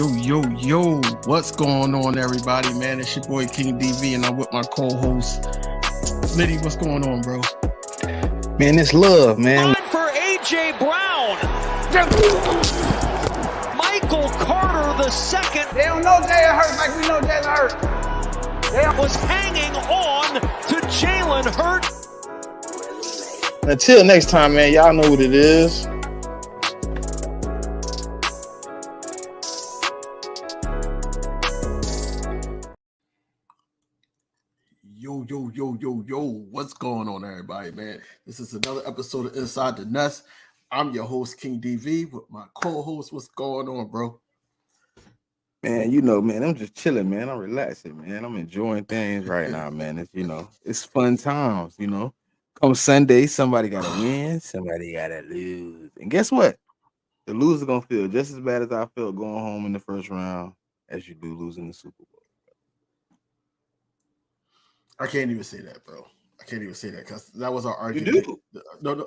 Yo, what's going on, everybody, man? It's your boy KingDv, and I'm with my co-host, Smitty. What's going on, bro? Man, it's love, man. Time for A.J. Brown. Michael Carter II. They don't know Jalen Hurts like we know Jalen Hurts. They was hanging on to Jalen Hurts. Until next time, man, y'all know what it is. Yo, what's going on, everybody, man? This is another episode of Inside the Nest. I'm your host, KingDv, with my co-host. What's going on, bro? Man, man, I'm just chilling, man. I'm relaxing, man. I'm enjoying things right now, man. It's fun times, Come Sunday, somebody got to win, somebody got to lose. And guess what? The loser going to feel just as bad as I felt going home in the first round as you do losing the Super Bowl. I can't even say that, bro. I can't even say that because that was our argument. You do?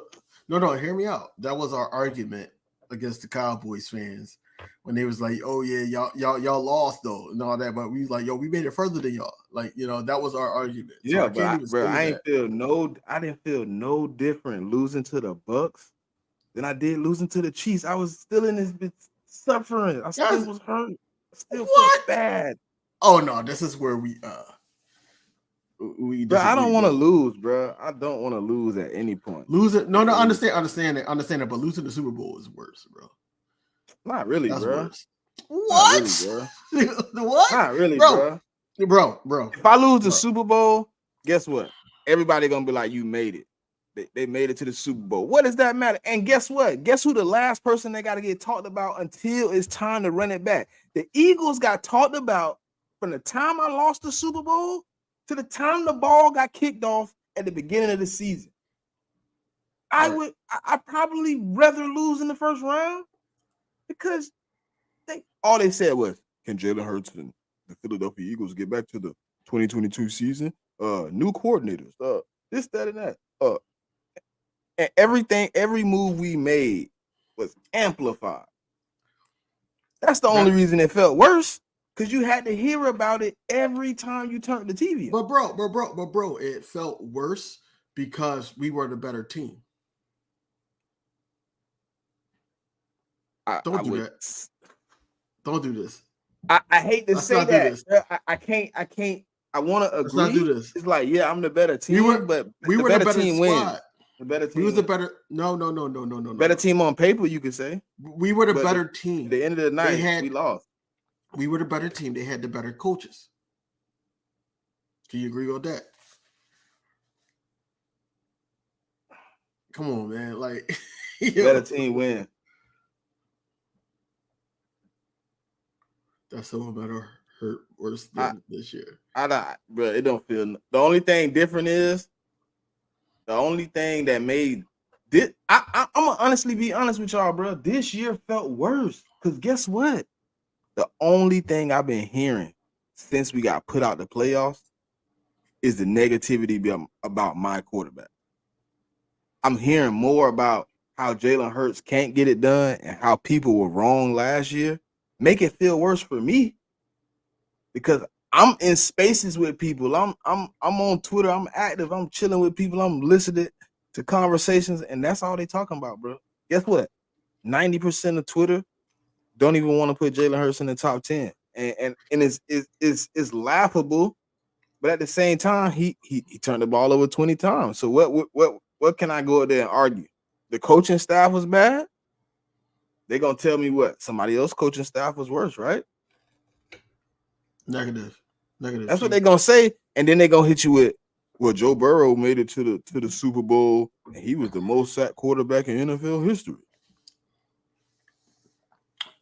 No, hear me out. That was our argument against the Cowboys fans when they was like, "Oh yeah, y'all lost though," and all that. But we was like, "Yo, we made it further than y'all." Like, that was our argument. So yeah, I didn't feel no different losing to the Bucks than I did losing to the Chiefs. I was still in this bit suffering. I still was hurt. I still felt bad. Oh no, this is where we But I don't want to lose, bro. I don't want to lose at any point. Lose it? No, understand it. But losing the Super Bowl is worse, bro. Not really, That's bro. Worse. What? Not really, bro. What? Not really, bro. Bro. If I lose the Super Bowl, guess what? Everybody gonna be like, "You made it." They made it to the Super Bowl. What does that matter? And guess what? Guess who the last person they got to get talked about until it's time to run it back? The Eagles got talked about from the time I lost the Super Bowl to the time the ball got kicked off at the beginning of the season. I probably rather lose in the first round because all they said was, can Jalen Hurts and the Philadelphia Eagles get back to the 2022 season? New coordinators, this, that, and that. And every move we made was amplified. That's the only reason it felt worse. Because you had to hear about it every time you turned the TV on. But bro, it felt worse because we were the better team. Don't do that. Don't do this. I hate to say that. I can't. I want to agree. Let's not do this. It's like, yeah, I'm the better team, but we were the better team wins. The better team. We was the better. No. Better team on paper, you could say. We were the better team. At the end of the night, we lost. We were the better team. They had the better coaches. Can you agree with that? Come on, man. Like, better team win. That's so better hurt worse than this year. Bro, it don't feel. The only thing different is the only thing that made this. I'm gonna honestly be honest with y'all, bro. This year felt worse because guess what? The only thing I've been hearing since we got put out the playoffs is the negativity about my quarterback. I'm hearing more about how Jalen Hurts can't get it done and how people were wrong last year. Make it feel worse for me because I'm in spaces with people. I'm on Twitter. I'm active. I'm chilling with people. I'm listening to conversations, and that's all they talking about, bro. Guess what? 90% of Twitter don't even want to put Jalen Hurts in the top 10. And it's laughable, but at the same time, he turned the ball over 20 times. So what can I go out there and argue? The coaching staff was bad? They're gonna tell me what? Somebody else coaching staff was worse, right? Negative. That's what they're gonna say, and then they're gonna hit you with, well, Joe Burrow made it to the Super Bowl, and he was the most sacked quarterback in NFL history.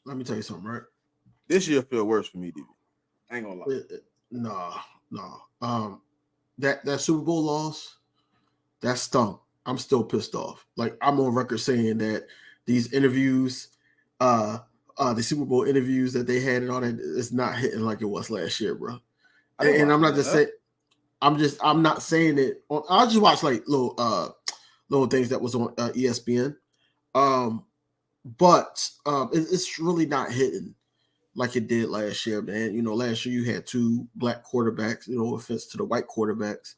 Let me tell you something, right? This year feel worse for me, DB. I ain't gonna lie. No. That Super Bowl loss, that stunk. I'm still pissed off. Like, I'm on record saying that these interviews, the Super Bowl interviews that they had and all that, is not hitting like it was last year, bro. And I'm not just saying. I'm not saying it. I just watched like little things that was on ESPN. But it's really not hitting like it did last year, man. Last year you had two black quarterbacks, offense to the white quarterbacks,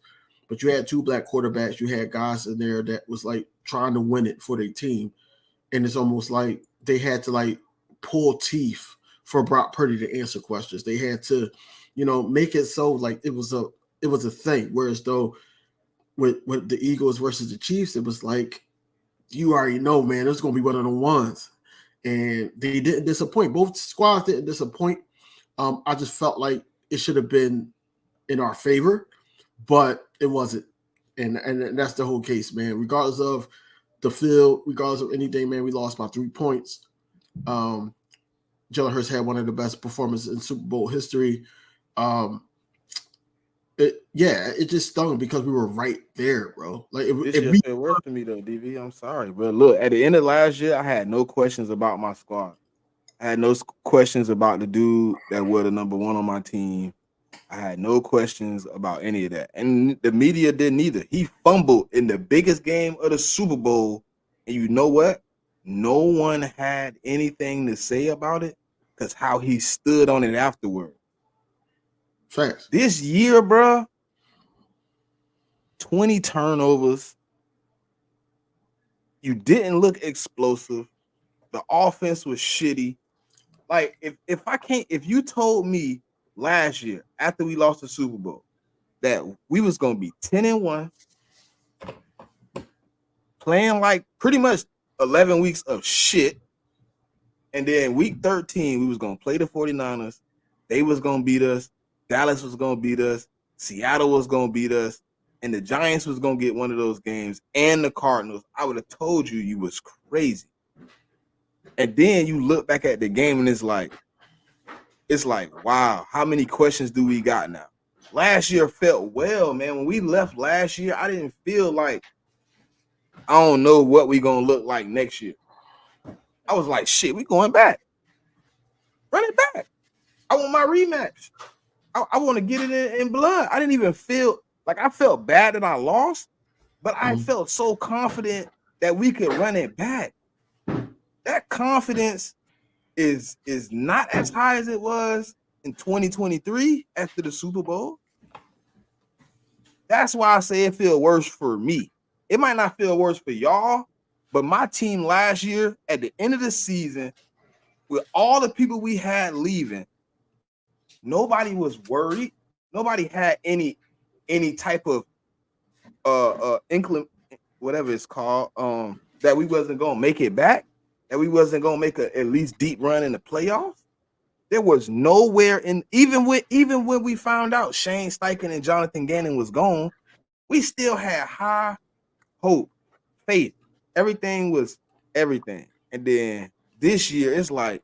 but you had two black quarterbacks. You had guys in there that was like trying to win it for their team. And it's almost like they had to like pull teeth for Brock Purdy to answer questions. They had to, make it so like it was a thing. Whereas though with the Eagles versus the Chiefs, it was like, you already know, man, it's going to be one of the ones. And they didn't disappoint. Both squads didn't disappoint. I just felt like it should have been in our favor, but it wasn't. And that's the whole case, man. Regardless of the field, regardless of anything, man, we lost by 3 points. Jalen Hurts had one of the best performances in Super Bowl history. It just stung because we were right there, bro. Like This year worse to me though, DV. I'm sorry, but look, at the end of last year, I had no questions about my squad. I had no questions about the dude that was the number one on my team. I had no questions about any of that, and the media didn't either. He fumbled in the biggest game of the Super Bowl, and you know what? No one had anything to say about it because how he stood on it afterward. Facts. This year, bro, 20 turnovers. You didn't look explosive. The offense was shitty. Like, if you told me last year after we lost the Super Bowl that we was gonna be 10-1, playing like pretty much 11 weeks of shit, and then week 13 we was gonna play the 49ers, they was gonna beat us, Dallas was gonna beat us, Seattle was gonna beat us, and the Giants was gonna get one of those games, and the Cardinals, I would have told you was crazy. And then you look back at the game and it's like, wow, how many questions do we got now? Last year felt well, man. When we left last year, I didn't feel like, I don't know what we gonna look like next year. I was like, shit, we going back. Run it back. I want my rematch. I want to get it in blood. I didn't even feel like, I felt bad that I lost, but I felt so confident that we could run it back. That confidence is not as high as it was in 2023 after the Super Bowl. That's why I say it feel worse for me. It might not feel worse for y'all, but my team last year at the end of the season, with all the people we had leaving, nobody was worried. Nobody had any type of whatever it's called, that we wasn't gonna make it back, that we wasn't gonna make a at least deep run in the playoffs. There was nowhere in, even when we found out Shane Steichen and Jonathan Gannon was gone, we still had high hope, faith. Everything was everything. And then this year, it's like,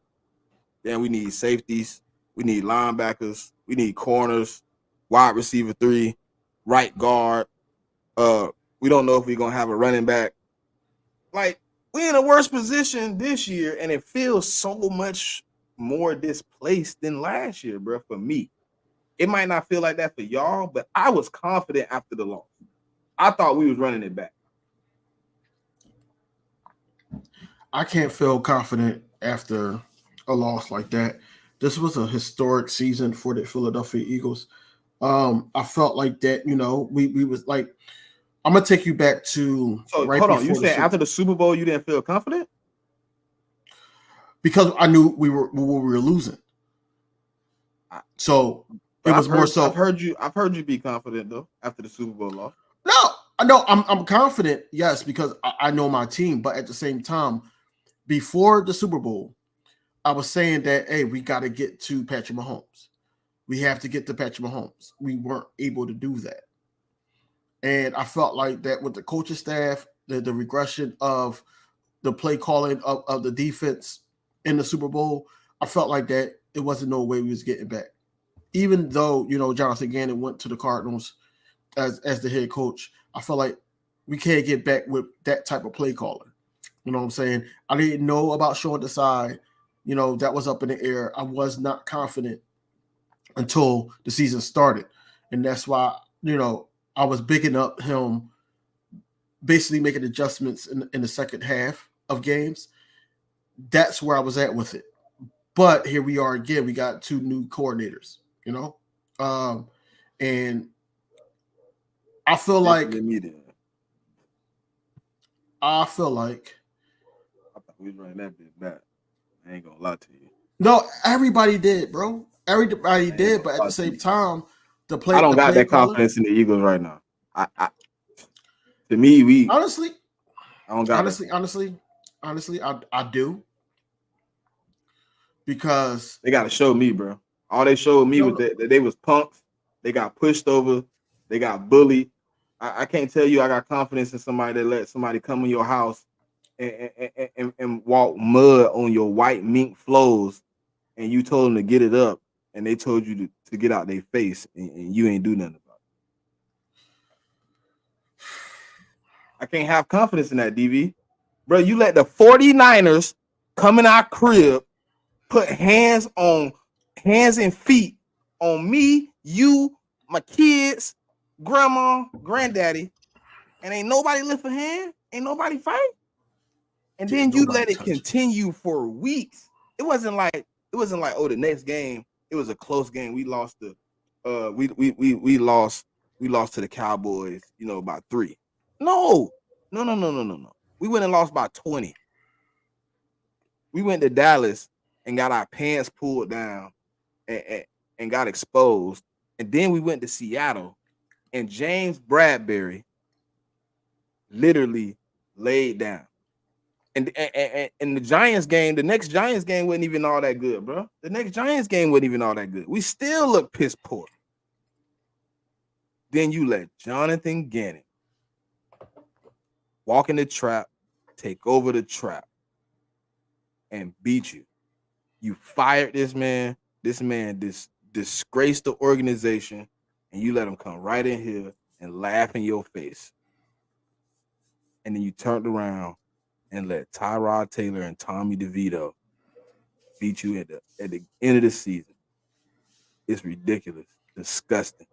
then we need safeties, we need linebackers, we need corners, wide receiver 3, right guard. We don't know if we're gonna have a running back. Like, we're in a worse position this year, and it feels so much more displaced than last year, bro. For me, it might not feel like that for y'all, but I was confident after the loss. I thought we was running it back. I can't feel confident after a loss like that. This was a historic season for the Philadelphia Eagles. I felt like that, we was like, I'm gonna take you back to. So right, hold on, you said after the Super Bowl you didn't feel confident? Because I knew we were losing. So it was more so. I've heard you be confident though after the Super Bowl loss. No, I'm confident, yes, because I know my team. But at the same time, before the Super Bowl, I was saying that, hey, we got to get to Patrick Mahomes. We have to get to Patrick Mahomes. We weren't able to do that. And I felt like that with the coaching staff, the regression of the play calling of the defense in the Super Bowl, I felt like that it wasn't no way we was getting back. Even though, Jonathan Gannon went to the Cardinals as the head coach, I felt like we can't get back with that type of play calling. You know what I'm saying? I didn't know about Sean Desai. That was up in the air. I was not confident until the season started. And that's why, I was bigging up him, basically making adjustments in the second half of games. That's where I was at with it. But here we are again. We got 2 new coordinators, you know, and I feel like I thought we was running that bit back. I ain't gonna lie to you. No, everybody did, bro. Everybody did, but at the same time, I don't got that confidence in the Eagles right now. To me, honestly, I don't got honestly, I do, because they got to show me, bro. All they showed me was that they was punks. They got pushed over. They got bullied. I can't tell you I got confidence in somebody that let somebody come in your house and walk mud on your white mink floors, and you told them to get it up, and they told you to get out their face, and you ain't do nothing about it. I can't have confidence in that, DV. Bro, you let the 49ers come in our crib, put hands and feet on me, you, my kids, grandma, granddaddy, and ain't nobody lift a hand, ain't nobody fight. And then you let it continue for weeks. It wasn't like, oh, the next game, it was a close game. We lost we lost to the Cowboys, by 3. No. We went and lost by 20. We went to Dallas and got our pants pulled down and got exposed. And then we went to Seattle, and James Bradbury literally laid down. And the Giants game, the next Giants game wasn't even all that good, bro. The next Giants game wasn't even all that good. We still look piss poor. Then you let Jonathan Gannon walk in the trap, take over the trap, and beat you. You fired this man. This man disgraced the organization, and you let him come right in here and laugh in your face. And then you turned around and let Tyrod Taylor and Tommy DeVito beat you at the end of the season. It's ridiculous. Disgusting.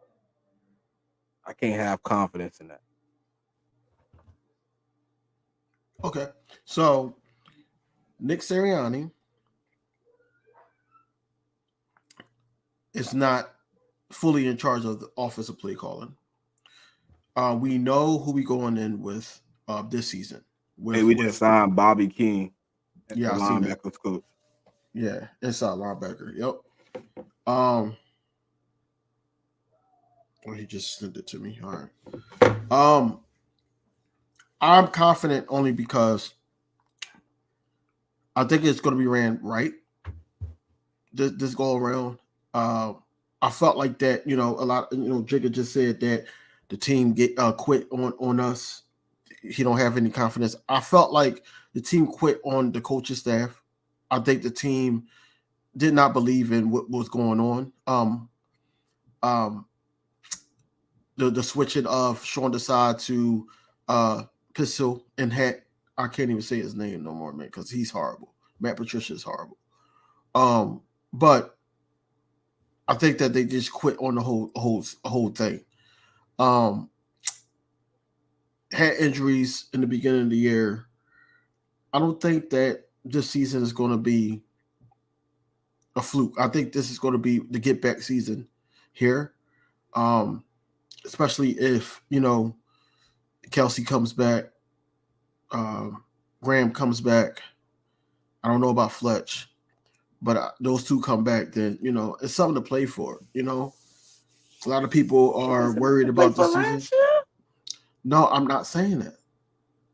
I can't have confidence in that. Okay. So Nick Sirianni is not fully in charge of the offensive play calling. We know who we going in with this season. We just signed Bobby King. Yeah, I seen that. Coach. Yeah, inside linebacker. Yep. Well, he just sent it to me. All right. I'm confident only because I think it's going to be ran right this go around. I felt like that, a lot. Jigga just said that the team quit on us. He don't have any confidence. I felt like the team quit on the coaching staff. I think the team did not believe in what was going on. The switching of Sean Desai to Pistol and Hat. I can't even say his name no more, man, because he's horrible. Matt Patricia is horrible. But I think that they just quit on the whole thing. Had injuries in the beginning of the year. I don't think that this season is going to be a fluke. I think this is going to be the get back season here. Especially if, Kelsey comes back, Graham comes back. I don't know about Fletch, but those 2 come back, then, it's something to play for, A lot of people are worried about the season. No, I'm not saying that.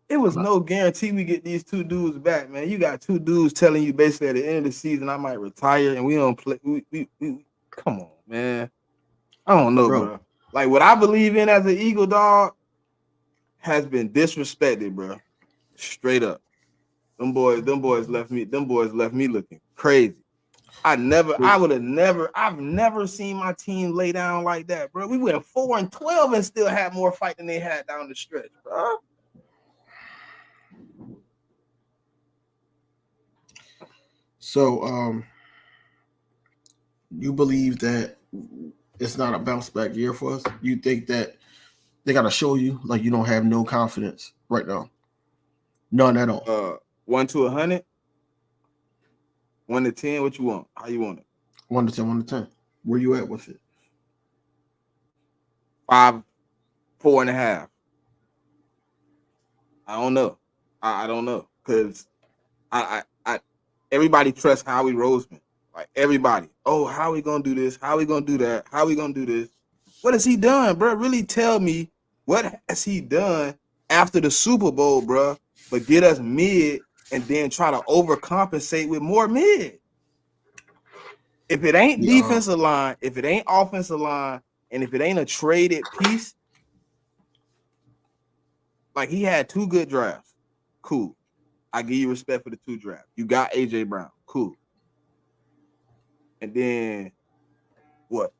It was no guarantee we get these 2 dudes back, man. You got 2 dudes telling you basically at the end of the season I might retire, and we don't play. We come on, man. I don't know, bro. Like, what I believe in as an Eagle dog has been disrespected, bro. Straight up. Them boys left me looking crazy. I've never seen my team lay down like that, bro. We went 4-12 and still had more fight than they had down the stretch, bro. So, you believe that it's not a bounce back year for us? You think that they got to show you like you don't have no confidence right now? None at all. 1 to 100. 1 to 10, what you want? How you want it? 1 to 10, 1 to 10. Where you at with it? 5, 4.5. I don't know. I don't know because I everybody trusts Howie Roseman. Like everybody. Oh, how we gonna do this? How we gonna do that? How we gonna do this? What has he done, bro? Really tell me what has he done after the Super Bowl, bro? But get us mid and then try to overcompensate with more mid. If it ain't defensive line, if it ain't offensive line, and if it ain't a traded piece, like he had 2 good drafts. Cool. I give you respect for the 2 drafts. You got AJ Brown. Cool. And then what?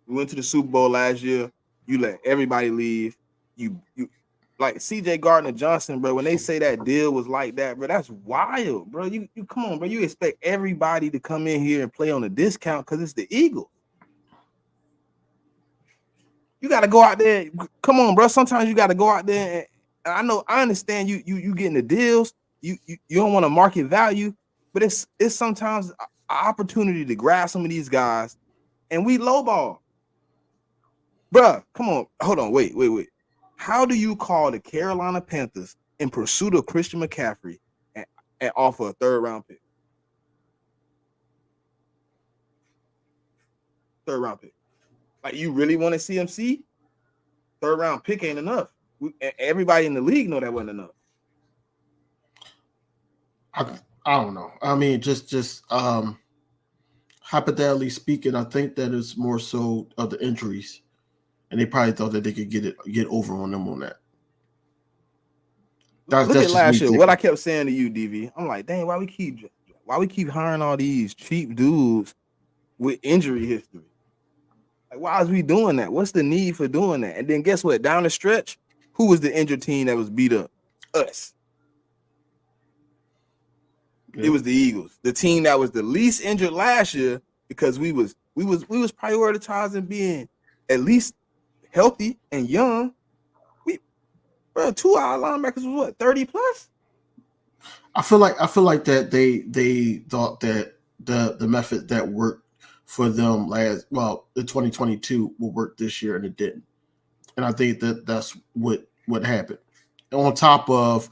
We went to the Super Bowl last year. You let everybody leave. You like CJ Gardner-Johnson, bro. When they say that deal was like that, bro, that's wild, bro. You come on, bro. You expect everybody to come in here and play on a discount because it's the Eagles. You got to go out there. Come on, bro. Sometimes you got to go out there. And I understand you getting the deals. You don't want to market value, but it's sometimes an opportunity to grab some of these guys, and we lowball. Bruh, come on. Hold on. Wait. How do you call the Carolina Panthers in pursuit of Christian McCaffrey and offer a 3rd round pick? 3rd round pick. Like, you really want to CMC? 3rd round pick ain't enough. Everybody in the league know that wasn't enough. I don't know. I mean, just hypothetically speaking, I think that it's more so of the injuries, and they probably thought that they could get over on them on that. Look at last year. What I kept saying to you, DV, I'm like, dang, why we keep hiring all these cheap dudes with injury history? Like, why is we doing that? What's the need for doing that? And then guess what? Down the stretch, who was the injured team that was beat up? Us. Yeah. It was the Eagles, the team that was the least injured last year because we was prioritizing being at least healthy and young. Bro, 2 our linebackers was what, 30 plus? I feel like that they thought that the method that worked for them the 2022 will work this year, and it didn't. And I think that's what happened. On top of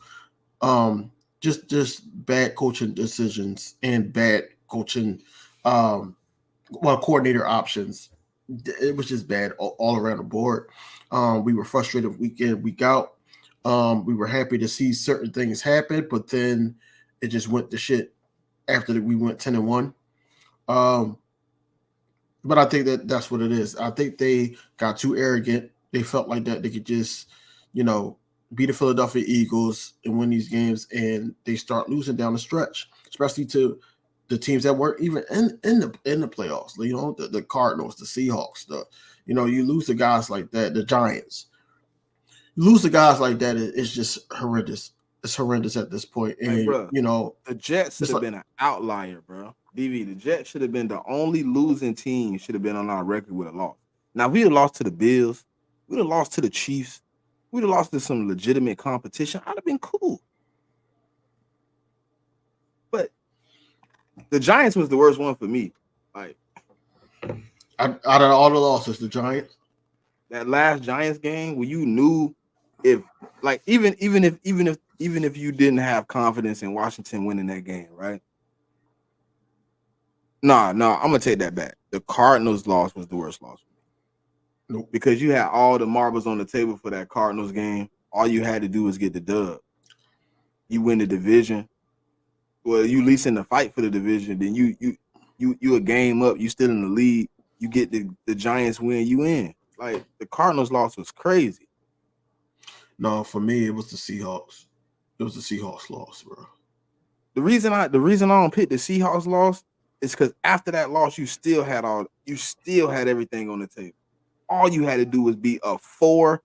just bad coaching decisions and bad coaching coordinator options. It was just bad all around the board. We were frustrated week in, week out. We were happy to see certain things happen, but then it just went to shit after we went 10-1. But I think that's what it is. I think they got too arrogant. They felt like that they could just, beat the Philadelphia Eagles and win these games, and they start losing down the stretch, especially to the teams that weren't even in the playoffs. The Cardinals, the Seahawks, you lose to guys like that, the Giants. You lose to guys like that, it's just horrendous. It's horrendous at this point. And hey, bro, the Jets should have been an outlier, bro. DV, the Jets should have been the only losing team should have been on our record with a loss. Now, we'd have lost to the Bills. We'd have lost to the Chiefs. We'd have lost to some legitimate competition. I'd have been cool. But the Giants was the worst one for me. Like, out of all the losses, the Giants. That last Giants game where you knew even if you didn't have confidence in Washington winning that game, right? No, I'm gonna take that back. The Cardinals loss was the worst loss. Nope. Because you had all the marbles on the table for that Cardinals game. All you had to do was get the dub. You win the division. Well, you at least in the fight for the division. Then you a game up. You still in the lead. You get the Giants win. You in. Like, the Cardinals loss was crazy. No, for me, it was the Seahawks. It was the Seahawks loss, bro. The reason I don't pick the Seahawks loss is because after that loss, you still had everything on the table. All you had to do was be a 4-12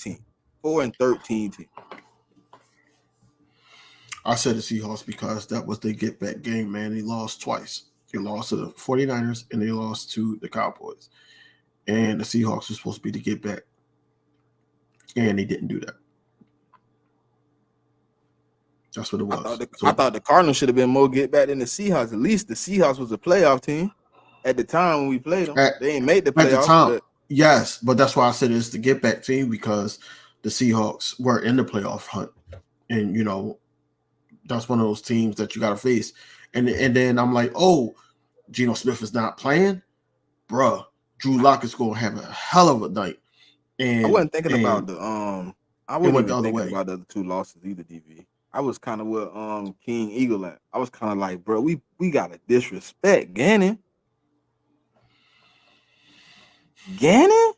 team, 4-13 team. I said the Seahawks because that was their get back game, man. They lost twice. They lost to the 49ers and they lost to the Cowboys. And the Seahawks were supposed to be the get back. And they didn't do that. That's what it was. I thought the Cardinals should have been more get back than the Seahawks. At least the Seahawks was a playoff team at the time when we played them. They ain't made the playoffs. At the time, yes, but that's why I said it's the get back team because the Seahawks were in the playoff hunt, and that's one of those teams that you got to face. And then I'm like, oh, Geno Smith is not playing, bruh. Drew Lock is going to have a hell of a night. And I wasn't thinking about the I wasn't even thinking about the other two losses either, DV. I was kind of with King Eagle at. I was kind of like, bro, we gotta disrespect Gannon. Gannon?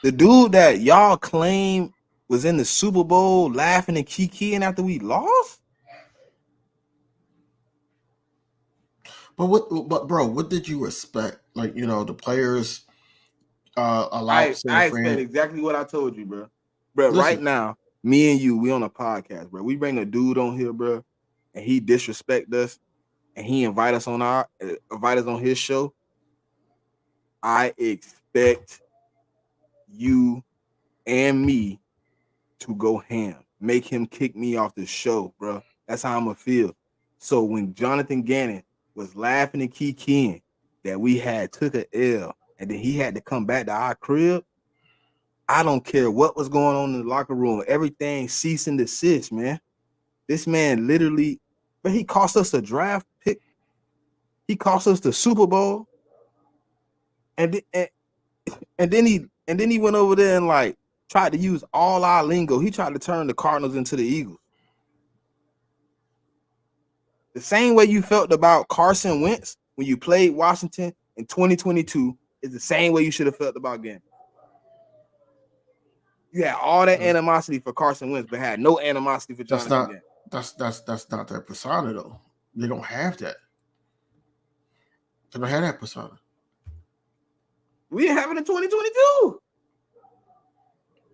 The dude that y'all claim was in the Super Bowl laughing and kikiing after we lost? But bro, what did you expect? Like, the players allowed I expect exactly what I told you, bro. Bro, right now, me and you, we on a podcast, bro. We bring a dude on here, bro, and he disrespect us, and he invite us on his show. I expect you and me to go ham, make him kick me off the show, bro. That's how I'm gonna feel. So when Jonathan Gannon was laughing and kikiing that we had took a L, and then he had to come back to our crib, I don't care what was going on in the locker room. Everything cease and desist, man. This man literally, but he cost us a draft pick. He cost us the Super Bowl, and then he went over there and like tried to use all our lingo. He tried to turn the Cardinals into the Eagles. The same way you felt about Carson Wentz when you played Washington in 2022 is the same way you should have felt about Gannon. You had all that animosity for Carson Wentz, but had no animosity for Jonathan Gannon. That's not their persona, though. They don't have that. They don't have that persona. We didn't have it in 2022.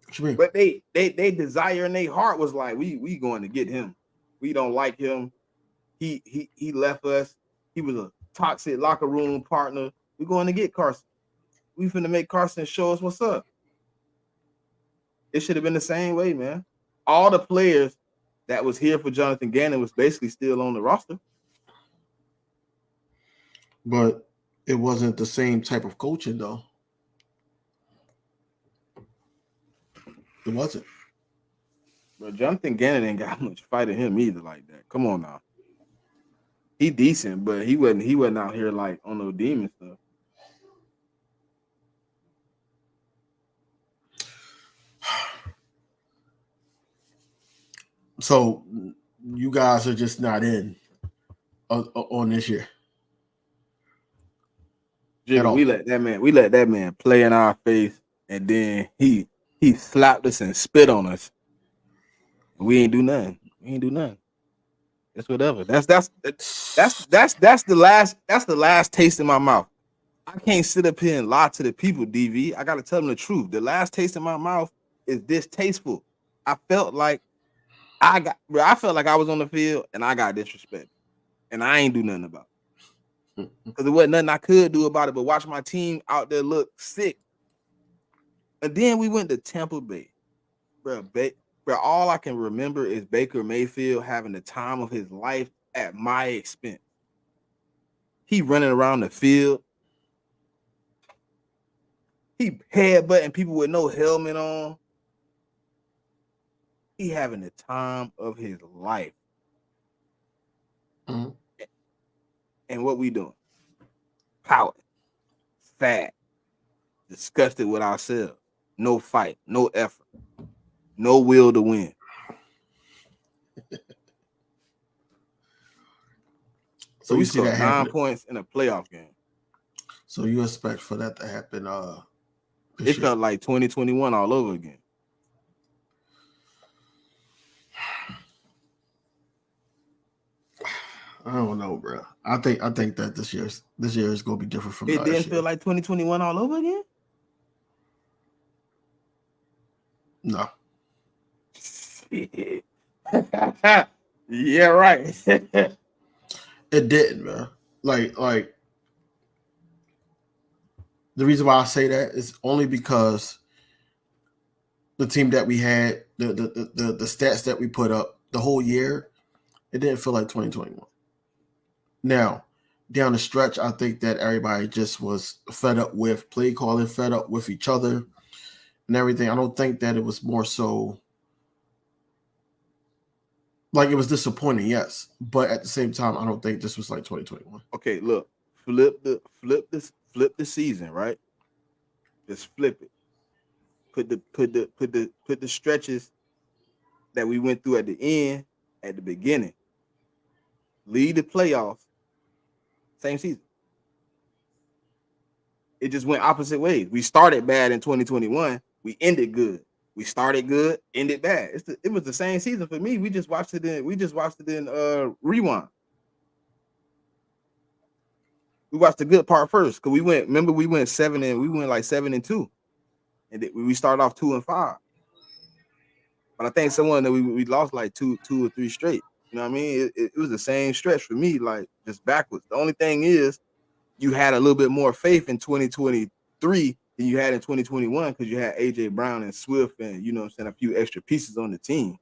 What you mean? But they desire in their heart was like, we going to get him. We don't like him. He left us. He was a toxic locker room partner. We're going to get Carson. We finna make Carson show us what's up. It should have been the same way, man. All the players that was here for Jonathan Gannon was basically still on the roster. But it wasn't the same type of coaching, though. It wasn't. But Jonathan Gannon ain't got much fight in him either like that. Come on now. He decent, but he wasn't out here like on no demon stuff. So you guys are just not in on this year. Jimmy, we let that man play in our face, and then he slapped us and spit on us. We ain't do nothing. It's whatever. That's the last taste in my mouth. I can't sit up here and lie to the people, DV. I gotta tell them the truth. The last taste in my mouth is distasteful. I felt like I was on the field and I got disrespected, and I ain't do nothing about it because there wasn't nothing I could do about it. But watch my team out there look sick, and then we went to Tampa Bay, bro. All I can remember is Baker Mayfield having the time of his life at my expense. He running around the field. He headbutting people with no helmet on. He having the time of his life. Mm-hmm. And what we doing? Pouting. Fat. Disgusted with ourselves. No fight. No effort. No will to win. So we scored 9 points in a playoff game. So you expect for that to happen? It felt like 2021 all over again. I don't know, bro. I think that this year is gonna be different from last year. It didn't feel like 2021 all over again. No. Yeah, right. It didn't, man. Like the reason why I say that is only because the team that we had, the stats that we put up the whole year, It didn't feel like 2021. Now, down the stretch, I think that everybody just was fed up with play calling, fed up with each other and everything. I don't think that it was more so like it was disappointing, yes. But at the same time, I don't think this was like 2021. Okay, look, flip the season, right? Just flip it. Put the stretches that we went through at the end, at the beginning. Lead the playoffs, same season. It just went opposite ways. We started bad in 2021. We ended good. We started good, ended bad. It was the same season for me. We just watched it in rewind. We watched the good part first because we went 7-2, and we started off 2-5. But I think someone that we lost like two or three straight. You know what I mean? It was the same stretch for me, like just backwards. The only thing is, you had a little bit more faith in 2023 than you had in 2021 because you had AJ Brown and Swift and a few extra pieces on the team.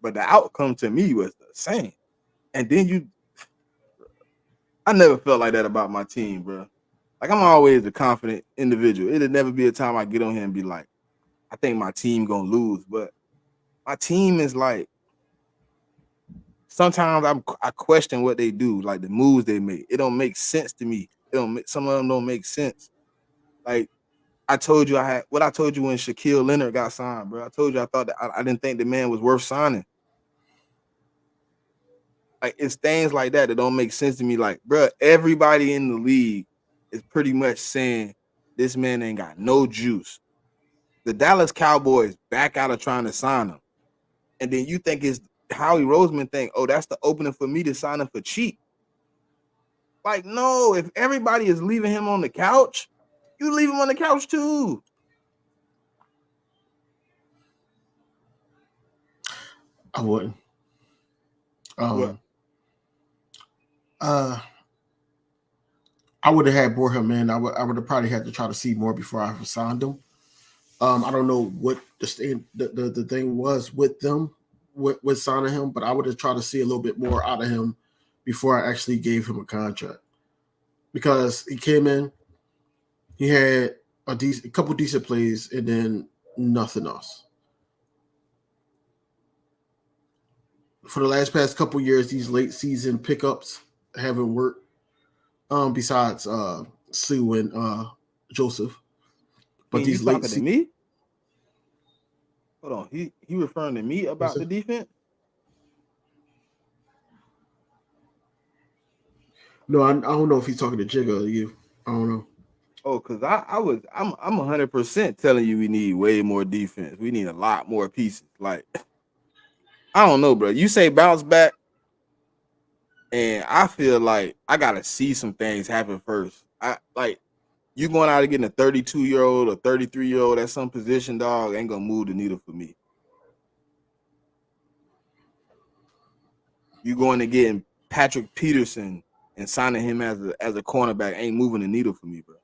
But the outcome to me was the same. And then I never felt like that about my team, bro. Like I'm always a confident individual. It'll never be a time I get on here and be like, I think my team gonna lose. But my team is like, sometimes I question what they do, like the moves they make. It don't make sense to me. Some of them don't make sense. Like I told you I told you when Shaquille Leonard got signed, bro. I told you I thought that I didn't think the man was worth signing. Like it's things like that don't make sense to me. Like, bro, everybody in the league is pretty much saying this man ain't got no juice. The Dallas Cowboys back out of trying to sign him. And then you think it's Howie Roseman think, oh, that's the opening for me to sign him for cheap. Like, no, if everybody is leaving him on the couch, you leave him on the couch too. I wouldn't. What? I would have had Borja, man. I would have probably had to try to see more before I signed him. I don't know what the thing was with them with signing him, but I would have tried to see a little bit more out of him before I actually gave him a contract. Because he came in, he had a couple decent plays, and then nothing else. For the past couple years, these late season pickups haven't worked. Besides Sue and Joseph, but these late to me. Hold on, he referring to me about the defense? No, I don't know if he's talking to Jigga or you. I don't know. Oh, because I'm 100% telling you we need way more defense. We need a lot more pieces. Like, I don't know, bro. You say bounce back, and I feel like I gotta see some things happen first. You going out and getting a 32-year-old or 33-year-old at some position, dog, ain't gonna move the needle for me. You going to getting Patrick Peterson and signing him as a cornerback ain't moving the needle for me, bro.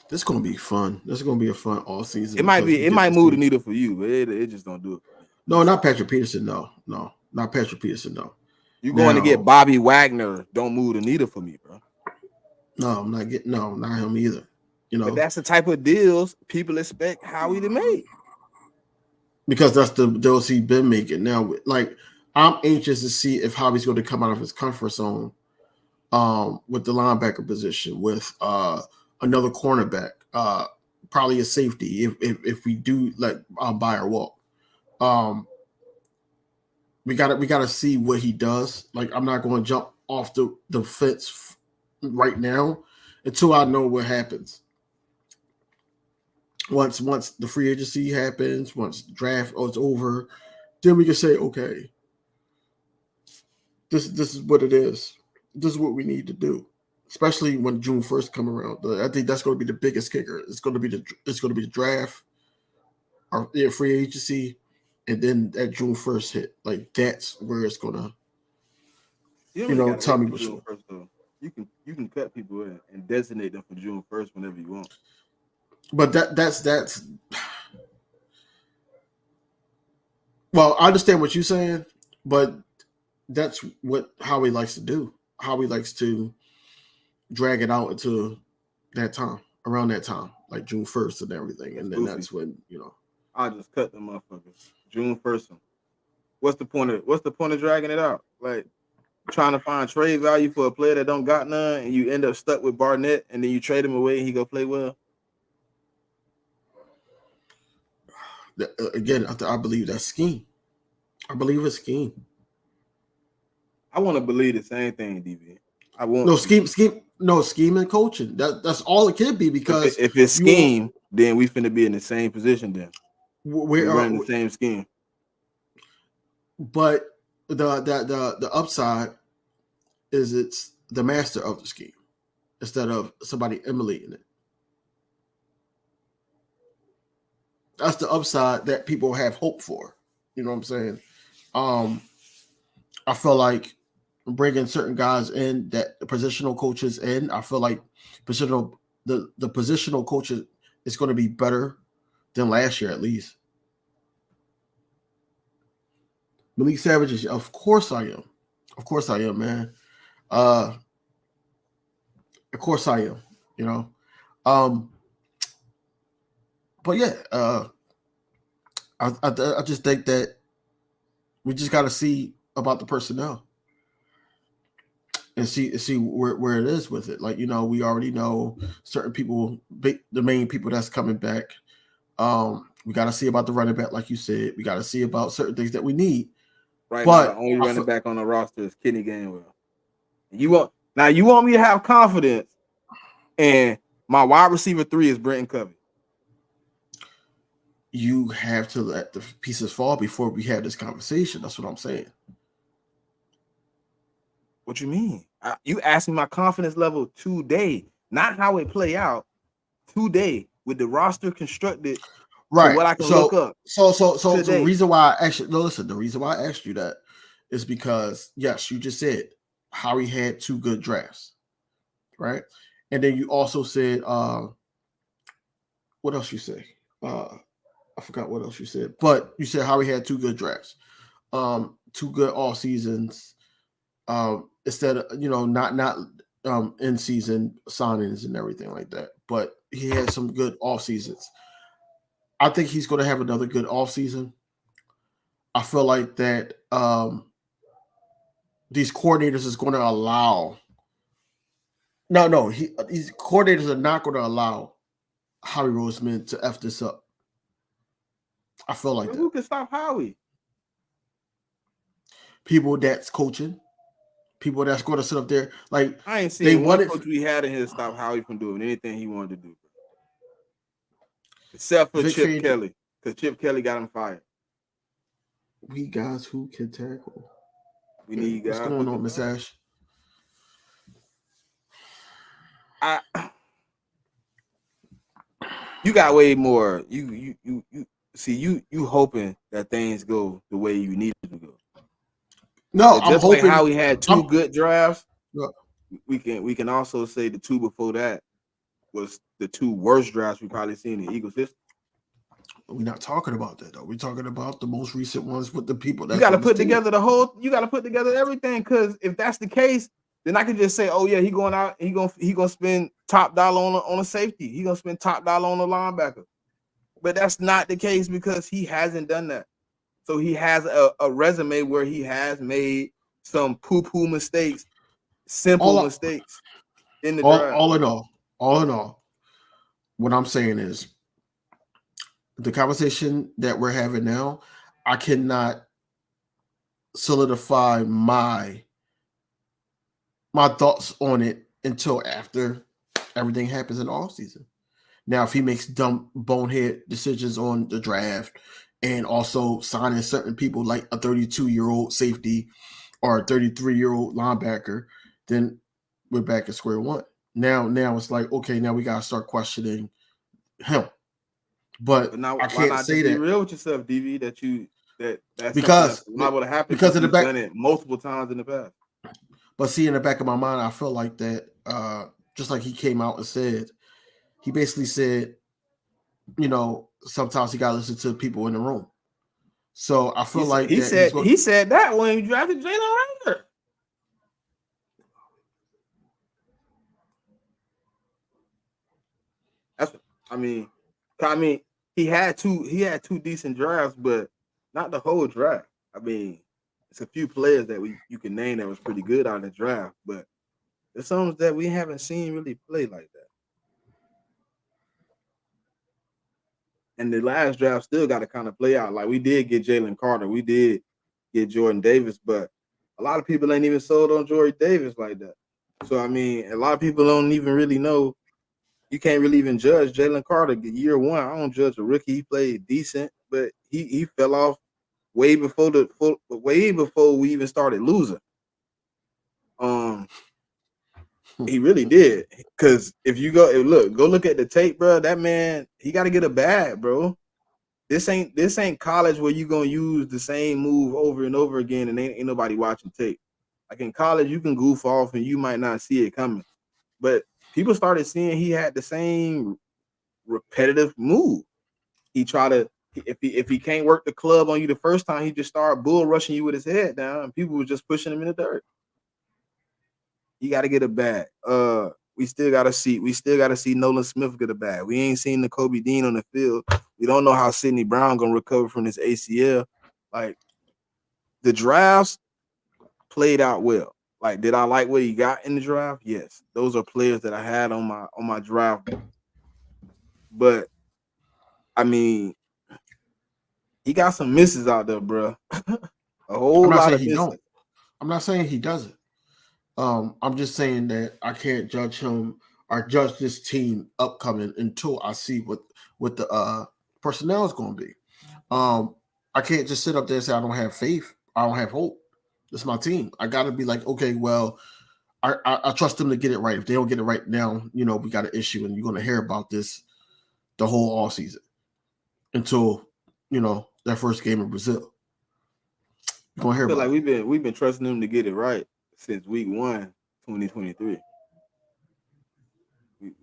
This is gonna be fun. This is gonna be a fun all season. It might move the needle for you, but it just don't do it for me. No, not Patrick Peterson. No, not Patrick Peterson. No. You going to get Bobby Wagner? Don't move the needle for me, bro. No, I'm not getting. No, not him either. But that's the type of deals people expect Howie to make. Because that's the deals he's been making. Now, like, I'm anxious to see if Howie's going to come out of his comfort zone with the linebacker position, with another cornerback, probably a safety if we do let Buyer walk. We gotta see what he does. Like, I'm not going to jump off the fence right now until I know what happens. Once the free agency happens, once the draft is over, then we can say, okay, this is what it is. This is what we need to do. Especially when June 1st come around. I think that's going to be the biggest kicker. It's going to be the draft, or free agency, and then that June 1st hit. Like, that's where it's going to. Tell me what's June 1st, though. You can cut people in and designate them for June 1st whenever you want. But that's Well, I understand what you're saying, but that's what Howie likes to do. Howie likes to drag it out into that time, around that time, like June 1st and everything. And then Goofy. that's when, I just cut the motherfucker. June 1st. What's the point of dragging it out? Like trying to find trade value for a player that don't got none, and you end up stuck with Barnett, and then you trade him away and he go play well. again, I believe that's scheme. I believe it's scheme. I want to believe the same thing, DV. I want scheme and coaching. That's all it can be, because if it's scheme, then we finna be in the same position. Then we're running the same scheme. But the upside is it's the master of the scheme instead of somebody emulating it. That's the upside that people have hope for. You know what I'm saying? I feel like bringing certain guys in, that the positional coaches in, I feel like the positional coaches is going to be better than last year, at least. Malik Savage is, of course I am. Of course I am, man. Of course I am, But yeah, I just think that we just got to see about the personnel and see where it is with it. Like, we already know certain people, the main people that's coming back. We got to see about the running back, like you said. We got to see about certain things that we need. Right now, the only running back on the roster is Kenny Gainwell. You want me to have confidence, and my wide receiver 3 is Brenton Covey. You have to let the pieces fall before we have this conversation. That's what I'm saying. What you mean? You asked me my confidence level today, not how it play out today with the roster constructed. Right. What I can look up. So the reason why I actually the reason why I asked you that is because, yes, you just said Howie had 2 good drafts, right? And then you also said, what else you say? I forgot what else you said, but you said Howie had 2 good drafts, 2 good off seasons, instead of not in season signings and everything like that. But he had some good off seasons. I think he's going to have another good offseason. I feel like that these coordinators is going to allow. These coordinators are not going to allow Howie Roseman to F this up. I feel like that. Who can stop Howie? People that's coaching. People that's going to sit up there. Like, I ain't seen one coach we had in here stop Howie from doing anything he wanted to do. Except for Chip Kelly, because Chip Kelly got him fired. We guys who can tackle. We need guys. What's going on, Miss Ash? You got way more. You see, you hoping that things go the way you need it to go. No, I'm hoping. Like how we had 2 good drafts. Yeah. We can also say the 2 before that was the 2 worst drafts we probably seen in Eagles history. We're not talking about that though. We're talking about the most recent ones with the people that you got to put together you got to put together everything, because if that's the case, then I can just say, oh yeah, he going out, he gonna spend top dollar on a safety, he gonna spend top dollar on a linebacker. But that's not the case, because he hasn't done that. So he has a resume where he has made some poo-poo mistakes, mistakes in the draft. All in all, what I'm saying is, the conversation that we're having now, I cannot solidify my thoughts on it until after everything happens in the offseason. Now, if he makes dumb bonehead decisions on the draft and also signing certain people like a 32-year-old safety or a 33-year-old linebacker, then we're back at square one. Now it's like, okay, now we got to start questioning him. But now, I can't say that. Be real with yourself, DV. That's because liable to happen, because in the back, done it multiple times in the past. But see, in the back of my mind, I feel like that. Just like he came out and said, he basically said, sometimes you got to listen to people in the room. So I feel like he said that when he drafted Jalen Rager. I mean, he had two decent drafts, but not the whole draft. I mean, it's a few players that you can name that was pretty good out of the draft, but there's some that we haven't seen really play like that. And the last draft still got to kind of play out. Like we did get Jalen Carter, we did get Jordan Davis, but a lot of people ain't even sold on Jordan Davis like that. So I mean, a lot of people don't even really know. You can't really even judge Jalen Carter year one. I don't judge a rookie. He played decent, but he fell off way before we even started losing. He really did. Because if you go look at the tape, bro. That man, he got to get a bag, bro. This ain't college where you gonna use the same move over and over again, and ain't nobody watching tape. Like in college, you can goof off and you might not see it coming, but people started seeing he had the same repetitive move. He try to if he can't work the club on you the first time, he just started bull rushing you with his head down, and people were just pushing him in the dirt. You got to get a bag. We still got to see Nolan Smith get a bag. We ain't seen the Kobe Dean on the field. We don't know how Sidney Brown gonna recover from this ACL. Like the drafts played out well. Like, did I like what he got in the draft? Yes, those are players that I had on my draft. But I mean, he got some misses out there, bro. A whole lot of misses. I'm not saying he doesn't. I'm just saying that I can't judge him or judge this team upcoming until I see what the personnel is going to be. I can't just sit up there and say I don't have faith. I don't have hope. It's my team. I got to be like, okay, well, I trust them to get it right. If they don't get it right now, we got an issue, and you're going to hear about this the whole all season until their first game in Brazil. You're going to hear I feel about like we've been trusting them to get it right since week 1, 2023.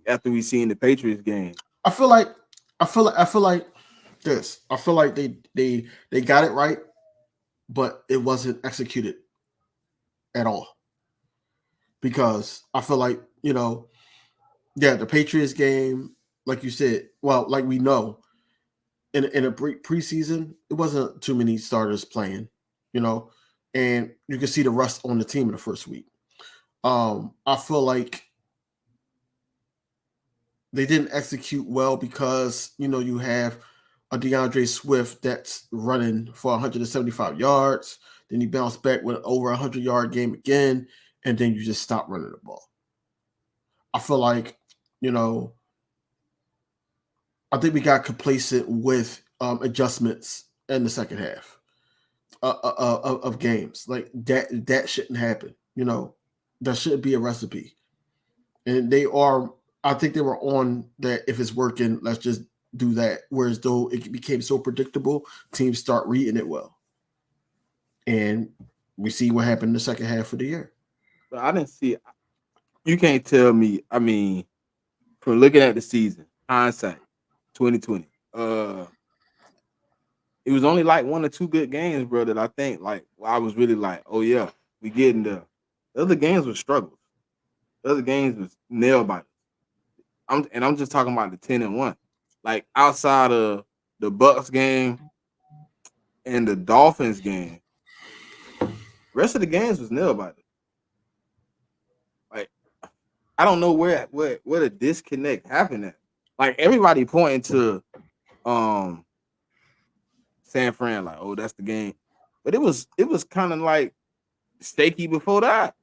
After we seen the Patriots game, I feel like this. I feel like they got it right, but it wasn't executed at all. Because I feel like, the Patriots game, like you said, well, like we know, in a preseason, it wasn't too many starters playing, and you can see the rust on the team in the first week. I feel like they didn't execute well because, you have a DeAndre Swift that's running for 175 yards. Then he bounced back with over 100-yard game again, and then you just stop running the ball. I feel like, I think we got complacent with adjustments in the second half of games. Like that shouldn't happen. That shouldn't be a recipe. And I think they were on that. If it's working, let's just do that. Whereas though it became so predictable, teams start reading it well. And we see what happened in the second half of the year. But I didn't see. You can't tell me. I mean, from looking at the season, hindsight, 2020. It was only like 1 or 2 good games, bro, that I think I was really like, oh yeah, we getting there. The other games were struggles. The other games was nail biters. I'm just talking about the 10-1. Like outside of the Bucks game and the Dolphins game, rest of the games was nail biters. Like I don't know where the disconnect happened at. Like everybody pointing to San Fran, like, oh, that's the game. But it was kind of like shaky before that.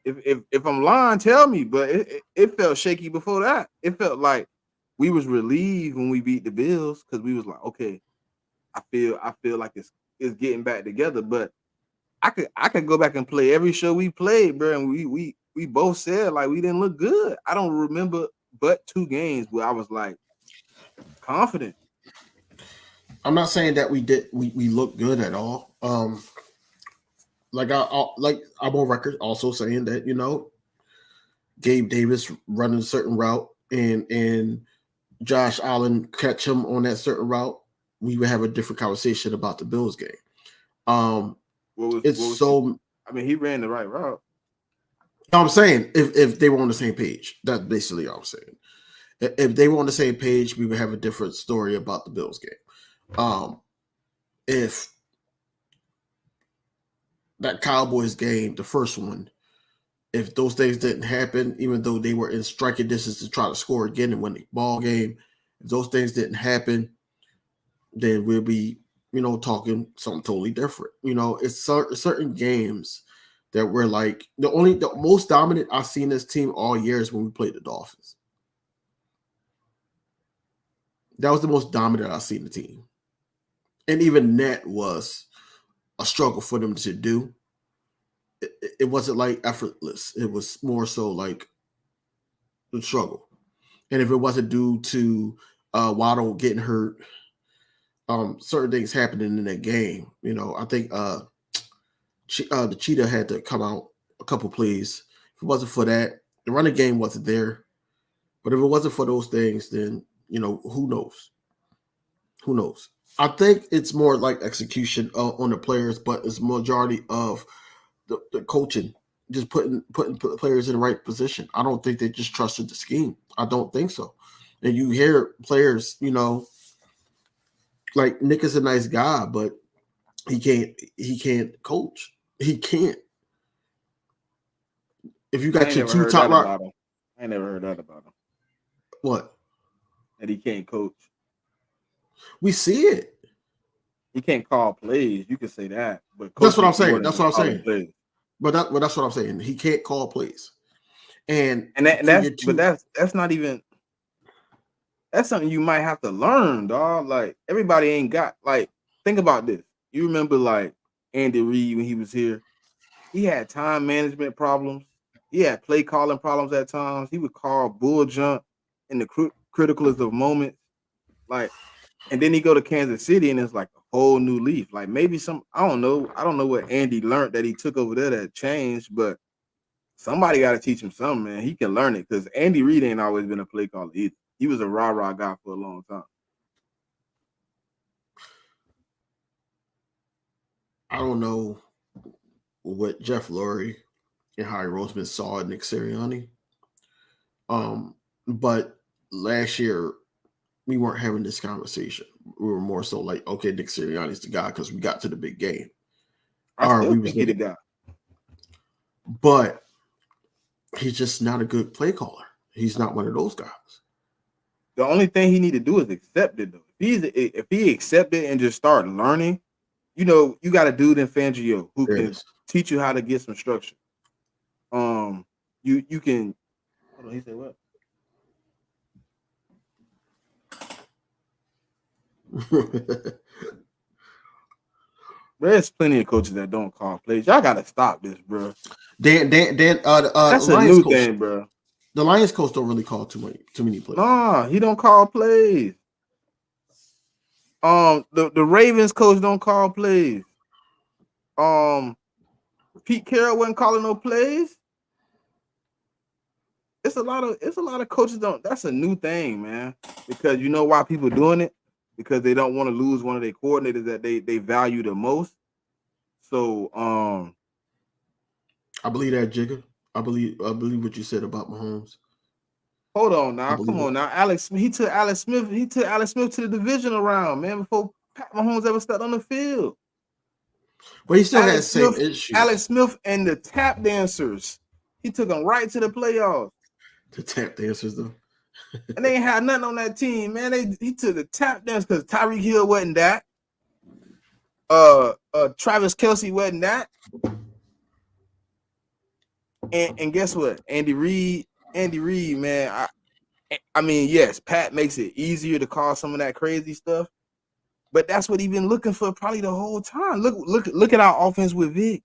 If I'm lying, tell me. But it felt shaky before that. It felt like we was relieved when we beat the Bills because we was like, okay, I feel like it's getting back together. But I could go back and play every show we played, bro, and we both said like we didn't look good. I don't remember but 2 games where I was like confident. I'm not saying that we look good at all. I'm on record also saying that Gabe Davis running a certain route and Josh Allen catch him on that certain route we would have a different conversation about the Bills game. He ran the right route. I'm saying if they were on the same page, that's basically all I'm saying. If they were on the same page, we would have a different story about the Bills game. If that Cowboys game, the first one, if those things didn't happen, even though they were in striking distance to try to score again and win the ball game, if those things didn't happen, then we'll be, talking something totally different. It's certain games that we're like the most dominant I've seen this team all year is when we played the Dolphins. That was the most dominant I've seen the team. And even that was a struggle for them to do. It wasn't like effortless. It was more so like the struggle. And if it wasn't due to Waddle getting hurt, certain things happening in that game. I think the Cheetah had to come out a couple plays. If it wasn't for that, the running game wasn't there. But if it wasn't for those things, then, who knows? Who knows? I think it's more like execution on the players, but it's majority of the coaching, just putting players in the right position. I don't think they just trusted the scheme. I don't think so. And you hear players, like Nick is a nice guy, but he can't coach. He can't. If you got your two top rock, I never heard that about him. What? That he can't coach. We see it. He can't call plays. You can say that, but that's what I'm saying. That's what I'm saying. Plays. But that's what I'm saying. He can't call plays, and that's not even. That's something you might have to learn, dog. Like everybody ain't got. Like think about this. You remember like Andy Reid when he was here? He had time management problems. He had play calling problems at times. He would call bull jump in the criticalest of moments. Like, and then he go to Kansas City and it's like a whole new leaf. Like maybe I don't know what Andy learned that he took over there that changed, but somebody got to teach him something, man. He can learn it because Andy Reid ain't always been a play caller either. He was a rah-rah guy for a long time. I don't know what Jeff Lurie and Howie Roseman saw in Nick Sirianni. But last year we weren't having this conversation. We were more so like, okay, Nick Sirianni's the guy because we got to the big game. I still think he's the guy. But he's just not a good play caller. He's not one of those guys. The only thing he need to do is accept it, though. If he accept it and just start learning, you got a dude in Fangio who can teach you how to get some structure. You can. Hold on, he said what? There's plenty of coaches that don't call plays. Y'all gotta stop this, bro. That's a new thing, bro. The Lions coach don't really call too many plays. Nah, he don't call plays. The Ravens coach don't call plays. Pete Carroll wasn't calling no plays. It's a lot of coaches don't. That's a new thing, man. Because you know why people doing it? Because they don't want to lose one of their coordinators that they value the most. So I believe that, Jigga. I believe what you said about Mahomes. Hold on now. Come on now. He took Alex Smith to the divisional round, man, before Pat Mahomes ever stepped on the field. But he still had the same issues. Alex Smith and the tap dancers. He took them right to the playoffs. The tap dancers, though. And they ain't had nothing on that team, man. He took the tap dance because Tyreek Hill wasn't that. Travis Kelce wasn't that. And guess what? Andy Reid, man. I mean, yes, Pat makes it easier to call some of that crazy stuff, but that's what he's been looking for probably the whole time. Look at our offense with Vic.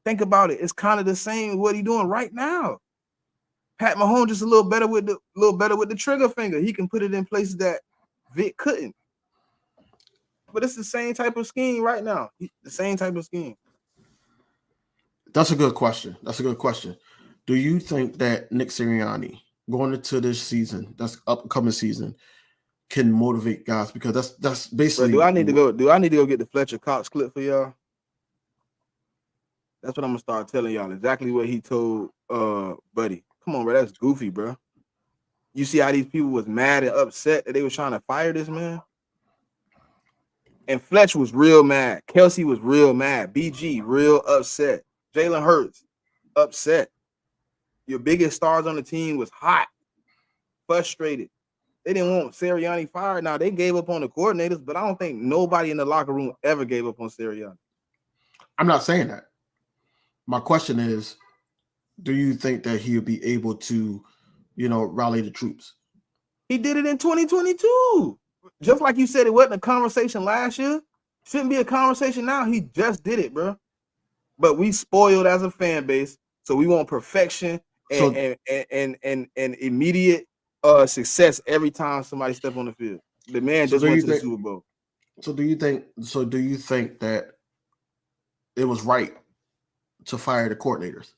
Think about it. It's kind of the same what he's doing right now. Pat Mahomes just a little better with the trigger finger. He can put it in places that Vic couldn't. But it's the same type of scheme right now. The same type of scheme. That's a good question. Do you think that Nick Sirianni going into this season, that's upcoming season, can motivate guys, because that's basically. But do I need to go get the Fletcher Cox clip for y'all? That's what I'm gonna start telling y'all. Exactly what he told Buddy. Come on, bro. That's goofy, bro. You see how these people was mad and upset that they was trying to fire this man? And Fletch was real mad. Kelsey was real mad. BG real upset. Jalen Hurts upset. Your biggest stars on the team was hot, frustrated. They didn't want Sirianni fired. Now they gave up on the coordinators, but I don't think nobody in the locker room ever gave up on Sirianni. I'm not saying that. My question is, do you think that he'll be able to, rally the troops? He did it in 2022. Just like you said, it wasn't a conversation last year. Shouldn't be a conversation now. He just did it, bro. But we spoiled as a fan base, so we want perfection and immediate success every time somebody step on the field. The man just went to the Super Bowl. So do you think that it was right to fire the coordinators?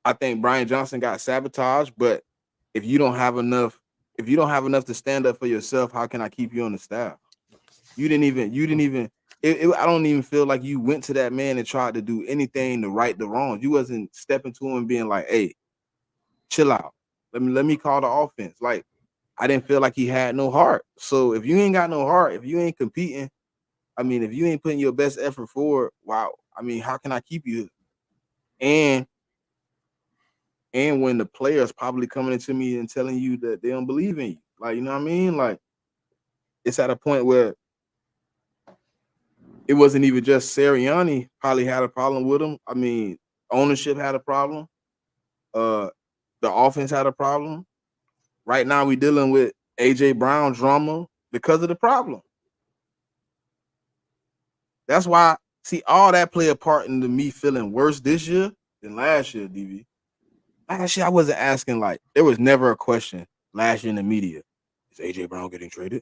I think Brian Johnson got sabotaged, but if you don't have enough to stand up for yourself, how can I keep you on the staff? I don't even feel like you went to that man and tried to do anything to right the wrongs. You wasn't stepping to him and being like, hey, chill out. Let me call the offense. Like, I didn't feel like he had no heart. So if you ain't got no heart, if you ain't competing, if you ain't putting your best effort forward, wow. How can I keep you? And when the players probably coming into me and telling you that they don't believe in you. Like, you know what I mean? Like, it's at a point where it wasn't even just Sirianni probably had a problem with him. Ownership had a problem. The offense had a problem. Right now, we dealing with A.J. Brown drama because of the problem. That's why, all that play a part into me feeling worse this year than last year, DV. Last year, I wasn't asking, there was never a question last year in the media. Is A.J. Brown getting traded?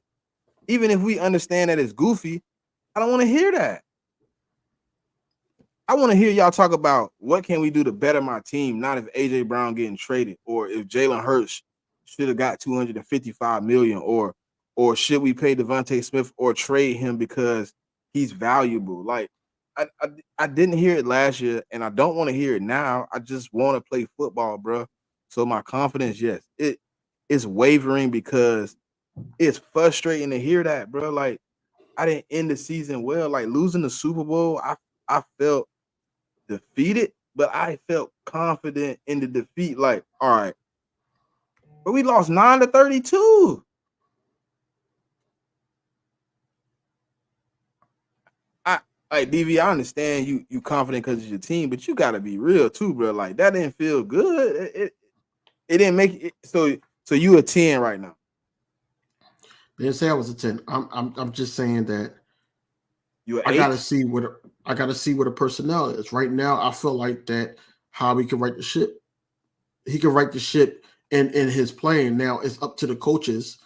Even if we understand that it's goofy, I don't want to hear that. I want to hear y'all talk about what can we do to better my team, not if A.J. Brown getting traded or if Jalen Hurts should have got $255 million or should we pay Devontae Smith or trade him because he's valuable. Like, I didn't hear it last year, and I don't want to hear it now. I just want to play football, bro. So my confidence, yes, it is wavering because it's frustrating to hear that, bro. Like, I didn't end the season well. Like, losing the Super Bowl, I felt defeated, but I felt confident in the defeat. Like, all right, but we lost 9-32. DV, I understand you confident because it's your team, but you gotta be real too, bro. Like, that didn't feel good. It didn't make it. So you a 10 right now. They didn't say I was a 10. I'm just saying that I gotta see what the personnel is. Right now, I feel like that how he can right the ship. He can right the ship in his playing. Now it's up to the coaches,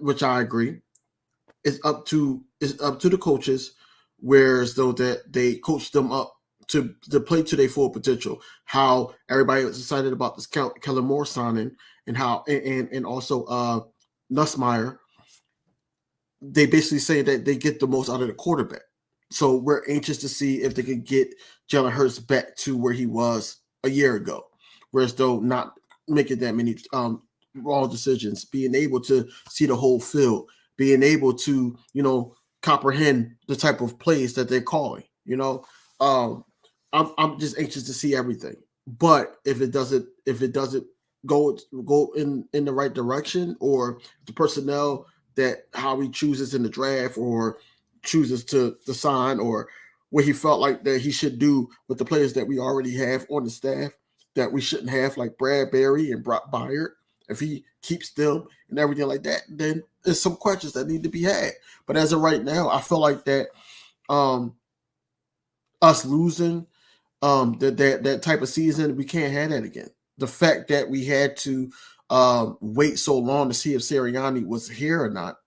which I agree. It's up to the coaches, whereas though that they coach them up to play to their full potential. How everybody was excited about this Kellen Moore signing, and how and also Nussmeier. They basically say that they get the most out of the quarterback. So we're anxious to see if they can get Jalen Hurts back to where he was a year ago. Whereas though not making that many wrong decisions, being able to see the whole field, being able to, comprehend the type of plays that they're calling, I'm just anxious to see everything. But if it doesn't go in the right direction, or the personnel that how he chooses in the draft or chooses to sign, or what he felt like that he should do with the players that we already have on the staff that we shouldn't have, like Bradbury and Brock Byard, if he keeps them and everything like that, then there's some questions that need to be had. But as of right now, I feel like that us losing that type of season, we can't have that again. The fact that we had to wait so long to see if Sirianni was here or not,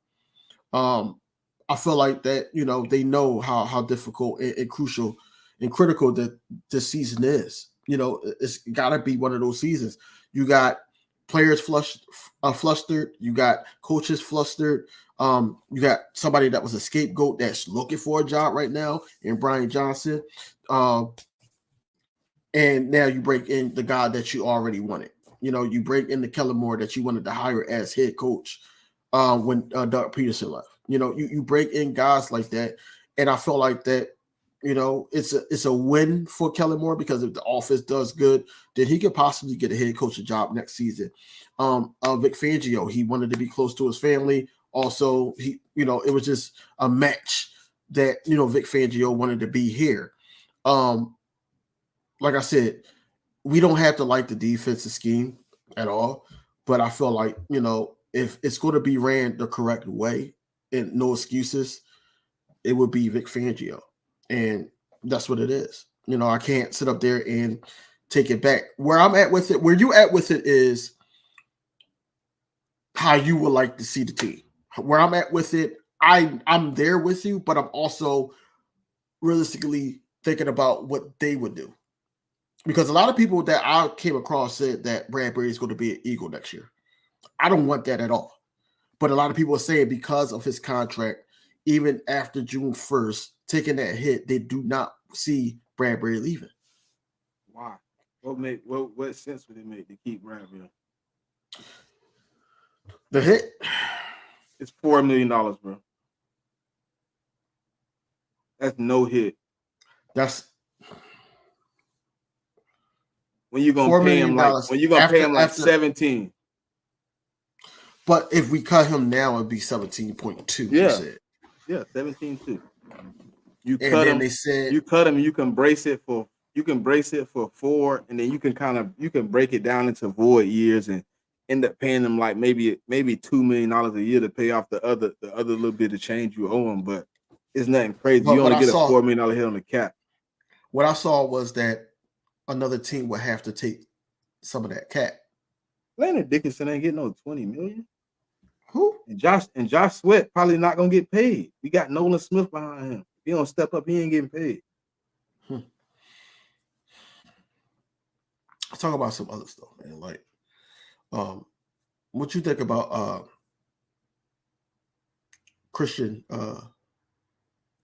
I feel like that, they know how difficult and crucial and critical that this season is. It's got to be one of those seasons. You got players flustered. You got coaches flustered. You got somebody that was a scapegoat that's looking for a job right now in Brian Johnson. And now you break in the guy that you already wanted. You break in the Kellen Moore that you wanted to hire as head coach when Doug Peterson left. You break in guys like that, and I feel like that. It's a win for Kellen Moore, because if the offense does good, then he could possibly get a head coaching job next season. Vic Fangio, he wanted to be close to his family. Also, it was just a match that Vic Fangio wanted to be here. Like I said, we don't have to like the defensive scheme at all, but I feel like, if it's going to be ran the correct way and no excuses, it would be Vic Fangio. And that's what it is. I can't sit up there and take it back. Where I'm at with it, where you at with it is how you would like to see the team. Where I'm at with it, I'm there with you, but I'm also realistically thinking about what they would do. Because a lot of people that I came across said that Bradbury is going to be an Eagle next year. I don't want that at all. But a lot of people are saying because of his contract, even after June 1st, taking that hit, they do not see Bradbury leaving. Why? What sense would it make to keep Bradbury? The hit? It's $4 million, bro. That's no hit. That's when you gonna pay him like 17. But if we cut him now, it'd be 17.2. Yeah. You said. Yeah, 17.2. You and cut then him. They said you cut him. You can brace it for 4, and then you can break it down into void years and end up paying them like maybe $2 million a year to pay off the other little bit of change you owe him. But it's nothing crazy. But you only get a $4 million hit on the cap. What I saw was that another team would have to take some of that cap. Landon Dickinson ain't getting no $20 million. Who? And Josh Sweat probably not gonna get paid. We got Nolan Smith behind him. If he don't step up, he ain't getting paid. Let's talk about some other stuff, man. Like, what you think about Christian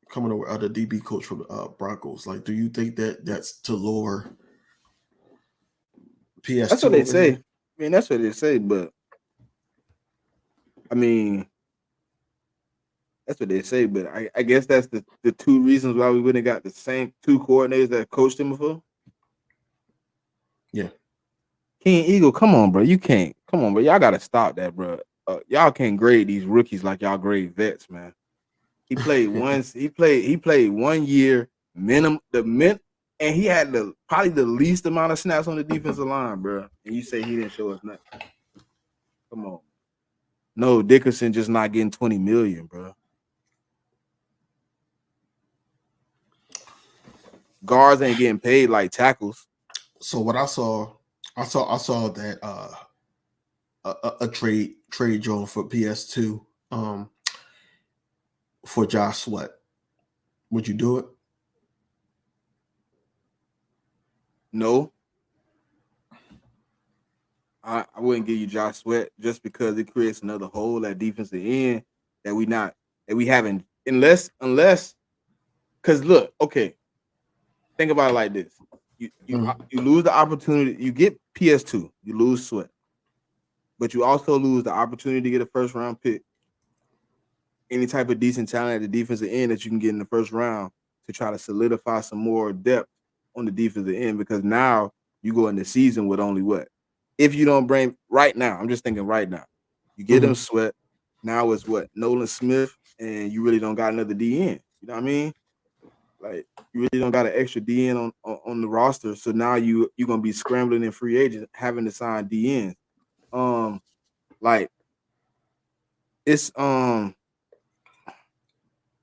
coming over, the DB coach from the Broncos? Like, do you think that that's to lower PS2? That's what they say. I mean, that's what they say, but I mean, that's what they say, but I guess that's the two reasons why we wouldn't have got the same two coordinators that coached him before. Yeah. King Eagle, come on, bro. You can't. Come on, bro. Y'all got to stop that, bro. Y'all can't grade these rookies like y'all grade vets, man. He played once. He played 1 year minimum. And he had probably the least amount of snaps on the defensive line, bro. And you say he didn't show us nothing. Come on. No, Dickerson just not getting $20 million, bro. Guards ain't getting paid like tackles. So what I saw that a trade drone for PS2 for Josh Sweat. Would you do it? No. I wouldn't give you Josh Sweat just because it creates another hole at defensive end that we haven't unless because look, okay. Think about it like this. You lose the opportunity, you get PS2, you lose Sweat. But you also lose the opportunity to get a first round pick. Any type of decent talent at the defensive end that you can get in the first round to try to solidify some more depth on the defensive end, because now you go in the season with only what? If you don't bring right now, I'm just thinking right now, you get them Sweat. Now it's what? Nolan Smith, and you really don't got another DN. You know what I mean? Like you really don't got an extra DN on the roster. So now you're gonna be scrambling in free agents, having to sign DNs. Like it's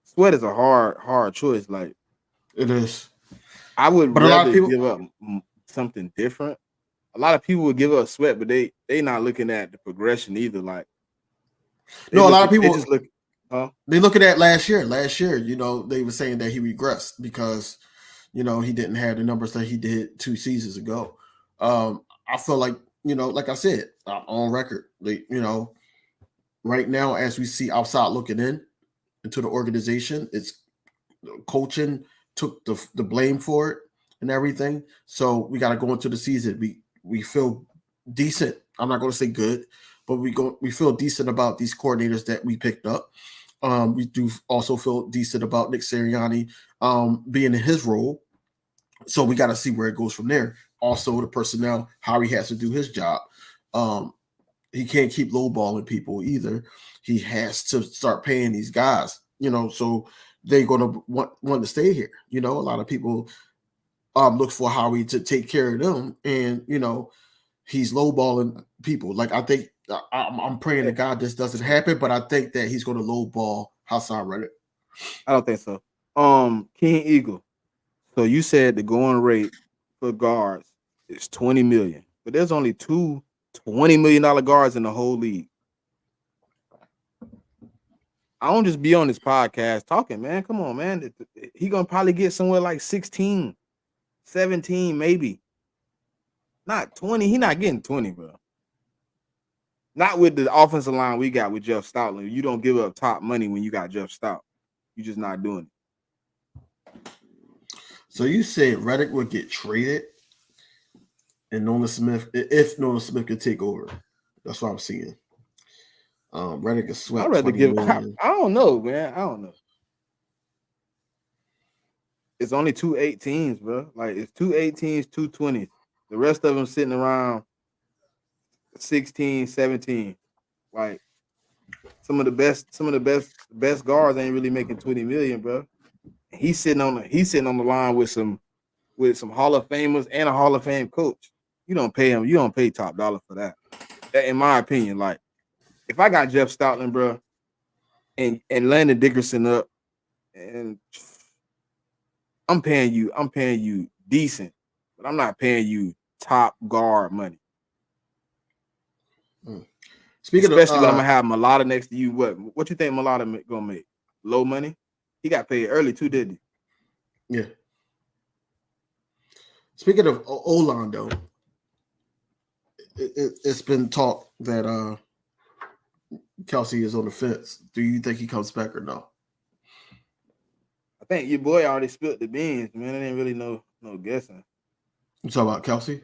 Sweat is a hard choice. Like it is. I would rather give up something different. A lot of people would give up Sweat, but they not looking at the progression either. Like a lot of people just look. They looking at last year. Last year, they were saying that he regressed because he didn't have the numbers that he did 2 seasons ago. I feel like like I said, on record. Right now, as we see outside looking into the organization, it's coaching took the blame for it and everything. So we got to go into the season. We feel decent. I'm not going to say good, but we feel decent about these coordinators that we picked up. We do also feel decent about Nick Sirianni being in his role. So we got to see where it goes from there. Also, the personnel, how he has to do his job. He can't keep lowballing people either. He has to start paying these guys, so they're going to want to stay here. A lot of people look for Howie to take care of them, and, he's lowballing people. Like, I think I'm praying to God this doesn't happen, but I think that he's going to lowball Hassan Reddick. I don't think so. King Eagle. So you said the going rate for guards is $20 million, but there's only two $20 million guards in the whole league. I don't just be on this podcast talking, man. Come on, man. He gonna probably get somewhere like 16, 17, maybe. Not 20. He not getting 20, bro. Not with the offensive line we got with Jeff Stoutland. You don't give up top money when you got Jeff Stout. You're just not doing it. So you said Reddick would get traded, and Nolan Smith, if Nolan Smith could take over. That's what I'm seeing. Reddick is swept. I'd rather give. I don't know, man. I don't know. It's only 2 18s, bro. Like, it's 2 18s, 2 20s. The rest of them sitting around 16, 17. Like, some of the best guards ain't really making 20 million, bro. He's sitting on the line with some Hall of Famers and a Hall of Fame coach. You don't pay him. You don't pay top dollar for that. That, in my opinion, like, if I got Jeff Stoutland, bro, and Landon Dickerson up, and I'm paying you decent, but I'm not paying you top guard money. Especially when I'm gonna have Mulata next to you. What you think Mulata gonna make? Low money? He got paid early too, didn't he? Yeah. Speaking of O-line, though, it's been talk that Kelsey is on the fence. Do you think he comes back or no? I think your boy already spilled the beans, man. There ain't really no guessing. You talking about Kelsey?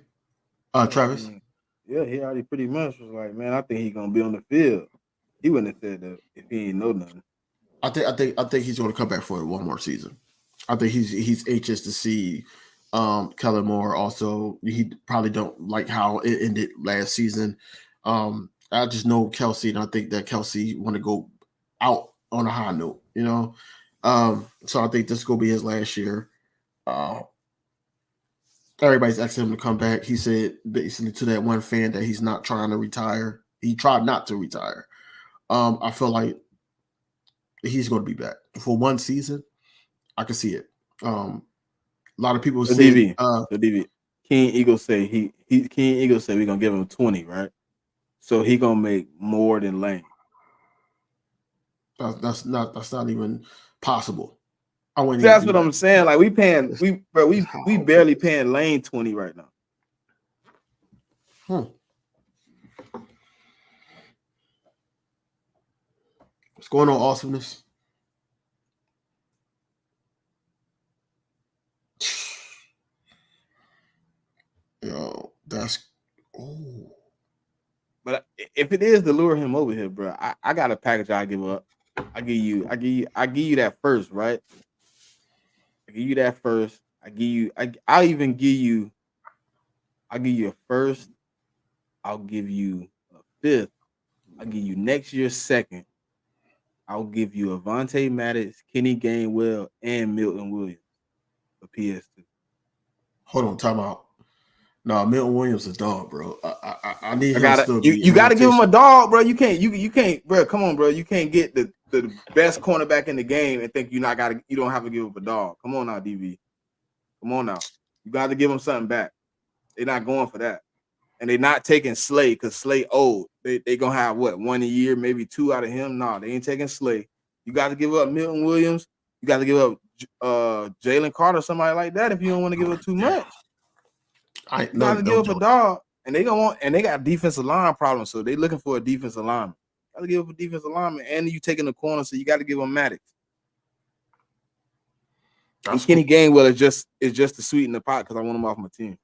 Travis? Yeah, he already pretty much was like, man, I think he's gonna be on the field. He wouldn't have said that if he ain't know nothing. I think he's gonna come back for one more season. I think he's anxious to see Kellen Moore. Also, he probably don't like how it ended last season. I just know Kelsey, and I think that Kelsey want to go out on a high note, So I think this is gonna be his last year. Everybody's asking him to come back. He said basically to that one fan that he's not trying to retire. He tried not to retire. I feel like he's going to be back for one season. I can see it. A lot of people say DV. King Eagle say King Eagle say we're gonna give him 20, right? So he gonna make more than Lane. That's not even possible. That's what I'm saying. Like, we barely paying Lane 20 right now. What's going on, awesomeness? Yo, But if it is to lure him over here, bro, I got a package I give up. I give you that first, right? I give you that first. I'll give you a first. I'll give you a fifth. I'll give you next year's second. I'll give you Avonte Maddox, Kenny Gainwell, and Milton Williams for PS2. Hold on, time out. No, Milton Williams is a dog, bro. I need him still. You got to give him a dog, bro. You can't, bro. Come on, bro. You can't get the best cornerback in the game and think you don't have to give up a dog. Come on now, DV. Come on now. You got to give him something back. They're not going for that. And they're not taking Slay because Slay old. They gonna have what, 1 a year, maybe 2 out of him. No, they ain't taking Slay. You got to give up Milton Williams. You got to give up Jalen Carter, somebody like that, if you don't want to give up too much. You got to give up a dog. And they got defensive line problems, so they looking for a defensive lineman. Got to give up a defensive lineman, and you taking the corner, so you got to give them Maddox. And Kenny Gainwell is just to sweeten the pot because I want him off my team.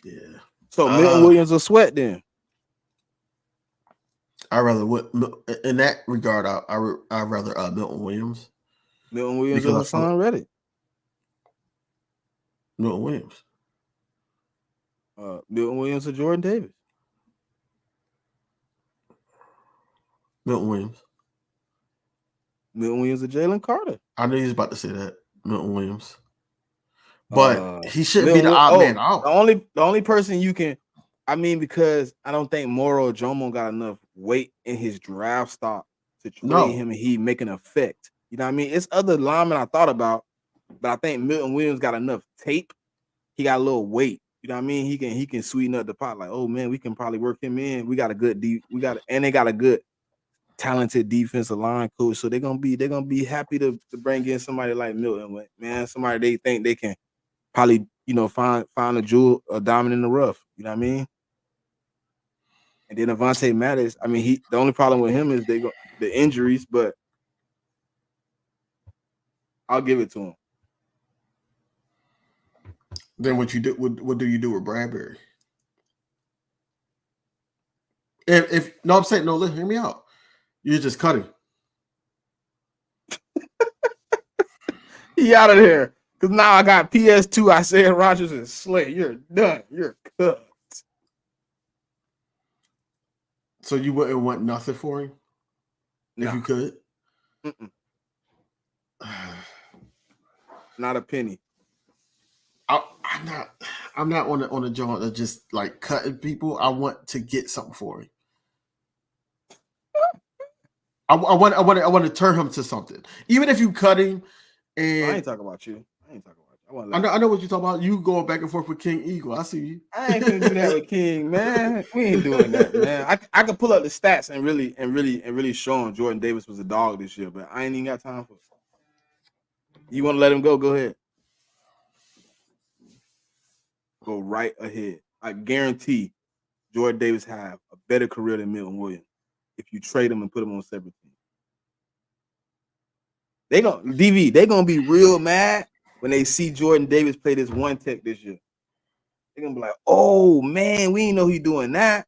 Yeah. So Milton Williams or Sweat then? I rather in that regard. I rather Milton Williams. Milton Williams or Hassan Reddick? Milton Williams. Milton Williams or Jordan Davis? Milton Williams. Milton Williams or Jalen Carter? I knew he was about to say that. Milton Williams. But he shouldn't be the odd man out. The only person you can, because I don't think Moro Jomo got enough weight in his draft stock to trade him and he make an effect. You know what I mean? It's other linemen I thought about, but I think Milton Williams got enough tape. He got a little weight. You know what I mean? He can sweeten up the pot. Like, oh man, we can probably work him in. We got a good and they got a good talented defensive line coach. So they're gonna be happy to bring in somebody like Milton, man. Somebody they think they can probably, find a diamond in the rough. You know what I mean? And then Avonte Maddox, the only problem with him is the injuries, but I'll give it to him. Then what do you do with Bradbury? If no, I'm saying no. Hear me out. You're just cutting. He out of there. Because now I got PS2. I said Rodgers and Slay. You're done. You're cut. So you wouldn't want nothing for him? If you could? Not a penny. I'm not on a joint of just like cutting people. I want to get something for him. I want to turn him to something. Even if you cut him, and I ain't talking about you. I know what you're talking about. You going back and forth with King Eagle. I see you. I ain't gonna do that with King, man. We ain't doing that, man. I could pull up the stats and really show him Jordan Davis was a dog this year, but I ain't even got time for it. You want to let him go? Go ahead. Go right ahead. I guarantee Jordan Davis have a better career than Milton Williams if you trade him and put him on a separate team. They gonna be real mad when they see Jordan Davis play this one tech this year. They're gonna be like, oh man, we didn't know he doing that.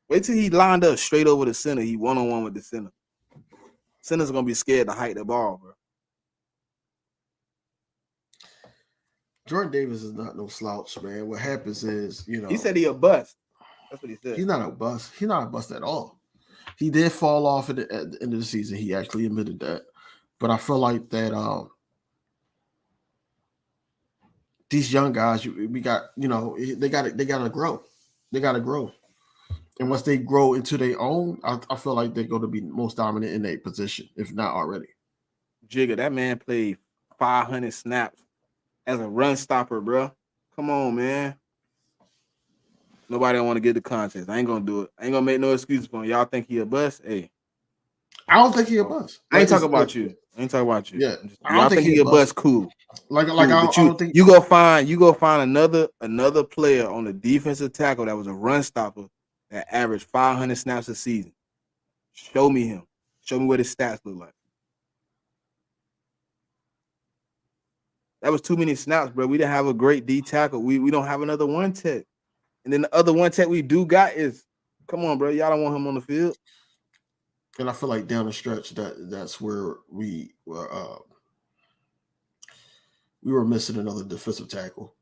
Wait till he lined up straight over the center. He one-on-one with the center. Centers are gonna be scared to hike the ball, bro. Jordan Davis is not no slouch, man. What happens is, he said he a bust. That's what he said. He's not a bust. He's not a bust at all. He did fall off at the end of the season. He actually admitted that. But I feel like that these young guys, we got, they gotta grow. They gotta grow. And once they grow into their own, I feel like they're going to be most dominant in their position, if not already. Jigga, that man played 500 snaps as a run stopper, bro. Come on, man. Nobody don't want to get the contest. I ain't gonna do it. I ain't gonna make no excuses for him. Y'all think he a bust? Hey, I don't think he a bust. I ain't talking about you. I ain't talking about you. Yeah, y'all think he a bust? Cool. Like cool. I don't think you go find another player on the defensive tackle that was a run stopper that averaged 500 snaps a season. Show me him. Show me what his stats look like. That was too many snaps, bro. We didn't have a great D tackle. We don't have another one tech. And then the other one tech we do got is, come on, bro. Y'all don't want him on the field. And I feel like down the stretch that's where we were missing another defensive tackle.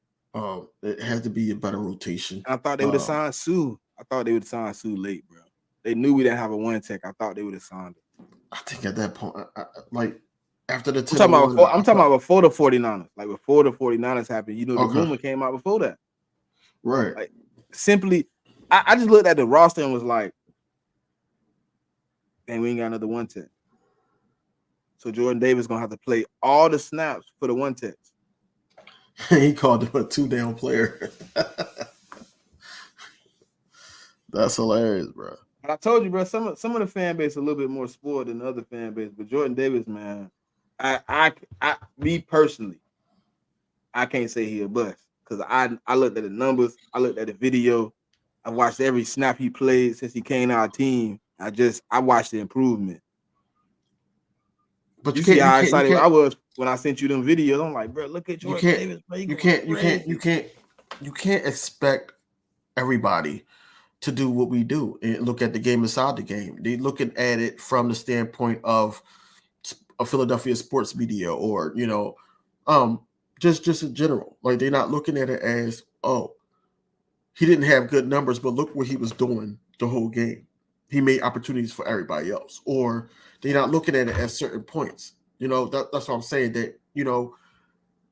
It had to be a better rotation. And I thought they would have signed Sue. I thought they would have signed Sue late, bro. They knew we didn't have a one tech. I thought they would have signed it. I think at that point, like after the I'm talking about before the 49ers. Like before the 49ers happened, the rumor came out before that. Right. Like simply, I just looked at the roster and was like, man, we ain't got another one tech. So Jordan Davis gonna have to play all the snaps for the one techs. He called him a 2-down player. That's hilarious, bro. But I told you, bro, some of the fan base a little bit more spoiled than the other fan base. But Jordan Davis, man, me personally, I can't say he a bust because I looked at the numbers, I looked at the video, I watched every snap he played since he came to our team. I watched the improvement. But You see how excited I was when I sent you them videos. I'm like, bro, look at Jordan Davis. Bro, you can't expect everybody to do what we do and look at the game inside the game. They looking at it from the standpoint of a Philadelphia sports media, or just in general. Like, they're not looking at it as, oh, he didn't have good numbers, but look what he was doing the whole game. He made opportunities for everybody else. Or they're not looking at it at certain points. That's what I'm saying, that,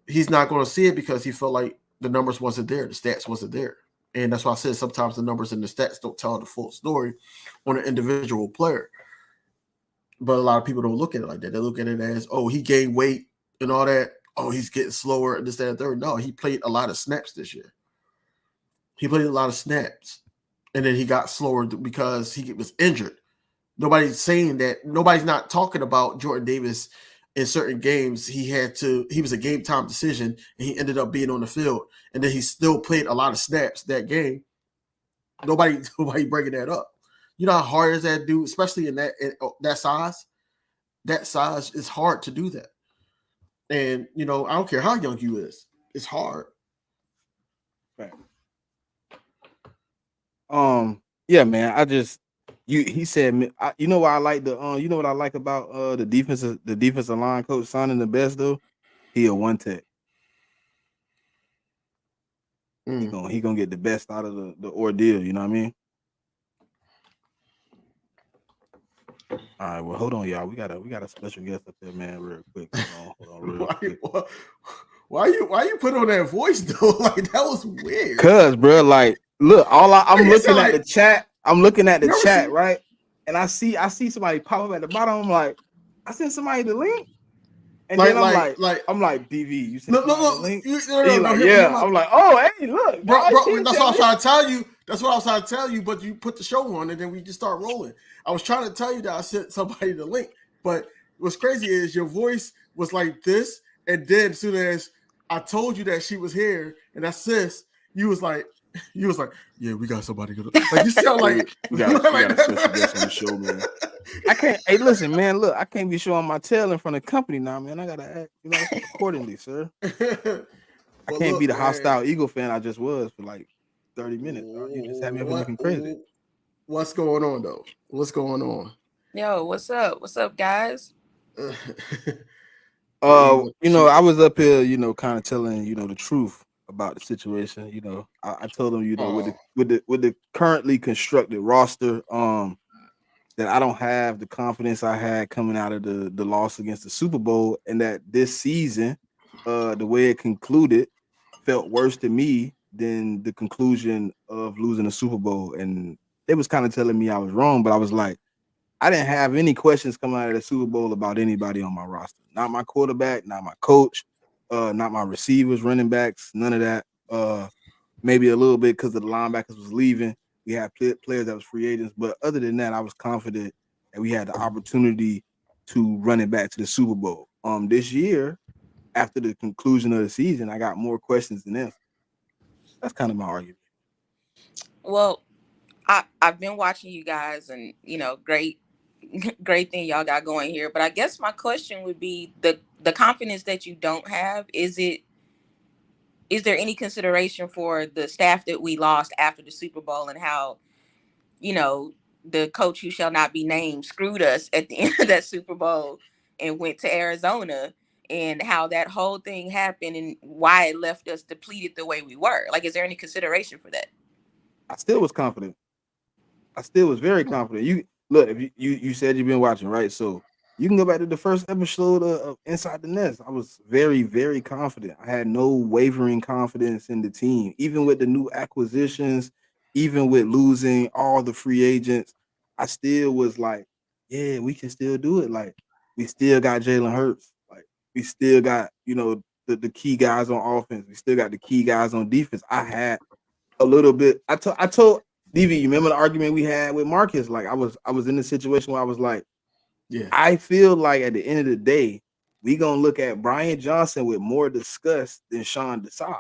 he's not going to see it because he felt like the numbers wasn't there, the stats wasn't there. And that's why I said sometimes the numbers and the stats don't tell the full story on an individual player. But a lot of people don't look at it like that. They look at it as, oh, he gained weight and all that. Oh, he's getting slower and this, that, and third. No, he played a lot of snaps this year. He played a lot of snaps. And then he got slower because he was injured. Nobody's saying that. Nobody's not talking about Jordan Davis in certain games. He was a game time decision, and he ended up being on the field. And then he still played a lot of snaps that game. Nobody breaking that up. You know how hard is that dude, especially in that size? That size is hard to do that. And, I don't care how young you is. It's hard. Right. Yeah, man. He said, you know what I like what I like about the defensive line coach signing the best though? He a one tech. He gonna get the best out of the ordeal, you know what I mean? All right, well, hold on, y'all. We got a special guest up there, man, real quick. Hold on real quick. Why you put on that voice though? Like, that was weird. Cause, bro, like, look, I'm looking at the chat. I'm looking at the chat, right? And I see somebody pop up at the bottom. I'm like, I sent somebody the link. And then I'm like, DV, you sent the link? I'm like, oh, hey, look. Bro, that's what I was trying to tell you. That's what I was trying to tell you, but you put the show on and then we just start rolling. I was trying to tell you that I sent somebody the link, but what's crazy is your voice was like this, and then as soon as I told you that she was here and that's sis, you was like, yeah, we got somebody good. Like, you sound like we got a special guest on the show, man. I can't. Hey, listen, man. Look, I can't be showing my tail in front of the company now, man. I gotta act, accordingly, sir. I can't be the hostile Eagle fan I just was for like 30 minutes. You just had me looking crazy. What's going on though? What's going on? Yo, what's up? What's up, guys? I was up here, kind of telling the truth about the situation. I told them, with the currently constructed roster, that I don't have the confidence I had coming out of the loss against the Super Bowl, and that this season, the way it concluded, felt worse to me than the conclusion of losing the Super Bowl. And they was kind of telling me I was wrong, but I was like, I didn't have any questions coming out of the Super Bowl about anybody on my roster. Not my quarterback, not my coach, not my receivers, running backs, none of that. Maybe a little bit because the linebackers was leaving. We had players that was free agents, but other than that, I was confident that we had the opportunity to run it back to the Super Bowl. This year, after the conclusion of the season, I got more questions than answers. That's kind of my argument. Well, I've been watching you guys, and great thing y'all got going here. But I guess my question would be the confidence that you don't have. Is there any consideration for the staff that we lost after the Super Bowl, and how the coach who shall not be named screwed us at the end of that Super Bowl and went to Arizona, and how that whole thing happened and why it left us depleted the way we were? Like, is there any consideration for that? I still was confident. I still was very confident. You look, if you said you've been watching, right? So you can go back to the first episode of Inside the Nest. I was very, very confident. I had no wavering confidence in the team, even with the new acquisitions, even with losing all the free agents. I still was like, yeah, we can still do it. Like, we still got Jalen Hurts. Like, we still got, the key guys on offense. We still got the key guys on defense. I had a little bit. I told DV, you remember the argument we had with Marcus? Like, I was in the situation where I was like, yeah, I feel like at the end of the day, we gonna look at Brian Johnson with more disgust than Sean Desai.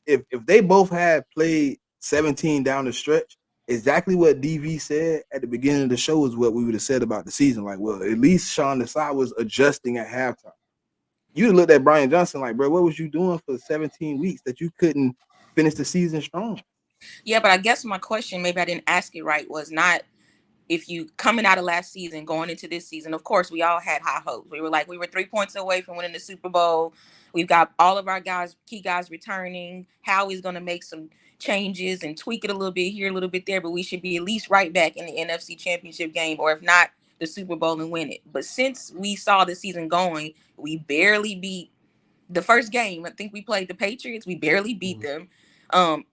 If they both had played 17 down the stretch, exactly what DV said at the beginning of the show is what we would have said about the season. Like, well, at least Sean Desai was adjusting at halftime. You looked at Brian Johnson like, bro, what was you doing for 17 weeks that you couldn't finish the season strong? Yeah, but I guess my question, maybe I didn't ask it right, was not if you coming out of last season, going into this season. Of course, we all had high hopes. We were 3 points away from winning the Super Bowl. We've got all of our key guys returning. Howie's going to make some changes and tweak it a little bit here, a little bit there, but we should be at least right back in the NFC Championship game, or if not, the Super Bowl and win it. But since we saw the season going, we barely beat the first game. I think we played the Patriots. We barely beat them. I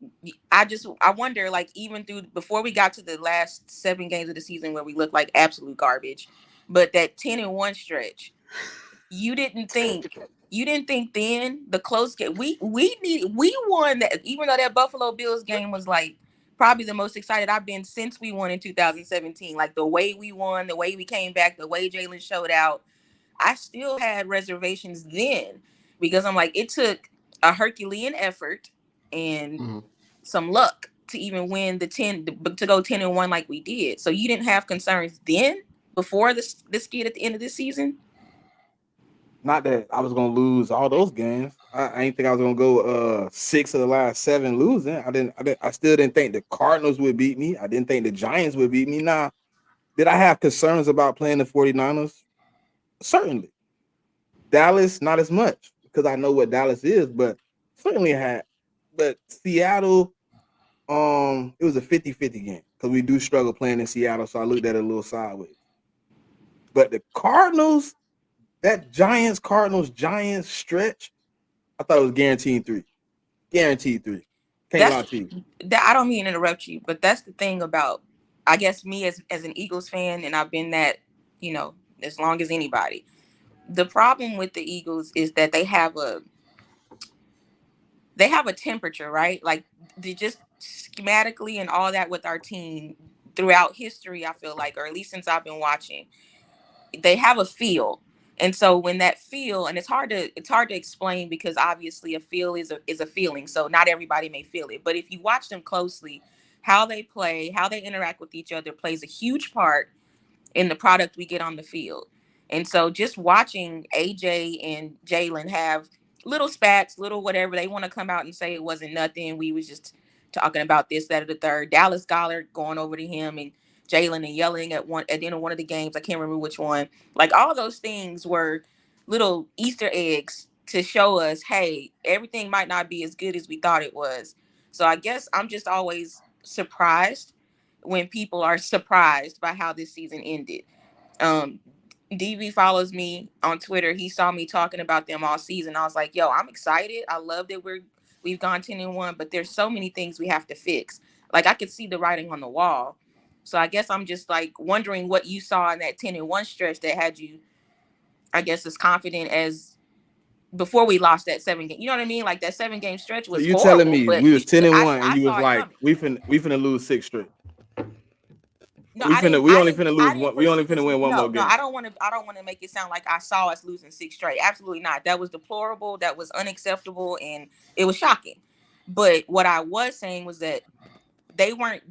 wonder, like, even through before we got to the last 7 games of the season where we looked like absolute garbage, but that 10-1 stretch, you didn't think then the close game we won that, even though that Buffalo Bills game was like probably the most excited I've been since we won in 2017. Like the way we won, the way we came back, the way Jalen showed out, I still had reservations then because I'm like, it took a Herculean effort and some luck to even win to go 10-1 like we did. So you didn't have concerns then before this skid at the end of this season? Not that I was gonna lose all those games. I didn't think I was gonna go 6 of the last 7 losing. I still didn't think the Cardinals would beat me. I didn't think the Giants would beat me. Nah, did I have concerns about playing the 49ers? Certainly. Dallas, not as much, because I know what Dallas is, but certainly had. But Seattle, it was a 50-50 game because we do struggle playing in Seattle, so I looked at it a little sideways. But the Cardinals, that Cardinals stretch, I thought it was guaranteed 3. Guaranteed 3. Can't lie to you. I don't mean to interrupt you, but that's the thing about, I guess, me as an Eagles fan, and I've been that, as long as anybody. The problem with the Eagles is that they have a temperature, right? Like they just schematically and all that with our team throughout history, I feel like, or at least since I've been watching, they have a feel. And so when that feel, and it's hard to explain because obviously a feel is a feeling. So not everybody may feel it, but if you watch them closely, how they play, how they interact with each other plays a huge part in the product we get on the field. And so just watching AJ and Jalen have little spats, little whatever, they want to come out and say it wasn't nothing. We was just talking about this, that, or the third. Dallas Goddard going over to him and Jalen and yelling at the end of one of the games. I can't remember which one. Like all those things were little Easter eggs to show us, hey, everything might not be as good as we thought it was. So I guess I'm just always surprised when people are surprised by how this season ended. DV follows me on Twitter. He saw me talking about them all season. I was like, yo, I'm excited. I love that we've gone 10-1, but there's so many things we have to fix. Like I could see the writing on the wall. So I guess I'm just like wondering what you saw in that 10-1 stretch that had you, I guess, as confident as before we lost that 7 game. You know what I mean? Like that 7-game stretch was you horrible, telling me we was 10-1 and you was like, coming. we finna lose 6 straight. No, we only finna win one more game. No, I don't want to make it sound like I saw us losing 6 straight. Absolutely not. That was deplorable. That was unacceptable, and it was shocking. But what I was saying was that they weren't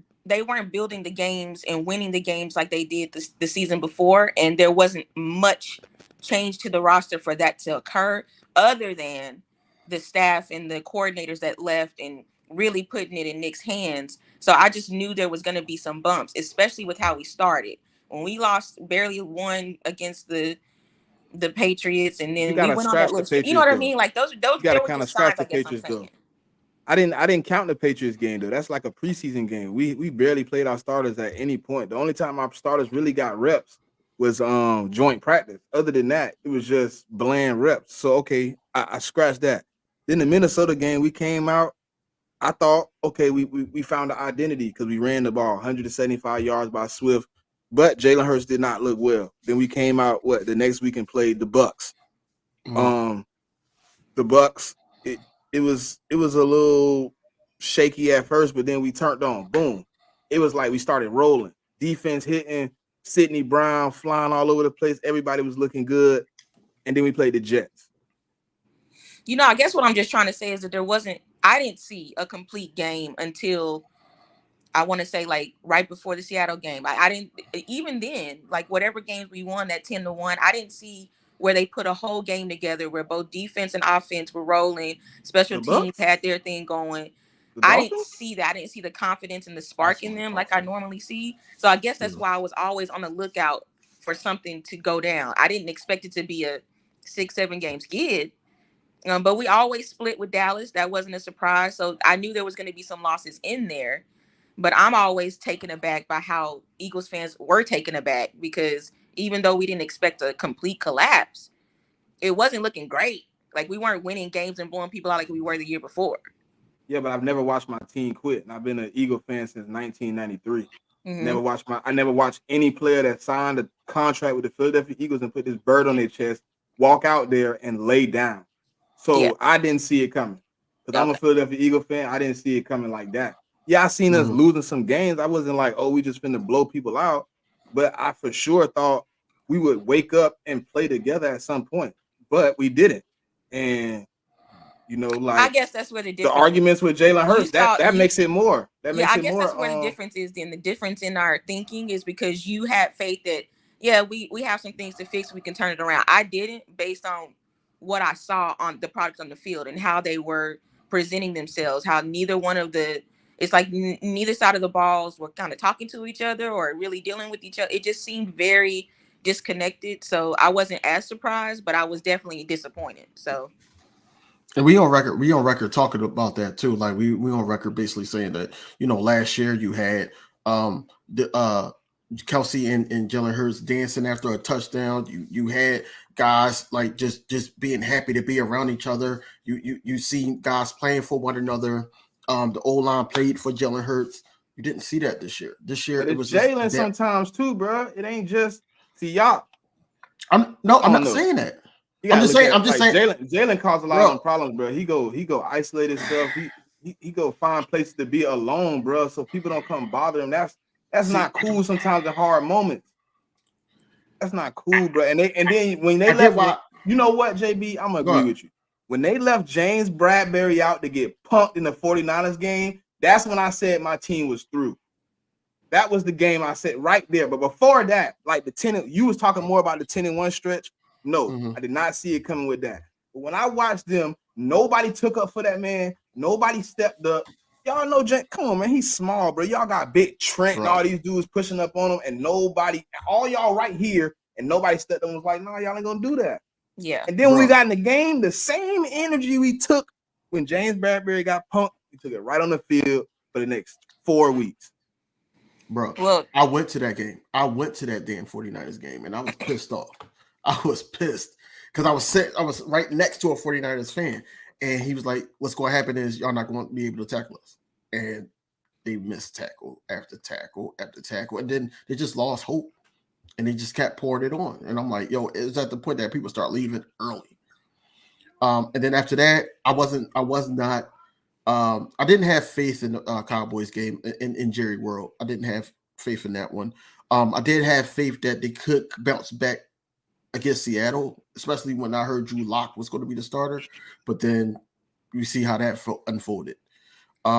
building the games and winning the games like they did the season before, and there wasn't much change to the roster for that to occur, other than the staff and the coordinators that left and really putting it in Nick's hands. So I just knew there was going to be some bumps, especially with how we started. When we barely won against the Patriots, and then we went on that little, you know what I mean? Like those there were just signs, I guess I'm saying. I didn't count the Patriots game though. That's like a preseason game. We barely played our starters at any point. The only time our starters really got reps was joint practice. Other than that, it was just bland reps. So okay, I scratched that. Then the Minnesota game, we came out. I thought, okay, we found the identity because we ran the ball 175 yards by Swift, but Jalen Hurts did not look well. Then we came out the next week and played the Bucks. The Bucks, it was a little shaky at first, but then we turned on. Boom. It was like we started rolling. Defense hitting, Sidney Brown flying all over the place. Everybody was looking good. and then we played the Jets. You know, I guess what I'm just trying to say is that I didn't see a complete game until I want to say like right before the Seattle game. I didn't, even then, like whatever games we won, that 10-1, I didn't see where they put a whole game together where both defense and offense were rolling, special The teams Bucks? had their thing going. The I didn't Dolphins? see that. I didn't see the confidence and the That's spark in what I'm them like I talking normally see. So I guess that's Yeah. why I was always on the lookout for something to go down. I didn't expect it to be a 6-7 game skid. But we always split with Dallas. That wasn't a surprise. So I knew there was going to be some losses in there. But I'm always taken aback by how Eagles fans were taken aback because even though we didn't expect a complete collapse, it wasn't looking great. Like we weren't winning games and blowing people out like we were the year before. Yeah, but I've never watched my team quit, and I've been an Eagle fan since 1993. Mm-hmm. I never watched any player that signed a contract with the Philadelphia Eagles and put this bird on their chest, walk out there and lay down. Yeah. So I didn't see it coming because I'm a Okay. Philadelphia Eagle fan. I didn't see it coming like that. Yeah, I seen us Mhm. losing some games. I wasn't like, oh, we just finna blow people out, but I for sure thought we would wake up and play together at some point, but we didn't. And you know, I like guess that's where the the difference is. arguments with Jalen You Hurts, saw that you makes it more. That Yeah, makes I it guess that's where the more. difference is. Then the difference in our thinking is because you had faith that we have some things to fix. We can turn it around. I didn't, based on what I saw on the products on the field and how they were presenting themselves. How neither one of the it's like neither side of the balls were kind of talking to each other or really dealing with each other. It just seemed very disconnected. So I wasn't as surprised, but I was definitely disappointed. So And we on record talking about that too. Like we on record basically saying that, last year you had the Kelsey and Jalen Hurts dancing after a touchdown. You had guys like just being happy to be around each other. You see guys playing for one another. The O-line played for Jalen Hurts. You didn't see that this year. This year But it it's was just Jalen that. sometimes too, bro. It ain't just see y'all. I'm I not don't know. saying that. You I'm gotta just look saying. at I'm just like saying, Jalen caused a lot of them bro. problems, bro. He go isolate himself. He go find places to be alone, bro, so people don't come bother him. That's See, not cool. Sometimes in hard moments, that's not cool, bro. And then when they I get left, why. you know what, JB, I'm gonna Go agree ahead. with you. When they left James Bradbury out to get punked in the 49ers game, that's when I said my team was through. That was the game I said right there. But before that, like the 10, you was talking more about the 10-1 stretch. No, Mhm. I did not see it coming with that. But when I watched them, nobody took up for that man. Nobody stepped up. Y'all know, come on, man. He's small, bro. Y'all got big Trent and Bro. all these dudes pushing up on him, and nobody, all y'all right here, and nobody stepped up and was like, no, y'all ain't gonna do that. yeah. And then when we Bro. got in the game, the same energy we took when James Bradbury got punked, we took it right on the field for the next 4 weeks. Bro, Well, I went to that game. I went to that damn 49ers game and I was pissed off. I was pissed because I was right next to a 49ers fan. And he was like, what's going to happen is y'all not going to be able to tackle us. And they missed tackle after tackle after tackle. And then they just lost hope. And they just kept pouring it on. And I'm like, yo, it's at the point that people start leaving early. And then after that, I didn't have faith in the Cowboys game in Jerry World. I didn't have faith in that one. I did have faith that they could bounce back against Seattle, especially when I heard Drew Lock was going to be the starter. But then you see how that unfolded. I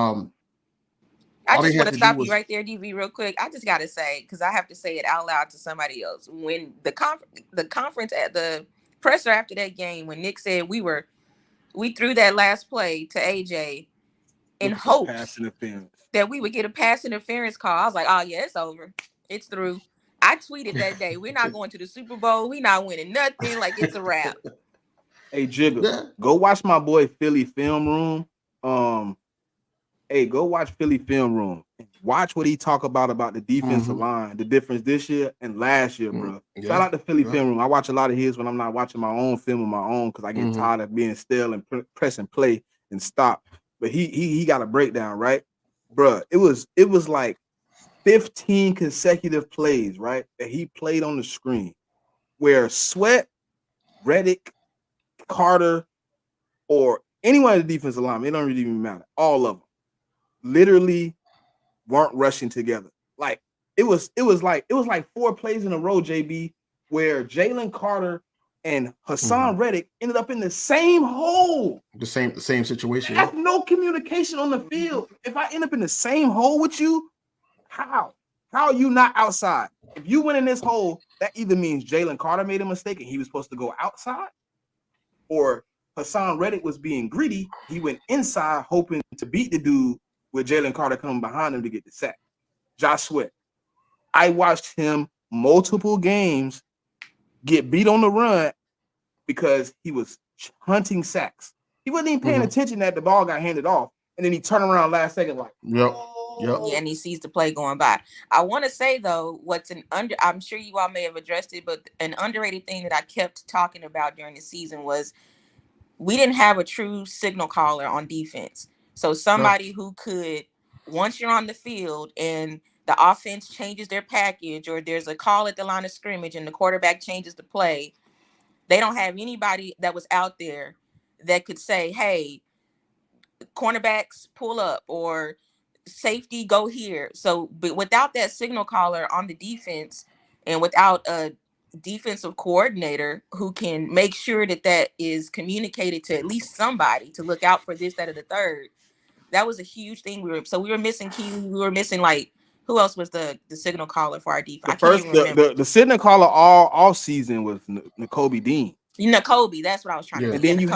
All they just want had to to do stop you was right there, DV, real quick. I just got to say, because I have to say it out loud to somebody else. When the conference at the presser after that game, when Nick said we threw that last play to AJ in Looking for pass hopes interference. that we would get a pass interference call. I was like, oh yeah, it's over. It's through. I tweeted that day, we're not going to the Super Bowl. We're not winning nothing. Like, it's a wrap. Hey, Jigga, yeah. go watch my boy Philly Film Room. Hey, go watch Philly Film Room. Watch what he talk about the defensive line, the difference this year and last year, bro. Yeah. Shout out to Philly Film Room. I watch a lot of his when I'm not watching my own film on my own because I get tired of being still and press and play and stop. But he got a breakdown, right, bro? It was like 15 consecutive plays, right, that he played on the screen where Sweat, Reddick, Carter, or anyone in the defensive line, it don't really even matter. All of them literally weren't rushing together. Like it was like 4 plays in a row, JB, where Jalen Carter and Hassan Reddick ended up in the same hole. The same situation. That's no communication on the field. If I end up in the same hole with you, how are you not outside? If you went in this hole, that either means Jalen Carter made a mistake and he was supposed to go outside, or Hassan Reddick was being greedy. He went inside hoping to beat the dude with Jalen Carter coming behind him to get the sack. Josh Sweat. I watched him multiple games get beat on the run because he was hunting sacks. He wasn't even paying attention that the ball got handed off, and then he turned around last second like, Yep. Yeah, and he sees the play going by. I want to say though, I'm sure you all may have addressed it, but an underrated thing that I kept talking about during the season was we didn't have a true signal caller on defense. So somebody who could, once you're on the field and the offense changes their package, or there's a call at the line of scrimmage and the quarterback changes the play, they don't have anybody that was out there that could say, hey, cornerbacks pull up, or safety go here. So, but without that signal caller on the defense, and without a defensive coordinator who can make sure that that is communicated to at least somebody to look out for this, that, or the third, that was a huge thing. We were missing Keely. We were missing, like, who else was the signal caller for our defense? The signal caller all season was N'Kobe Dean. Kobe, that's what I was trying to do. And then you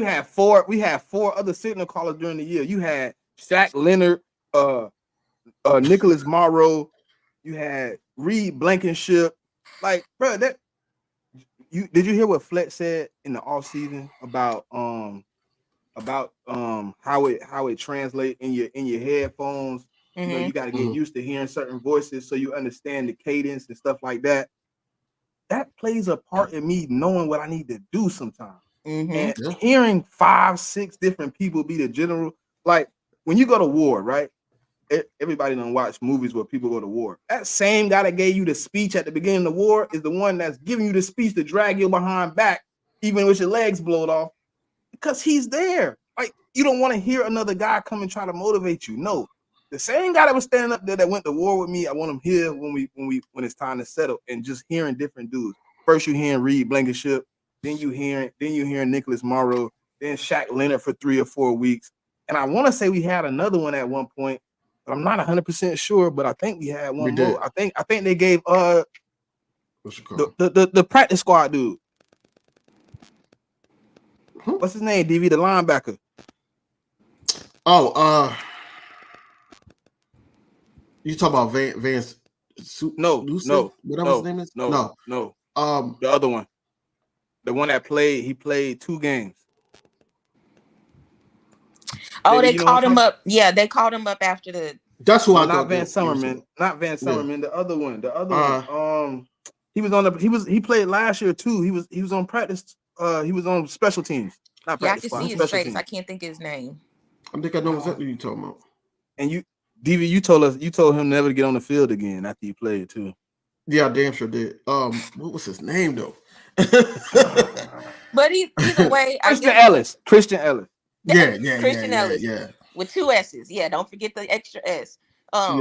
had four other signal callers during the year. You had Shaq Leonard, Nicholas Morrow, you had Reed Blankenship. Like, bro, did you hear what Flex said in the off season about how it translates in your headphones? You know, you got to get used to hearing certain voices so you understand the cadence and stuff like that. That plays a part in me knowing what I need to do sometimes. And hearing 5-6 different people be the general, like when you go to war, right? Everybody done watch movies where people go to war. That same guy that gave you the speech at the beginning of the war is the one that's giving you the speech to drag you behind back, even with your legs blowed off, because he's there. Like, you don't want to hear another guy come and try to motivate you. No, the same guy that was standing up there that went to war with me, I want him here when it's time to settle, and just hearing different dudes. First you hearing Reed Blankenship, then you hearing Nicholas Morrow, then Shaq Leonard for 3 or 4 weeks. And I want to say we had another one at one point, but I'm not 100% sure. But I think we had one more. I think they gave the practice squad dude. What's his name? DV, the linebacker. You talk about Vance? No, whatever his name is. No. The other one, the one that he played 2 games. Oh, they called him up. Yeah, they called him up after the. That's who I thought. Not Van Summerman. Not Van Summerman. The other one. He was he played last year too. He was on practice. He was on special teams. Not practice. I can see his face. Teams. I can't think of his name. I think I know exactly what you're talking about. And DV, you told him never to get on the field again after you played too. Yeah, I damn sure did. What was his name though? But either way, Christian Ellis. Christian Ellis. Yeah. With 2 S's. Yeah, don't forget the extra S. But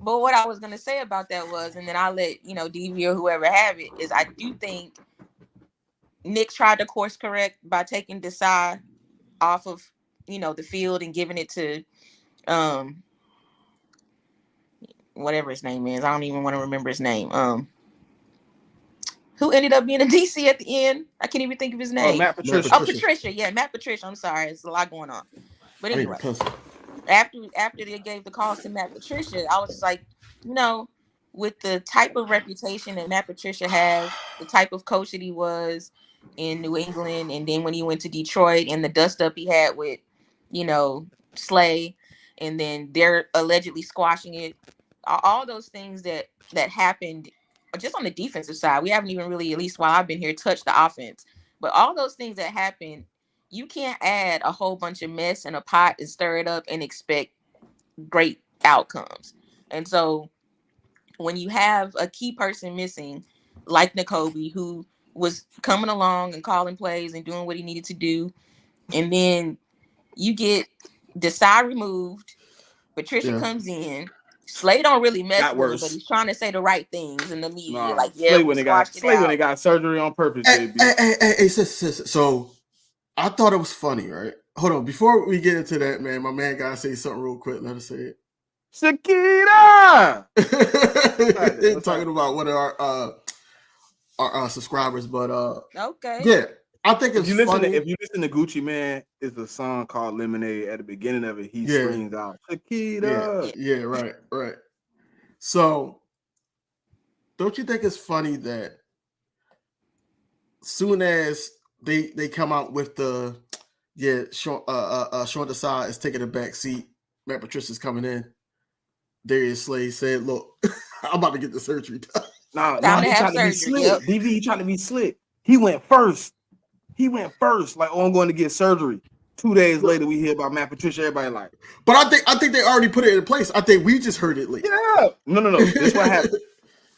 what I was gonna say about that was, and then I'll let DV or whoever have it, is I do think Nick tried to course correct by taking Desai off of the field and giving it to whatever his name is. I don't even want to remember his name. Who ended up being a DC at the end? I can't even think of his name. Matt Patricia. Oh, Patricia. Yeah, Matt Patricia. I'm sorry. There's a lot going on. But anyway, after they gave the calls to Matt Patricia, I was just like, with the type of reputation that Matt Patricia has, the type of coach that he was in New England, and then when he went to Detroit and the dust up he had with, Slay, and then they're allegedly squashing it. All those things that happened just on the defensive side, we haven't even really, at least while I've been here, touched the offense. But all those things that happen, you can't add a whole bunch of mess in a pot and stir it up and expect great outcomes. And so when you have a key person missing, like N'Kobe, who was coming along and calling plays and doing what he needed to do, and then you get Desai removed, Patricia comes in, Slay don't really mess Got with him, but worse. he's trying to say the right things in the media. Nah, Like, yeah, Slay we when they squashed it out. when they got surgery on purpose, Hey, JB. hey, sis. So I thought it was funny, right? Hold on, before we get into that, man, my man gotta say something real quick. Let us say it. Shakira! They're talking about one of our subscribers, but Okay. yeah, I think If it's you listen funny. to Gucci Man, it's a song called Lemonade. At the beginning of it, he Yeah. screams out Shakira. Yeah, right. So don't you think it's funny that soon as they come out with the Sean Desai is taking a back seat, Matt Patricia's coming in, Darius Slade said, "Look, I'm about to get the surgery done." Nah, he tried to be surgery, slick. yep. DV, he tried to be slick. He went first. Like, oh, I'm going to get surgery. 2 days later, we hear about Matt Patricia. Everybody like, but I think they already put it in place. I think we just heard it late. yeah, no. This what happened.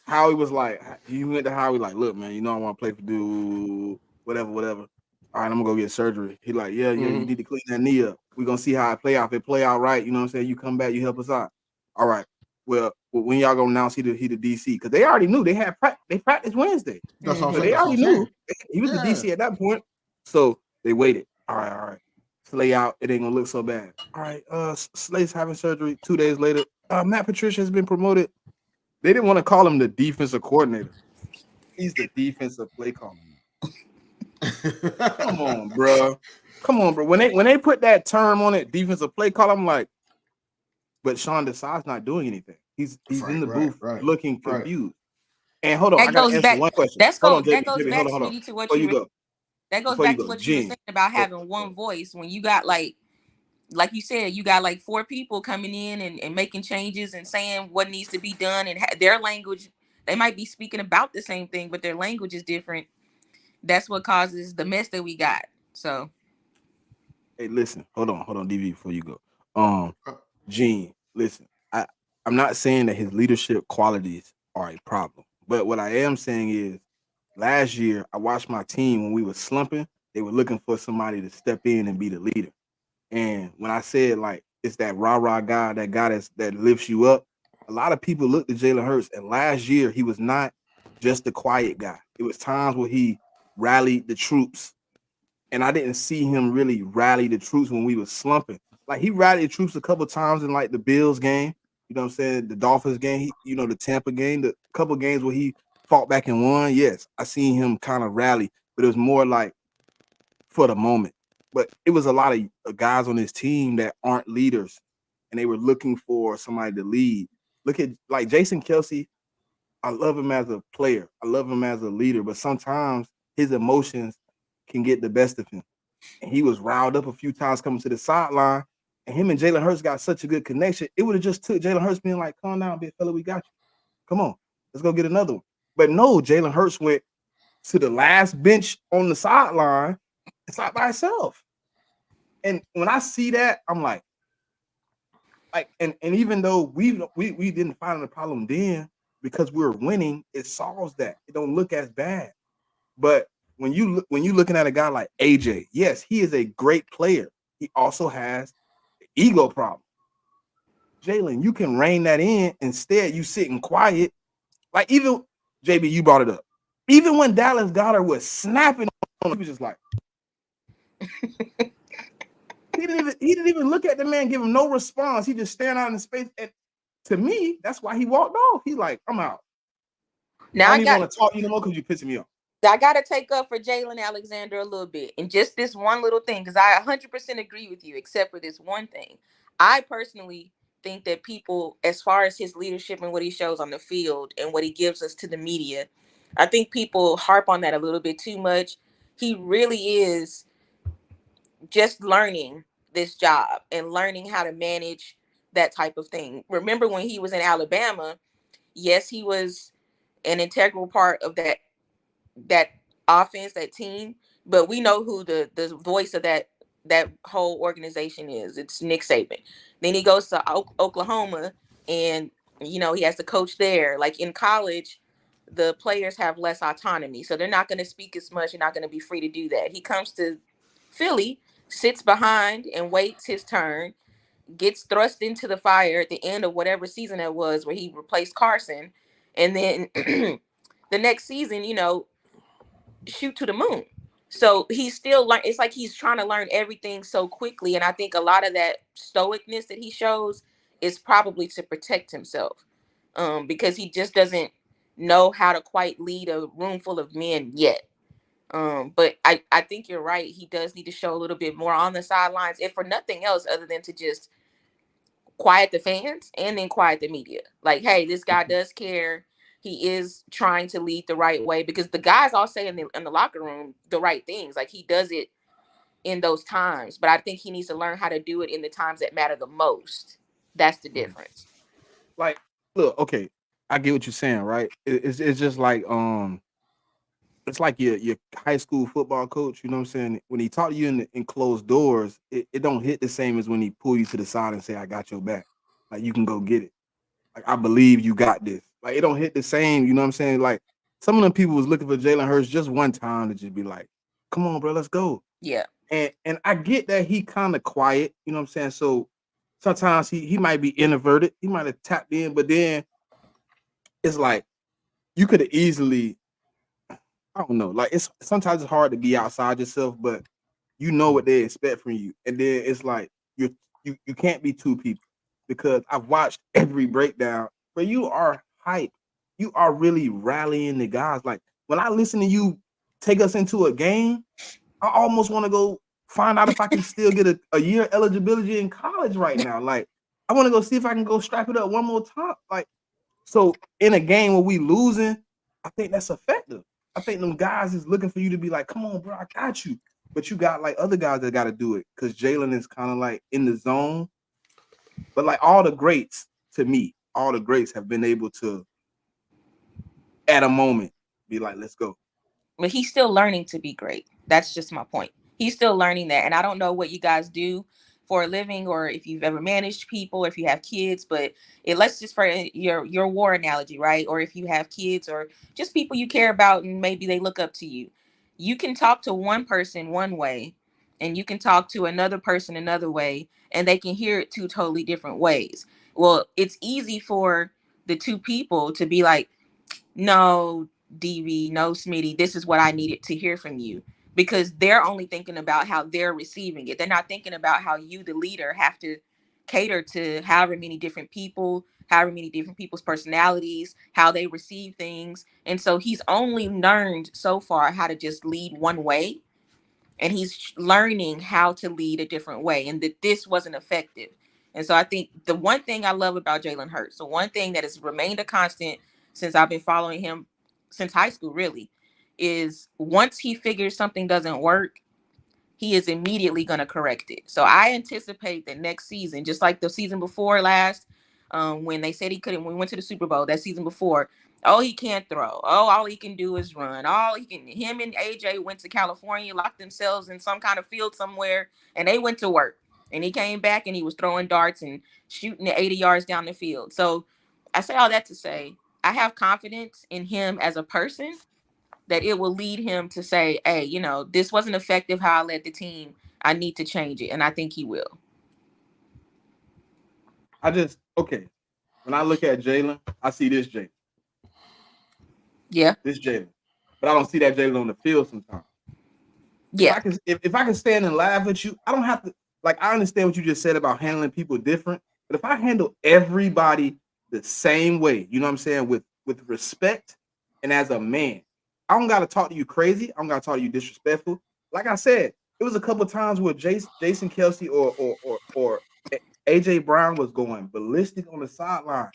Howie was like, he went to Howie like, look, man, you know I want to play for dude, whatever. All right, I'm gonna go get surgery. He like, yeah, you need to clean that knee up. We're gonna see how it play out. If it play out right, you know what I'm saying? You come back, you help us out. All right. Well, when y'all gonna announce he the DC? Because they already knew they practiced Wednesday. That's what I'm So saying. they already knew he was Yeah. the DC at that point. So they waited. All right. Slay out. It ain't gonna look so bad. All right. Slay's having surgery. 2 days later, Matt Patricia has been promoted. They didn't want to call him the defensive coordinator. He's the defensive play caller. Come on, bro. When they put that term on it, defensive play caller, I'm like, but Sean Desai's not doing anything. He's in the booth looking confused. And hold on, I gotta answer one question. That Hold on, goes JB, back, hold on. Smitty, to what Before you you were. go. That goes Before back you to go, what you were saying about having one voice. When you got like you said, you got like 4 people coming in and making changes and saying what needs to be done, and their language. They might be speaking about the same thing, but their language is different. That's what causes the mess that we got. So, Hey, listen, hold on, DV, before you go. Gene, listen, I'm not saying that his leadership qualities are a problem, but what I am saying is, last year I watched my team when we were slumping. They were looking for somebody to step in and be the leader. And when I said like it's that rah guy, that guy that lifts you up, a lot of people looked at Jalen Hurts, and last year he was not just the quiet guy. It was times where he rallied the troops, and I didn't see him really rally the troops when we were slumping. Like he rallied the troops a couple times in like the Bills game, you know what I'm saying, the Dolphins game, the Tampa game, the couple games where he fought back and won. Yes, I seen him kind of rally, but it was more like for the moment. But it was a lot of guys on his team that aren't leaders, and they were looking for somebody to lead. Look at like Jason Kelsey. I love him as a player. I love him as a leader, but sometimes his emotions can get the best of him. And he was riled up a few times coming to the sideline, and him and Jalen Hurts got such a good connection. It would have just took Jalen Hurts being like, calm down, big fella, we got you. Come on, let's go get another one. But no, Jalen Hurts went to the last bench on the sideline. It's not by itself. And when I see that, I'm like, and even though we didn't find the problem then because we were winning, it solves that. It don't look as bad. But when you're looking at a guy like AJ, yes, he is a great player. He also has an ego problem. Jalen, you can rein that in. Instead, you sitting quiet. Like even JB, you brought it up. Even when Dallas Goedert was snapping on him, he was just like, he didn't even look at the man, give him no response. He just stand out in space. And to me, that's why he walked off. He's like, I'm out. now I don't even want to talk to you no more because you're pissing me off. I got to take up for Jalen Alexander a little bit, and just this one little thing, because I 100% agree with you, except for this one thing. I personally think that people, as far as his leadership and what he shows on the field and what he gives us to the media, I think people harp on that a little bit too much. He really is just learning this job and learning how to manage that type of thing. Remember when he was in Alabama, yes, he was an integral part of that offense, that team, but we know who the voice of that whole organization is. It's Nick Saban. Then he goes to Oklahoma, and he has to coach there. Like in college, the players have less autonomy, so they're not going to speak as much. You're not going to be free to do that. He comes to Philly, sits behind and waits his turn. gets thrust into the fire at the end of whatever season it was where he replaced Carson, and then the next season, shoot to the moon. So he's still learn. It's like he's trying to learn everything so quickly, and I think a lot of that stoicness that he shows is probably to protect himself, because he just doesn't know how to quite lead a room full of men yet. But I think you're right. He does need to show a little bit more on the sidelines, if for nothing else, other than to just quiet the fans and then quiet the media. Like, hey, this guy does care. He is trying to lead the right way, because the guys all say in the locker room the right things. Like, he does it in those times, but I think he needs to learn how to do it in the times that matter the most. That's the difference. Like, look, okay, I get what you're saying, right? It's just like it's like your high school football coach. You know what I'm saying? When he talk to you in closed doors, it don't hit the same as when he pull you to the side and say, "I got your back." Like, you can go get it. Like, I believe you got this. Like, it don't hit the same. You know what I'm saying? Like, some of them people was looking for Jalen Hurts just one time to just be like, "Come on, bro, let's go." Yeah. And I get that he kind of quiet. You know what I'm saying? So sometimes he might be introverted. He might have tapped in, but then it's like you could have easily, I don't know. Like, it's sometimes it's hard to be outside yourself, but you know what they expect from you, and then it's like you can't be two people, because I've watched every breakdown, but you are hype. You are really rallying the guys. Like, when I listen to you take us into a game, I almost want to go find out if I can still get a year eligibility in college right now. Like, I want to go see if I can go strap it up one more time. Like, so in a game where we losing, I think that's effective. I think them guys is looking for you to be like, "Come on, bro, I got you." But you got like other guys that got to do it, because Jalen is kind of like in the zone. But like all the greats, to me, all the greats have been able to, at a moment, be like, "Let's go." But he's still learning to be great. That's just my point. He's still learning that. And I don't know what you guys do for a living, or if you've ever managed people, or if you have kids, but let's just, for your war analogy, right? Or if you have kids, or just people you care about and maybe they look up to you. You can talk to one person one way, and you can talk to another person another way, and they can hear it two totally different ways. Well, it's easy for the two people to be like, "No, DV, no, Smitty, this is what I needed to hear from you," because they're only thinking about how they're receiving it. They're not thinking about how you, the leader, have to cater to however many different people, however many different people's personalities, how they receive things. And so he's only learned so far how to just lead one way, and he's learning how to lead a different way, and that this wasn't effective. And so I think the one thing I love about Jalen Hurts, the one thing that has remained a constant since I've been following him since high school, really, is once he figures something doesn't work, he is immediately going to correct it. So I anticipate that next season, just like the season before last, when they said he couldn't, when we went to the Super Bowl that season before, oh, he can't throw. Oh, all he can do is run. Him and AJ went to California, locked themselves in some kind of field somewhere, and they went to work. And he came back and he was throwing darts and shooting at 80 yards down the field. So I say all that to say, I have confidence in him as a person, that it will lead him to say, "Hey, this wasn't effective how I led the team. I need to change it." And I think he will. Okay. When I look at Jalen, I see this Jalen. Yeah. This Jalen. But I don't see that Jalen on the field sometimes. Yeah. If I can stand and laugh at you, I don't have to, like, I understand what you just said about handling people different, but if I handle everybody the same way, you know what I'm saying, with respect and as a man, I don't gotta talk to you crazy. I don't gotta talk to you disrespectful. Like I said, it was a couple of times where Jason Kelsey or AJ Brown was going ballistic on the sideline.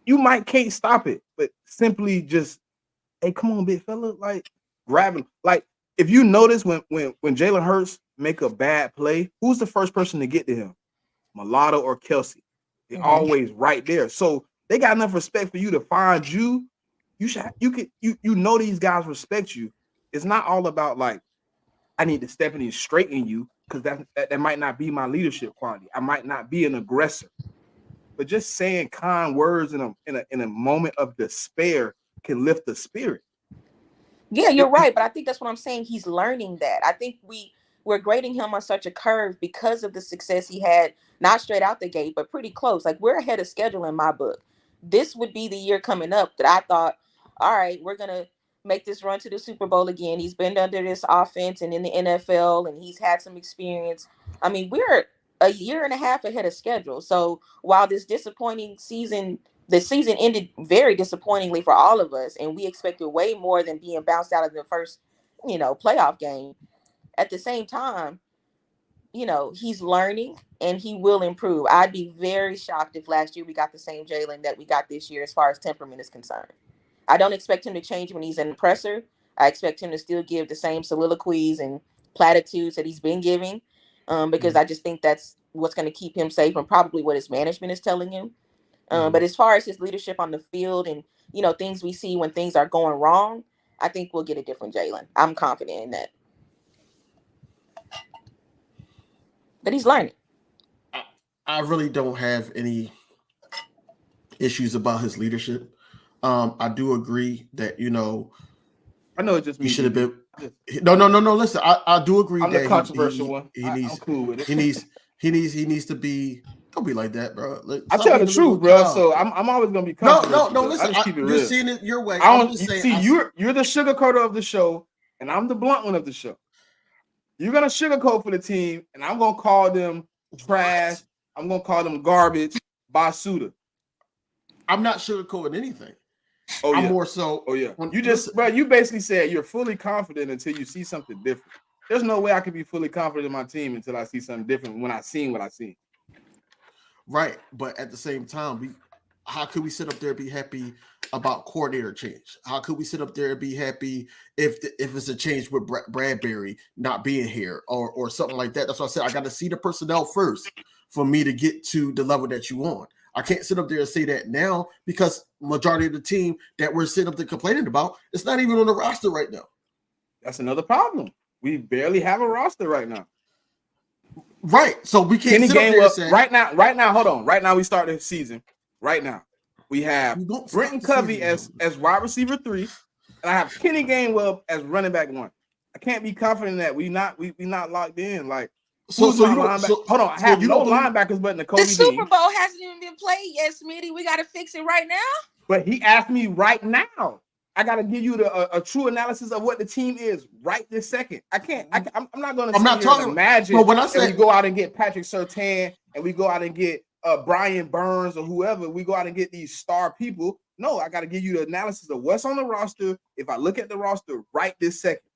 You can't stop it, but simply just, "Hey, come on, big fella," like, grab him. Like, if you notice when Jalen Hurts make a bad play, who's the first person to get to him? Mulatto or Kelsey. They're always right there. So they got enough respect for you to find you. You know these guys respect you. It's not all about like, I need to step in and straighten you, because that might not be my leadership quality. I might not be an aggressor. But just saying kind words in a moment of despair can lift the spirit. Yeah, you're right. But I think that's what I'm saying. He's learning that. I think we're grading him on such a curve because of the success he had not straight out the gate, but pretty close. Like, we're ahead of schedule in my book. This would be the year coming up that I thought, all right, we're going to make this run to the Super Bowl again. He's been under this offense and in the NFL, and he's had some experience. I mean, we're a year and a half ahead of schedule. So while this disappointing season, the season ended very disappointingly for all of us, and we expected way more than being bounced out of the first, playoff game. At the same time, he's learning and he will improve. I'd be very shocked if last year we got the same Jalen that we got this year as far as temperament is concerned. I don't expect him to change when he's in the presser. I expect him to still give the same soliloquies and platitudes that he's been giving, because I just think that's what's going to keep him safe and probably what his management is telling him. But as far as his leadership on the field and, things we see when things are going wrong, I think we'll get a different Jalen. I'm confident in that. But he's learning. I really don't have any issues about his leadership. I do agree that, I know it just he should have been. No. Listen, I do agree I'm that the controversial one. He needs. I'm cool with it. He needs to be. Don't be like that, bro. I tell the truth, bro. So I'm always gonna be controversial. No. Listen, I just keep it you're real. seeing it your way. I don't see. You're the sugarcoater of the show, and I'm the blunt one of the show. You're gonna sugarcoat for the team, and I'm gonna call them trash. I'm gonna call them garbage. Basuda. I'm not sugarcoating anything. Oh, yeah. I'm more so. Oh yeah. You basically said you're fully confident until you see something different. There's no way I can be fully confident in my team until I see something different when I seen what I seen. Right, but at the same time, how could we sit up there and be happy about coordinator change? How could we sit up there and be happy if it's a change with Bradbury not being here or something like that? That's why I said I got to see the personnel first for me to get to the level that you want. I can't sit up there and say that now because majority of the team that we're sitting up there complaining about, it's not even on the roster right now. That's another problem. We barely have a roster right now. Right. So we can't sit up there and say right now, hold on. Right now we start the season. Right now. We have Brenton Covey as wide receiver 3, and I have Kenny Gainwell as running back 1. I can't be confident that we not locked in. Like hold on. I have no linebackers but Nicole. The Super Bowl hasn't even been played yet, Smitty. We got to fix it right now. But he asked me right now. I got to give you a true analysis of what the team is right this second. I'm not going to imagine. But when I say we go out and get Patrick Surtain and we go out and get Brian Burns or whoever, we go out and get these star people. No, I got to give you the analysis of what's on the roster. If I look at the roster right this second,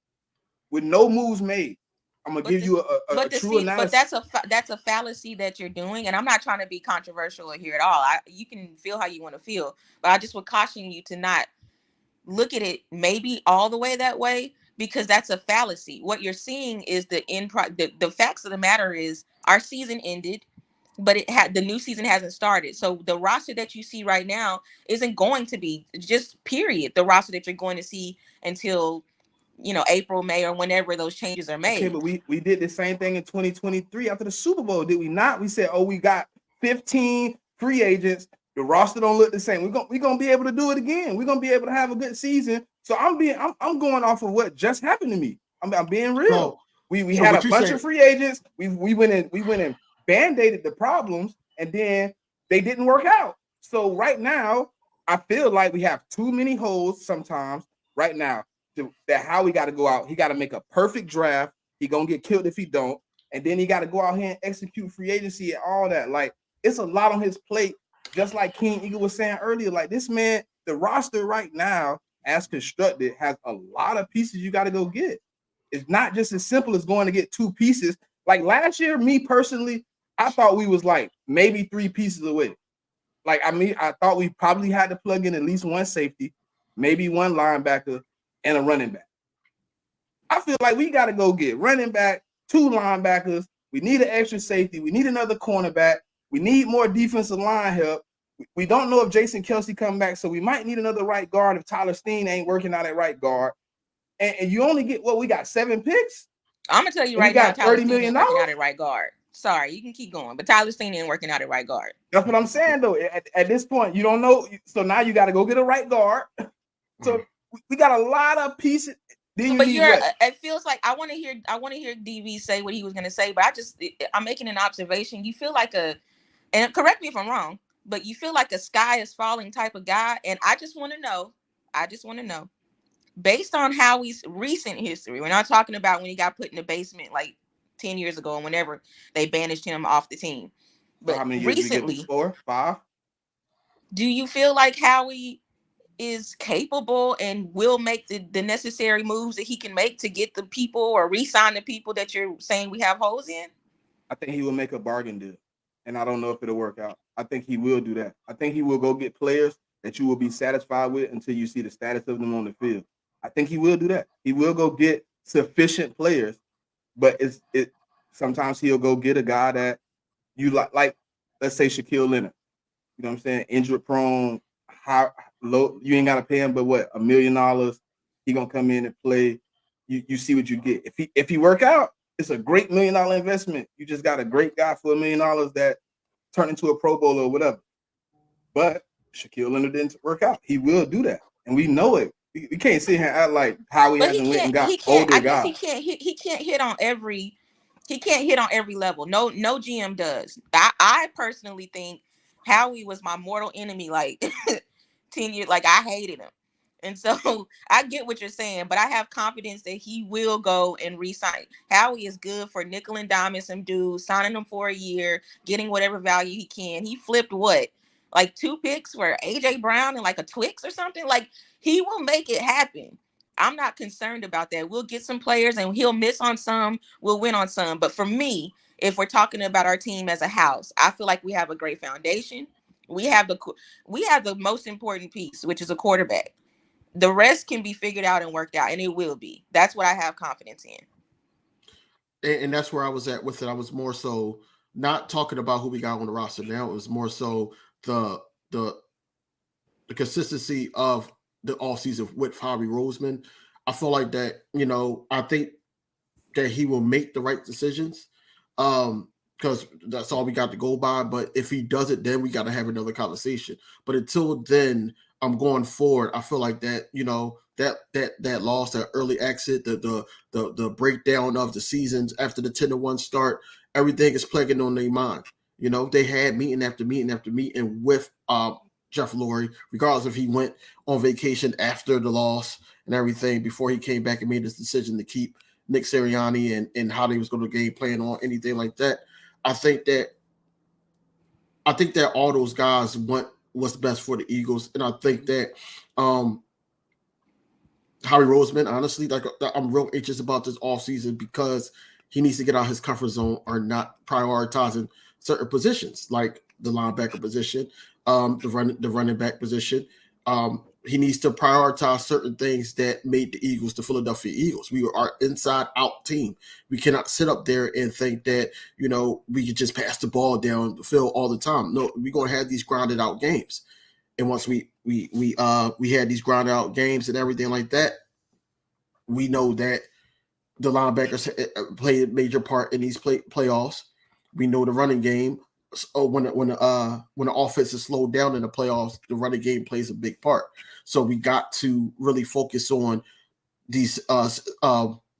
with no moves made, I'm gonna give you a true analysis. But that's a fallacy that you're doing, and I'm not trying to be controversial here at all. You can feel how you want to feel, but I just would caution you to not look at it maybe all the way that way, because that's a fallacy. What you're seeing is the facts of the matter is our season ended, but the new season hasn't started. So the roster that you see right now isn't going to be just period the roster that you're going to see until April, May, or whenever those changes are made. Okay, but we did the same thing in 2023 after the Super Bowl, did we not? We said, we got 15 free agents. The roster don't look the same. We're gonna be able to do it again. We're gonna be able to have a good season. So I'm going off of what just happened to me. I'm being real. So, we had a bunch of free agents. We went and band-aided the problems, and then they didn't work out. So right now, I feel like we have too many holes sometimes right now. That how we got to go out. He got to make a perfect draft. He gonna get killed if he don't, and then he got to go out here and execute free agency and all that. Like, it's a lot on his plate. Just like King Eagle was saying earlier, like this man, the roster right now, as constructed, has a lot of pieces you got to go get. It's not just as simple as going to get 2 pieces. Like last year, me personally, I thought we was like maybe 3 pieces away. Like, I thought we probably had to plug in at least 1 safety, maybe 1 linebacker, and a running back. I feel like we got to go get running back, 2 linebackers. We need an extra safety. We need another cornerback. We need more defensive line help. We don't know if Jason Kelsey come back, so we might need another right guard if Tyler Steen ain't working out at right guard. And you only get we got 7 picks. I'm gonna tell you right now, Tyler Steen ain't working out at right guard. Sorry, you can keep going, but Tyler Steen ain't working out at right guard. That's what I'm saying, though. At this point, you don't know. So now you got to go get a right guard. So we got a lot of pieces. Then you But need what? it feels like I want to hear DV say what he was going to say, but I'm making an observation. You feel like and correct me if I'm wrong, but you feel like a sky is falling type of guy. And I just want to know, based on Howie's recent history, we're not talking about when he got put in the basement like 10 years ago and whenever they banished him off the team. So But how many years did we give him? recently, 4, 5? do you feel like Howie is capable and will make the necessary moves that he can make to get the people or re-sign the people that you're saying we have holes in? I think he will make a bargain deal, and I don't know if it'll work out. I think he will do that. I think he will go get players that you will be satisfied with until you see the status of them on the field. I think he will do that. He will go get sufficient players, but it sometimes he'll go get a guy that you like let's say Shaquille Leonard. You know what I'm saying? Injury prone, high, low. You ain't got to pay him, but what, $1 million? He gonna come in and play. You see what you get. If he work out, it's a great $1 million investment. You just got a great guy for $1 million that turned into a Pro Bowl or whatever. But Shaquille Leonard didn't work out. He will do that, and we know it. We can't sit here and act like how he But hasn't went and got older I guess guys. he can't hit on every level. No GM does. I personally think Howie was my mortal enemy like 10 years. Like I hated him. And so I get what you're saying, but I have confidence that he will go and re-sign. Howie is good for nickel and diming some dudes, signing them for a year, getting whatever value he can. He flipped what? Like 2 picks for AJ Brown and like a Twix or something. Like he will make it happen. I'm not concerned about that. We'll get some players and he'll miss on some, we'll win on some. But for me, if we're talking about our team as a house, I feel like we have a great foundation. We have the most important piece, which is a quarterback. The rest can be figured out and worked out, and it will be. That's what I have confidence in. And that's where I was at with it. I was more so not talking about who we got on the roster now. It was more so the consistency of the offseason with Howie Roseman. I feel like that, I think that he will make the right decisions. Because that's all we got to go by. But if he does it, then we got to have another conversation. But until then, I'm going forward. I feel like that, that loss, that early exit, the breakdown of the seasons after the 10-1 start, everything is plaguing on their mind. They had meeting after meeting after meeting with Jeff Lurie, regardless if he went on vacation after the loss and everything before he came back and made this decision to keep Nick Sirianni and how they was going to game plan on anything like that. I think that all those guys want what's best for the Eagles, and I think that Howie Roseman, honestly, like I'm real anxious about this offseason because he needs to get out of his comfort zone or not prioritizing certain positions like the linebacker position, the running back position. He needs to prioritize certain things that made the Eagles the Philadelphia Eagles. We are inside-out team. We cannot sit up there and think that, we could just pass the ball down the field all the time. No, we're going to have these grounded-out games. And once we had these grounded-out games and everything like that, we know that the linebackers play a major part in these playoffs. We know the running game. So when the offense is slowed down in the playoffs, the running game plays a big part. So we got to really focus on these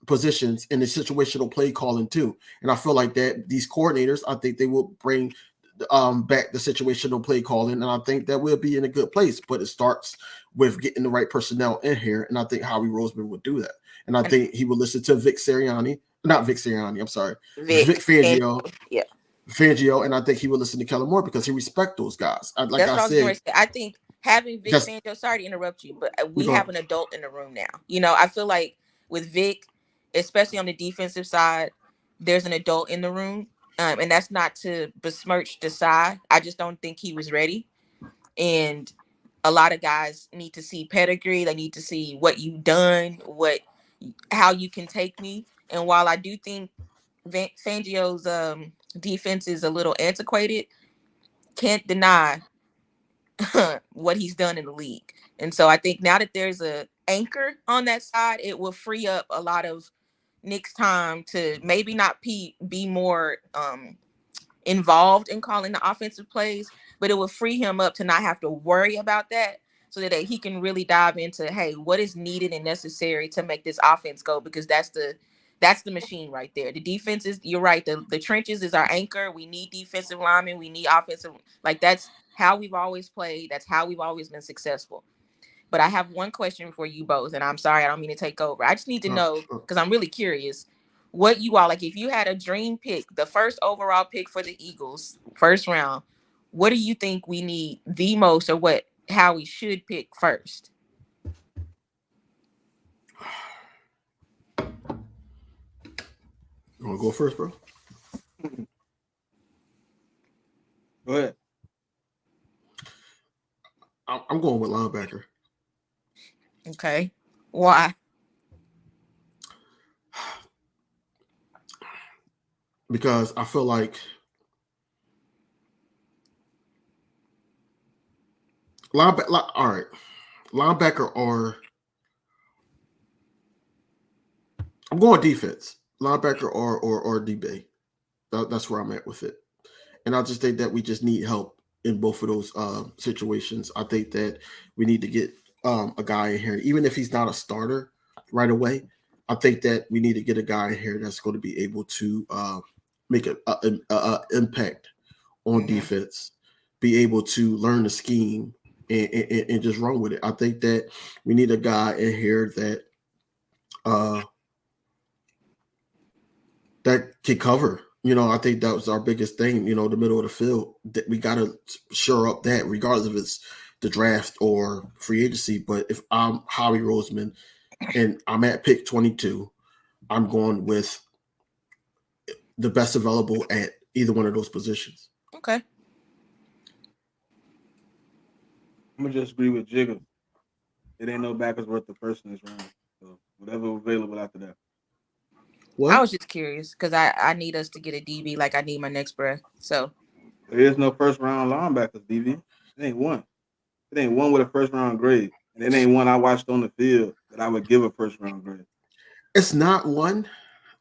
positions and the situational play calling too. And I feel like that these coordinators, I think they will bring back the situational play calling, and I think that we'll be in a good place. But it starts with getting the right personnel in here, and I think Howie Roseman would do that. And I think he would listen to Vic Fangio, Yeah. Fangio, and I think he would listen to Kellen Moore because he respects those guys. That's what I was going to say. I think having Vic Fangio, sorry to interrupt you, but we have an adult in the room now. I feel like with Vic, especially on the defensive side, there's an adult in the room. And that's not to besmirch Desai. I just don't think he was ready. And a lot of guys need to see pedigree. They need to see what you've done, how you can take me. And while I do think Fangio's defense is a little antiquated, can't deny what he's done in the league. And so I think now that there's a anchor on that side, it will free up a lot of Nick's time to maybe not be more involved in calling the offensive plays, but it will free him up to not have to worry about that. so that he can really dive into, hey, what is needed and necessary to make this offense go, because that's the machine right there. The defense is, you're right, the trenches is our anchor. We need defensive linemen, we need offensive, like that's how we've always played, that's how we've always been successful. But I have one question for you both, and I'm sorry, I don't mean to take over. I just need to know, because I'm really curious, what you all, like, if you had a dream pick, the first overall pick for the Eagles, first round, what do you think we need the most, or how we should pick first? You want to go first, bro? Go ahead. I'm going with linebacker. Okay. Why? Because I feel like linebacker or I'm going defense, linebacker or DB. That's where I'm at with it, and I just think that we just need help in both of those situations. I think that we need to get a guy in here, even if he's not a starter right away. I think that we need to get a guy in here that's going to be able to make an impact on defense, be able to learn the scheme and just run with it. I think that we need a guy in here that that can cover. I think that was our biggest thing, the middle of the field. That we got to shore up that, regardless if it's the draft or free agency. But if I'm Howie Roseman and I'm at pick 22, I'm going with the best available at either one of those positions. Okay. I'm gonna just agree with Jigga. It ain't no backers worth the first in this round. So whatever available after that. What? I was just curious because I need us to get a DB like I need my next breath. So there is no first round linebackers, DV. It ain't one. It ain't one with a first round grade. And it ain't one I watched on the field that I would give a first round grade. It's not one.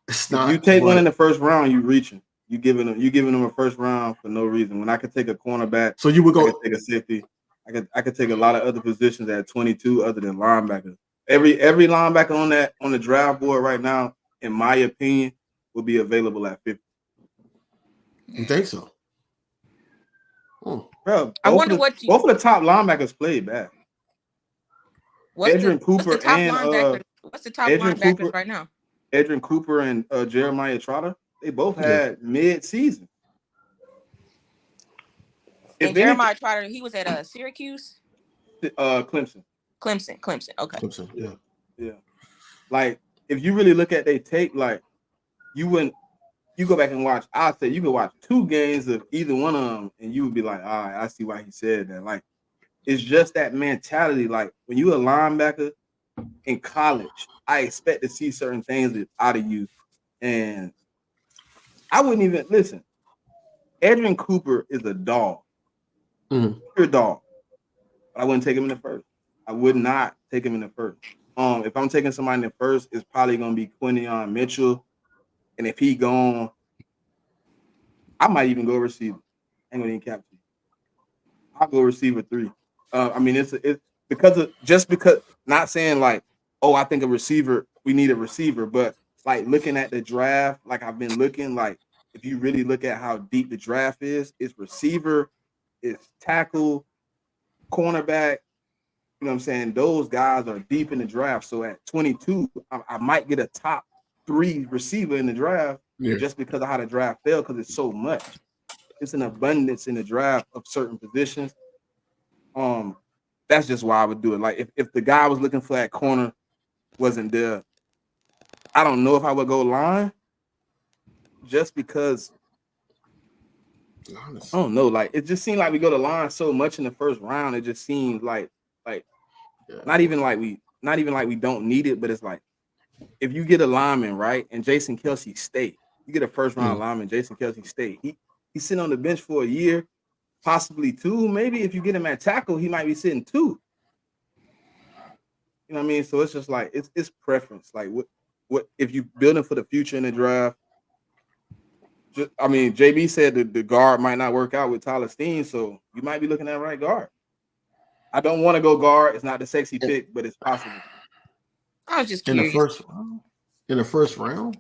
It's not. If you take one in the first round, you reaching. You giving them a first round for no reason. When I could take a cornerback, so you would go I could take a safety. I could take a lot of other positions at 22 other than linebackers. Every linebacker on the draft board right now, in my opinion, will be available at 50. You think so? Bro, I wonder both of the top linebackers played bad. Edrin Cooper what's the top and linebacker? What's the top linebackers right now? Edrin Cooper and Jeremiah Trotter, they both had mid-season. And Jeremiah Trotter, he was at Syracuse? Clemson. Okay. Clemson, yeah. Like, if you really look at their tape, like, you go back and watch, I'd say you could watch 2 games of either one of them, and you would be like, all right, I see why he said that. Like, it's just that mentality. Like, when you a linebacker in college, I expect to see certain things out of you. And I wouldn't even listen. Edrin Cooper is a dog. Pure dog. But I wouldn't take him in the first. I would not take him in the first. If I'm taking somebody in the first, it's probably gonna be Quinyon Mitchell. And if he gone, I might even go receiver. Ain't gonna even cap you. I'll go receiver 3. I mean, it's because not saying like, oh, I think we need a receiver, but like looking at the draft, like I've been looking, like if you really look at how deep the draft is, it's receiver, it's tackle, cornerback. You know what I'm saying? Those guys are deep in the draft. So at 22, I might get a top 3 receiver in the draft just because of how the draft fell, because it's so much. It's an abundance in the draft of certain positions. That's just why I would do it. Like if the guy I was looking for that corner wasn't there, I don't know if I would go line, just because I don't know. Like it just seemed like we go to line so much in the first round. It just seemed like not even like we don't need it, but it's like if you get a lineman, right, and Jason Kelce stay, you get a first round lineman, Jason Kelce stay. He's sitting on the bench for a year, possibly 2. Maybe if you get him at tackle, he might be sitting 2. You know what I mean? So it's just like it's preference. Like what if you building for the future in the draft? I mean, JB said that the guard might not work out with Tyler Steen, so you might be looking at right guard. I don't want to go guard. It's not the sexy pick, but it's possible. I was just in the curious. first round. In the first round,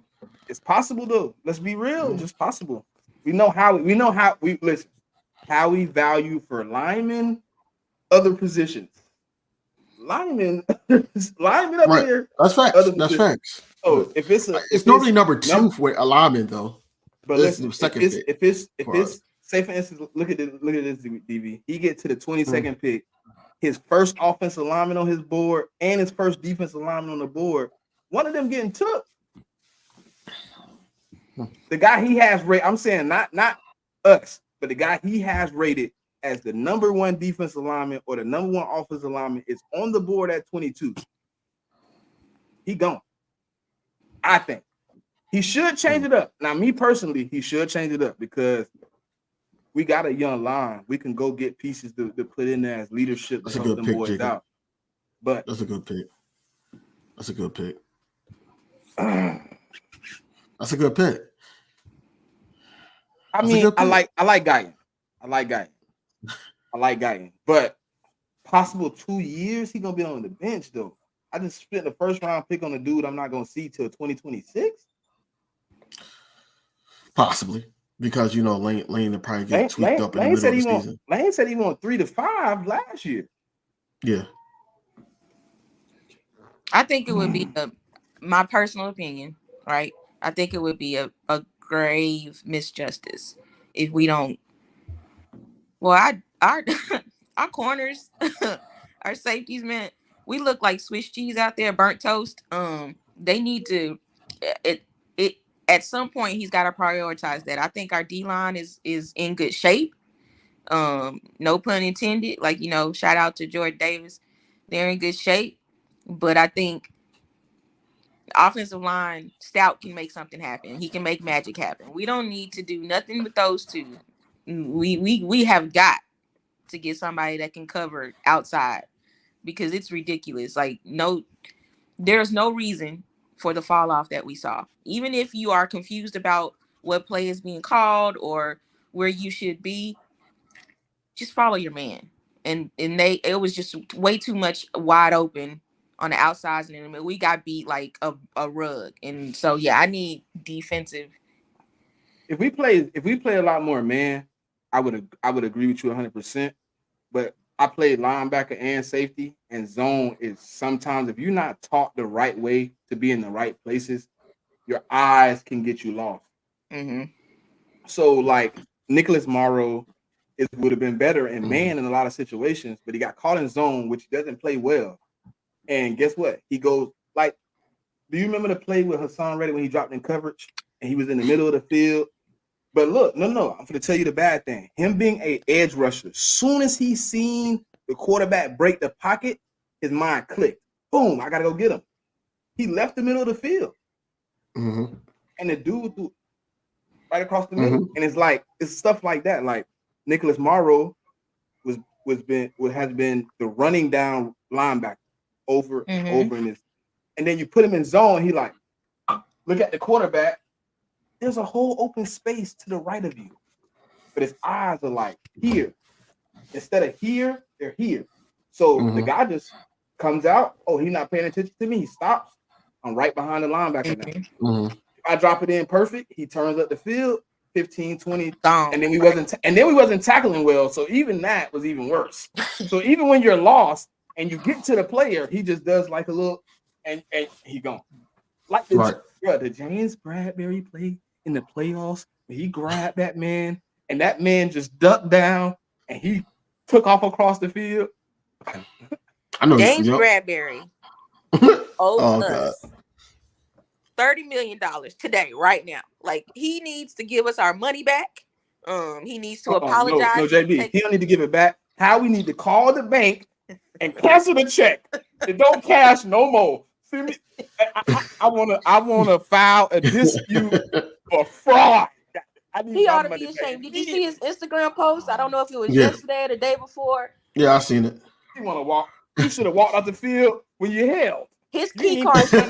It's possible though. Let's be real. It's just possible. We know how we listen. How we value for linemen, other positions. Linemen up right? there. That's facts. Other That's positions. facts. So But if it's it's normally number two for alignment though. But It's listen, the second if pick it's say for instance, look at this DV. He get to the 22nd pick, his first offensive lineman on his board and his first defensive lineman on the board. One of them getting took. The guy he has rated, I'm saying not us, but the guy he has rated as the number one defensive lineman or the number one offensive lineman is on the board at 22. He gone. I think he should change it up. Now, me personally, he should change it up because we got a young line. We can go get pieces to put in there as leadership to help them boys Jacob. out. But that's a good pick. That's a good pick. That's a good pick. I mean, I like Guyton. I like Guyton. But possible 2 years, he gonna be on the bench though. I just spent the first round pick on a dude I'm not gonna see till 2026. Possibly. Because Lane will probably get tweaked up in the middle of the season. Lane said he won 3 to 5 last year. Yeah. I think it would be my personal opinion, right? I think it would be a grave misjustice if we don't. Well, our corners, our safeties, man, we look like Swiss cheese out there, burnt toast. They need to. It at some point he's got to prioritize that. I think our D line is in good shape. No pun intended. Like shout out to Jordan Davis, they're in good shape. But I think offensive line, Stout can make something happen. He can make magic happen. We don't need to do nothing with those two. We have got to get somebody that can cover outside because it's ridiculous. Like there's no reason for the fall off that we saw. Even if you are confused about what play is being called or where you should be, just follow your man. And it was just way too much wide open on the outsides and in the middle. We got beat like a rug. And so I need defensive. If we play a lot more man, I would agree with you 100%. But I played linebacker and safety, and zone is sometimes if you're not taught the right way to be in the right places, your eyes can get you lost. Mm-hmm. So like Nicholas Morrow would have been better in man in a lot of situations, but he got caught in zone, which doesn't play well. And guess what? He goes like, do you remember the play with Hassan Reddick when he dropped in coverage and he was in the middle of the field? But look, no, I'm going to tell you the bad thing. Him being an edge rusher, soon as he seen the quarterback break the pocket, his mind clicked. Boom, I got to go get him. He left the middle of the field. Mm-hmm. And the dude threw right across the middle. And it's stuff like that. Like Nicholas Morrow has been the running down linebacker over and over in this. And then you put him in zone, he like, look at the quarterback. There's a whole open space to the right of you. But his eyes are like here. Instead of here, they're here. So the guy just comes out. Oh, he's not paying attention to me. He stops. I'm right behind the linebacker now. If I drop it in perfect, he turns up the field, 15, 20. And then we wasn't tackling well. So even that was even worse. So even when you're lost and you get to the player, he just does like a little and he gone. Like the James Bradbury play in the playoffs, he grabbed that man, and that man just ducked down, and he took off across the field. I know James Bradbury owes us $30 million today, right now. Like he needs to give us our money back. He needs to apologize. No, JB, he don't need to give it back. How we need to call the bank and cancel the check. And don't cash no more. See me? I wanna file a dispute for fraud. He ought to be ashamed. Did you see his Instagram post? I don't know if it was yesterday or the day before. Yeah, I seen it. You should have walked out the field when you held. His key card. As a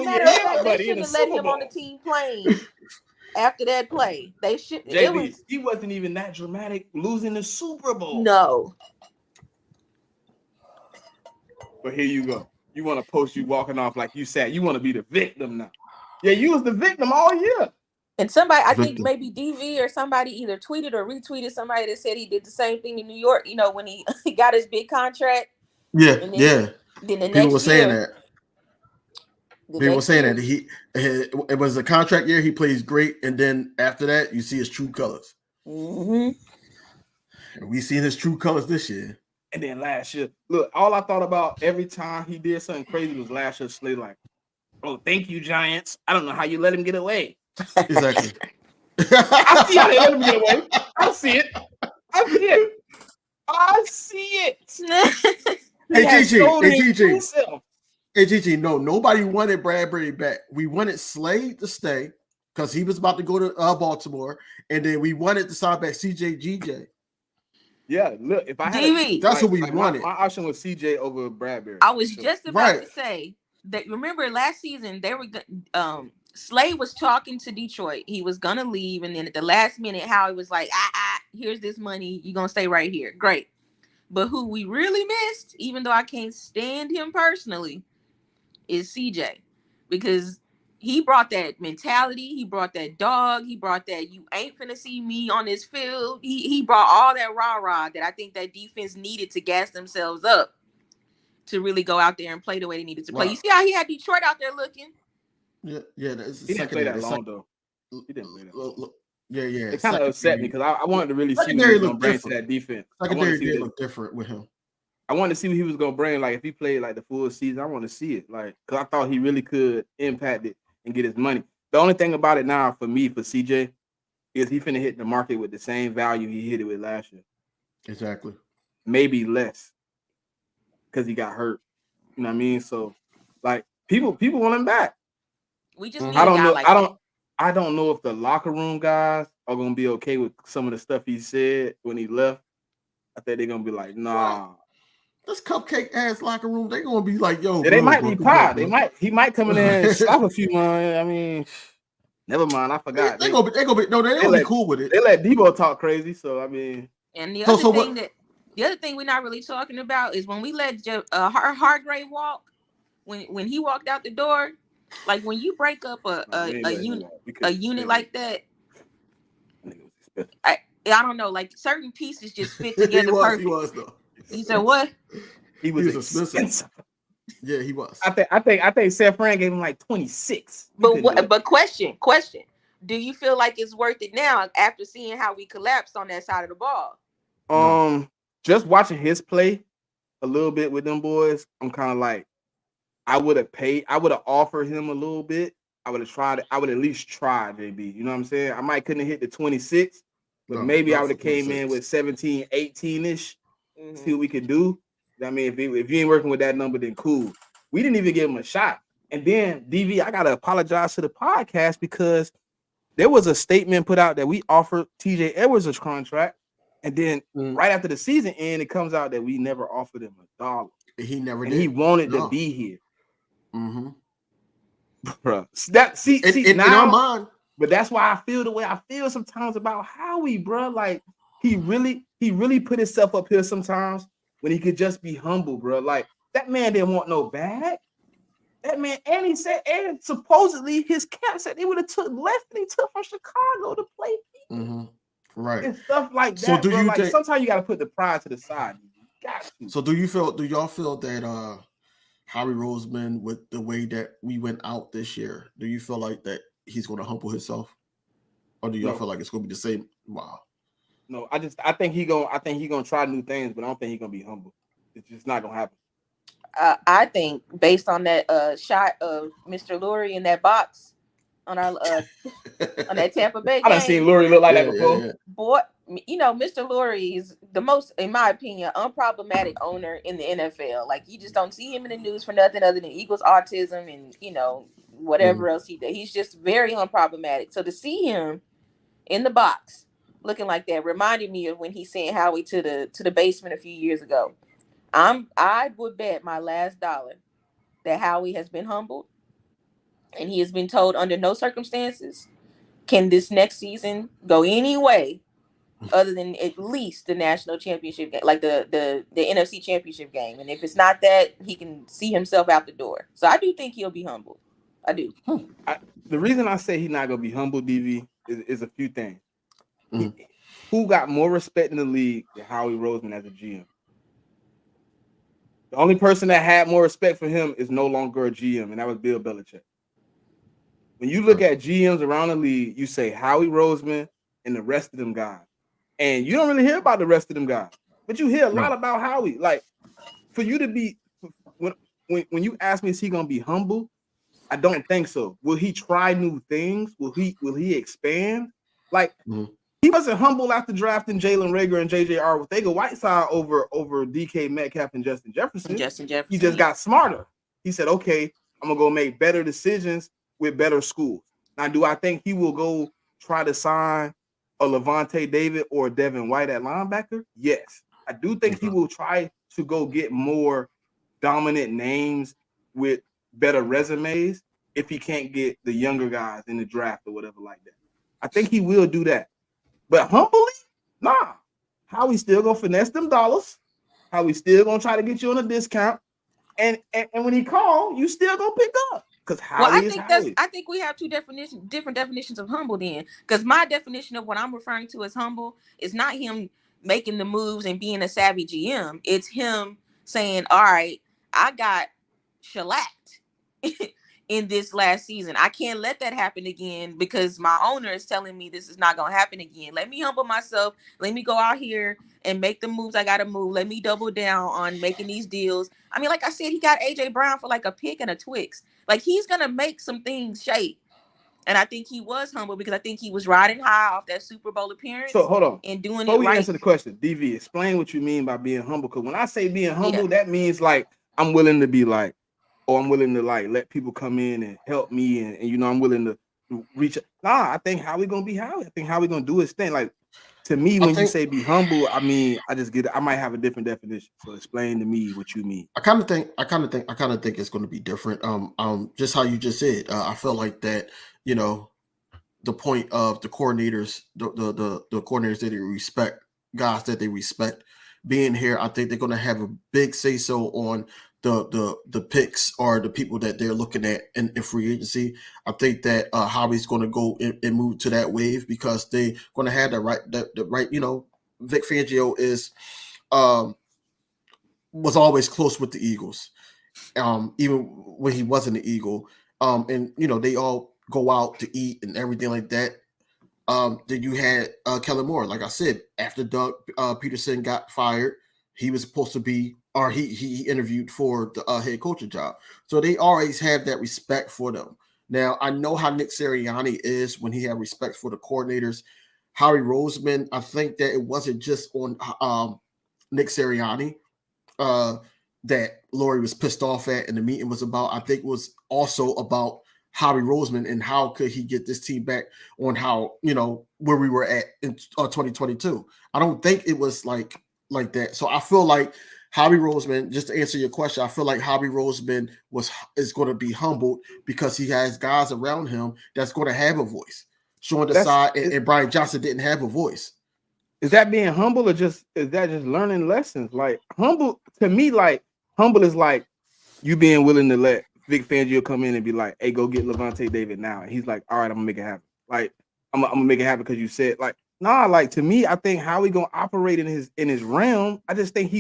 matter of fact, they shouldn't have let him on the team plane after that play. They should. JB, he wasn't even that dramatic losing the Super Bowl. No. But here you go. You want to post you walking off like you said. You want to be the victim now. Yeah, you was the victim all year. And somebody, I think maybe DV or somebody either tweeted or retweeted somebody that said he did the same thing in New York. You know, when he got his big contract. Yeah, and then, Then the people next were saying year, that. People were saying that it was a contract year. He plays great, and then after that, you see his true colors. Mm-hmm. And we seen his true colors this year. And then last year, look, all I thought about every time he did something crazy was last year. Slay like, oh, thank you, Giants. I don't know how you let him get away. Exactly. I see how they let him get away. I see it. Hey, Gigi, no, nobody wanted Bradbury back. We wanted Slade to stay because he was about to go to Baltimore, and then we wanted to sign back CJ GJ. Yeah, look, if I had DV, that's what we wanted. My option was CJ over Bradbury. I was just about to say that. Remember last season they were Slade was talking to Detroit. He was gonna leave, and then at the last minute, Howie was like, here's this money. You're gonna stay right here. Great. But who we really missed, even though I can't stand him personally, is CJ. Because he brought that mentality, he brought that dog, he brought that you ain't finna see me on this field. He brought all that rah-rah that I think that defense needed to gas themselves up to really go out there and play the way they needed to play. You see how he had Detroit out there looking? Yeah, that's he didn't play that long though. He didn't play that long. Yeah. It kind of upset me because I wanted to really see what he was going to bring to that defense. Secondary did look different with him. I wanted to see what he was going to bring. Like, if he played, like, the full season, I want to see it. Like, because I thought he really could impact it and get his money. The only thing about it now for me, for CJ, is he finna hit the market with the same value he hit it with last year. Exactly. Maybe less because he got hurt. You know what I mean? So, like, people want him back. We just need a guy like that. I don't know if the locker room guys are gonna be okay with some of the stuff he said when he left. I think they're gonna be like, nah. This cupcake ass locker room, they're gonna be like, yo, yeah, they might be pie. He might come in there and slap a few months. I mean, never mind. I forgot. They're gonna be cool with it. They let Debo talk crazy, so I mean. And the other thing we're not really talking about is when we let Hargrave walk. When he walked out the door. Like when you break up a unit like that, I don't know. Like certain pieces just fit together perfect. He was though. You said what? He was expensive. Yeah, he was. I think Seth Fran gave him like 26. But question: do you feel like it's worth it now after seeing how we collapsed on that side of the ball? Just watching his play a little bit with them boys, I'm kind of like. I would have offered him a little bit. I would have tried it. I would at least try, JB. You know what I'm saying? I might couldn't have hit the 26, but maybe I would have came in with 17, 18-ish, see what we could do. I mean, if you ain't working with that number, then cool. We didn't even give him a shot. And then, DV, I got to apologize to the podcast because there was a statement put out that we offered TJ Edwards a contract. And then right after the season ended, it comes out that we never offered him $1. He never did. He wanted to be here. Mm-hmm. Bro, that see in our mind, but that's why I feel the way I feel sometimes about Howie, bro. Like he really put himself up here sometimes when he could just be humble, bro. Like that man didn't want no bag. That man, and he said, and supposedly his camp said he would have took left and he took from Chicago to play. Mm-hmm. Right, and stuff like that. So do you think sometimes you got to put the pride to the side? You got to. So do y'all feel that Howie Roseman, with the way that we went out this year, do you feel like that he's going to humble himself, or do y'all feel like it's going to be the same? Wow. No, I think he's gonna try new things, but I don't think he's gonna be humble. It's just not gonna happen. I think based on that shot of Mr. Lurie in that box on our on that Tampa Bay game, I done seen Lurie look like that before. Yeah. Boy, you know, Mr. Lurie is the most, in my opinion, unproblematic owner in the NFL. Like, you just don't see him in the news for nothing other than Eagles autism and, you know, whatever else he did. He's just very unproblematic. So to see him in the box looking like that reminded me of when he sent Howie to the basement a few years ago. I would bet my last dollar that Howie has been humbled and he has been told under no circumstances can this next season go any way other than at least the national championship game, like the NFC championship game. And if it's not that, he can see himself out the door. So I do think he'll be humble. I do. The reason I say he's not gonna be humble, DV, is a few things. Mm. Who got more respect in the league than Howie Roseman as a GM? The only person that had more respect for him is no longer a GM, and that was Bill Belichick. When you look at GMs around the league, you say Howie Roseman and the rest of them guys. And you don't really hear about the rest of them guys, but you hear a lot about Howie. Like, for you to be, when you ask me, is he gonna be humble? I don't think so. Will he try new things? Will he expand? Like, he wasn't humble after drafting Jalen Reagor and JJ Arcega-Whiteside over DK Metcalf and Justin Jefferson. He just got smarter. He said, okay, I'm gonna go make better decisions with better schools. Now, do I think he will go try to sign a Levante David or Devin White at linebacker? Yes. I do think he will try to go get more dominant names with better resumes if he can't get the younger guys in the draft or whatever like that. I think he will do that. But humbly, nah. Howie still gonna finesse them dollars. Howie still gonna try to get you on a discount. And when he call, you still gonna pick up. Because Howie is Howie. I think we have different definitions of humble then. Because my definition of what I'm referring to as humble is not him making the moves and being a savvy GM. It's him saying, all right, I got shellacked in this last season. I can't let that happen again because my owner is telling me this is not going to happen again. Let me humble myself. Let me go out here and make the moves I got to move. Let me double down on making these deals. I mean, like I said, he got AJ Brown for like a pick and a Twix. Like, he's going to make some things shake. And I think he was humble because I think he was riding high off that Super Bowl appearance. So hold on. And doing Before it we right. answer the question, DV, explain what you mean by being humble. Because when I say being humble, that means like I'm willing to be like, or I'm willing to like let people come in and help me, and you know, I'm willing to reach. Nah, I think Howie gonna be Howie. I think Howie gonna do his thing. Like, to me, when you say be humble, I mean, I might have a different definition. So explain to me what you mean. I kind of think it's going to be different. Just how you just said, I feel like that, you know, the point of the coordinators, the coordinators that they respect, guys that they respect being here, I think they're going to have a big say so on the picks or the people that they're looking at in free agency. I think that Howie's going to go and move to that wave because they're going to have the right. You know, Vic Fangio was always close with the Eagles, even when he wasn't an Eagle. And you know, they all go out to eat and everything like that. Then you had Kellen Moore. Like I said, after Doug Peterson got fired, he was supposed to be, or he interviewed for the head coaching job. So they always have that respect for them. Now, I know how Nick Sirianni is when he had respect for the coordinators. Howie Roseman, I think that it wasn't just on Nick Sirianni that Laurie was pissed off at and the meeting was about. I think it was also about Howie Roseman and how could he get this team back on how, you know, where we were at in 2022. I don't think it was like that. So I feel like Howie Roseman, just to answer your question, I feel like Howie Roseman is going to be humbled because he has guys around him that's going to have a voice. Sean Desai and Brian Johnson didn't have a voice. Is that being humble or is that just learning lessons? Like, humble to me, like humble is like you being willing to let Vic Fangio come in and be like, hey, go get Levante David now. And he's like, all right, I'm gonna make it happen. Like, I'm gonna make it happen because you said, like, nah, like to me, I think how he gonna operate in his realm. I just think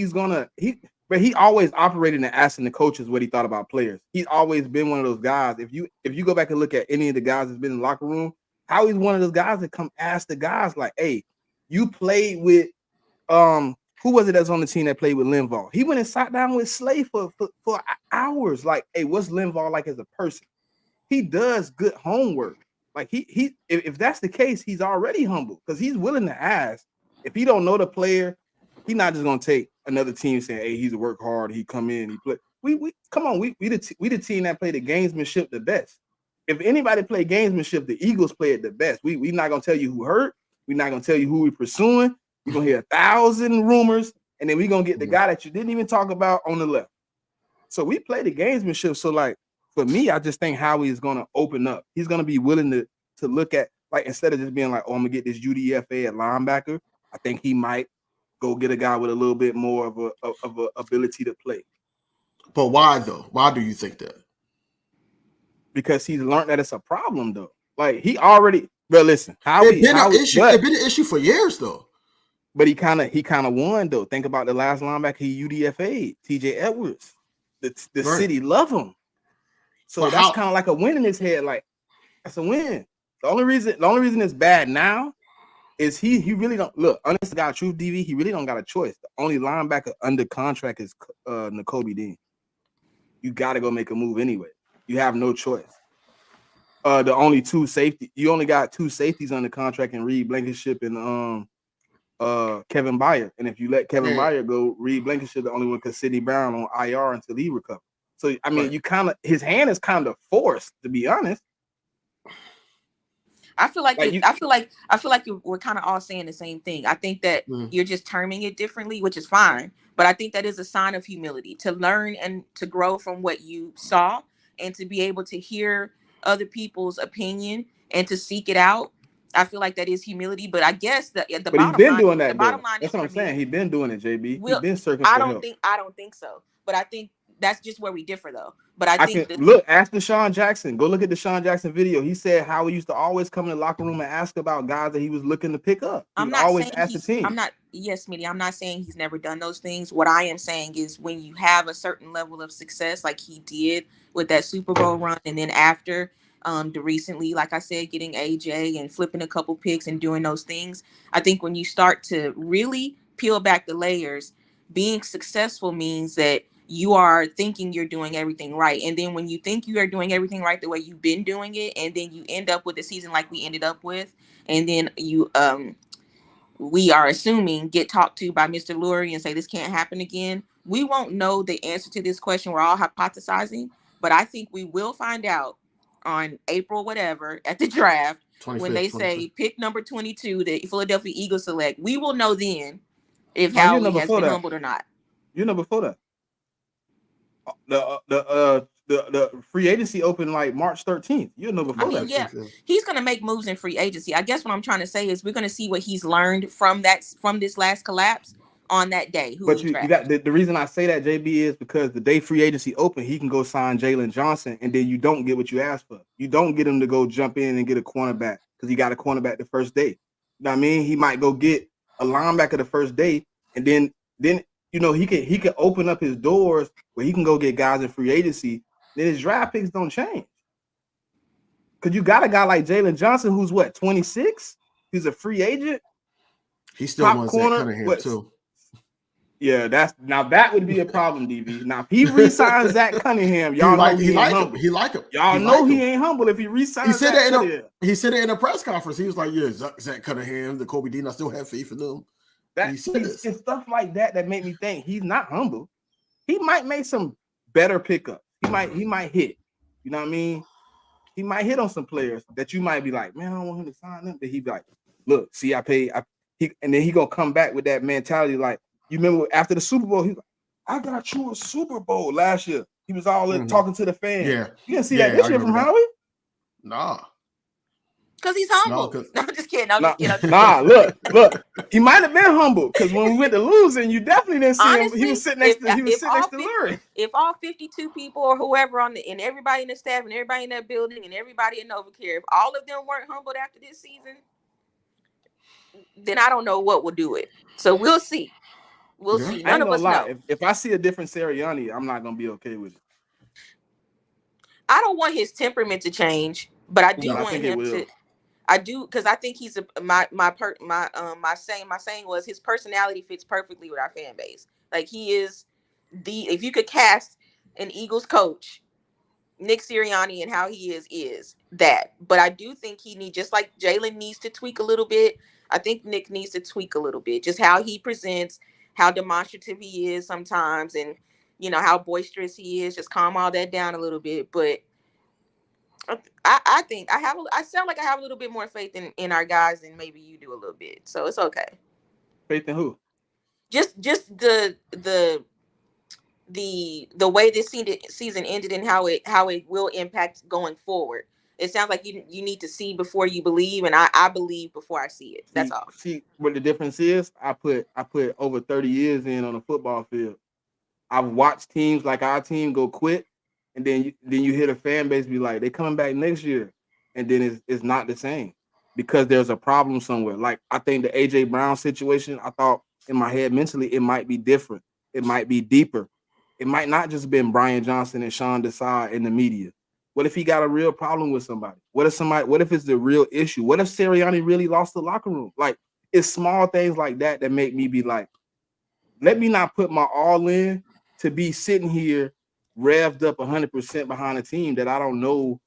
but he always operated and asking the coaches what he thought about players. He's always been one of those guys. If you go back and look at any of the guys that's been in the locker room, Howie's one of those guys that come ask the guys like, hey, you played with who was it that's on the team that played with Linval? He went and sat down with Slay for hours. Like, hey, what's Linval like as a person? He does good homework. Like if that's the case, he's already humble because he's willing to ask. If he don't know the player, he's not just gonna take another team saying, hey, he's a work hard. He come in, he play. We come on, we the team that play the gamesmanship the best. If anybody play gamesmanship, the Eagles play it the best. We not gonna tell you who hurt. We're not gonna tell you who we're pursuing. We're gonna hear 1,000 rumors, and then we're gonna get the guy that you didn't even talk about on the left. So we play the gamesmanship. So, like, for me, I just think Howie is gonna open up. He's gonna be willing to look at, like, instead of just being like, oh, I'm gonna get this UDFA at linebacker, I think he might go get a guy with a little bit more of a ability to play. But why though? Why do you think that? Because he's learned that it's a problem though. Like he already, but listen, It's been an issue for years though. But he kind of won though. Think about the last linebacker he UDFA'd, TJ Edwards. The right. City love him. So but that's kind of like a win in his head. Like that's a win. The only reason it's bad now is he really don't look. Honest to God, truth DV, he really don't got a choice. The only linebacker under contract is Nakobe Dean. You got to go make a move anyway. You have no choice. The only two safety, you only got two safeties under contract in Reed Blankenship and Kevin Byard. And if you let Kevin Byard go, Reed Blankenship the only one because Sidney Brown on IR until he recovers. So I mean, you kind of his hand is kind of forced, to be honest. I feel like we're kind of all saying the same thing. I think that you're just terming it differently, which is fine. But I think that is a sign of humility to learn and to grow from what you saw and to be able to hear other people's opinion and to seek it out. I feel like that is humility. But I guess the but bottom he's been line, doing that. The bottom line that's is what I'm saying. He's been doing it, JB. He's been searching I for don't help. I don't think so. But I think that's just where we differ, though. But Ask Deshaun Jackson. Go look at Deshaun Jackson video. He said how he used to always come in the locker room and ask about guys that he was looking to pick up. Yes, Smitty, I'm not saying he's never done those things. What I am saying is when you have a certain level of success, like he did with that Super Bowl run, and then after recently, like I said, getting AJ and flipping a couple picks and doing those things, I think when you start to really peel back the layers, being successful means that you are thinking you're doing everything right. And then when you think you are doing everything right the way you've been doing it, and then you end up with a season like we ended up with, and then you we are assuming get talked to by Mr. Lurie and say this can't happen again. We won't know the answer to this question. We're all hypothesizing, but I think we will find out on April whatever at the draft when they say pick number 22 the Philadelphia Eagles select. We will know then if Howie has been humbled or not. You know before that. The free agency opened like March 13th. You know before that. Yeah, he's gonna make moves in free agency. I guess what I'm trying to say is we're gonna see what he's learned from this last collapse on that day. But you got the reason I say that, JB, is because the day free agency open, he can go sign Jalen Johnson, and then you don't get what you asked for. You don't get him to go jump in and get a cornerback because he got a cornerback the first day. You know what I mean? He might go get a linebacker the first day, and then you know he can open up his doors where he can go get guys in free agency. Then his draft picks don't change. Because you got a guy like Jalen Johnson who's what, 26? He's a free agent. He still wants that Cunningham too. Yeah, that would be a problem, DV. Now if he re-signs Zach Cunningham, y'all know he ain't humble. He like him. Y'all know he ain't humble if he re-signs. He said that in a press conference. He was like, "Yeah, Zach Cunningham, the Kobe Dean. I still have faith in them." It's stuff like that make me think he's not humble. He might make some better pickups. He might hit. You know what I mean? He might hit on some players that you might be like, man, I don't want him to sign them. But he be like, look, see, I paid. And then he gonna come back with that mentality. Like, you remember after the Super Bowl, he was like, I got you a Super Bowl last year. He was all in talking to the fans. Yeah. You didn't see that this year from Howie? Nah. Because he's humble. No, I'm just kidding. Look. He might have been humble because when we went to losing, you definitely didn't see him. He was sitting next to Lurie. If all 52 people or whoever and everybody in the staff and everybody in that building and everybody in NovaCare, if all of them weren't humbled after this season, then I don't know what will do it. So we'll see. We'll see. None of us know. If I see a different Sirianni, I'm not gonna be okay with it. I don't want his temperament to change, but I do want him to. I do, because I think he's my saying was his personality fits perfectly with our fan base. Like he is if you could cast an Eagles coach, Nick Sirianni and how he is that. But I do think he needs, just like Jalen needs to tweak a little bit, I think Nick needs to tweak a little bit. Just how he presents, how demonstrative he is sometimes, and how boisterous he is. Just calm all that down a little bit. But I think I sound like I have a little bit more faith in our guys than maybe you do a little bit. So it's okay. Faith in who? Just the way this season ended and how it will impact going forward. It sounds like you need to see before you believe, and I believe before I see it. That's all. See what the difference is? I put over 30 years in on a football field. I've watched teams like our team go quit, and then you hear the fan base be like, they coming back next year, and then it's not the same because there's a problem somewhere. Like I think the AJ Brown situation, I thought in my head mentally it might be different, it might be deeper, it might not just been Brian Johnson and Sean Desai in the media. What if he got a real problem with somebody? What if it's the real issue? What if Sirianni really lost the locker room? Like it's small things like that that make me be like, let me not put my all in to be sitting here revved up 100% behind a team that I don't know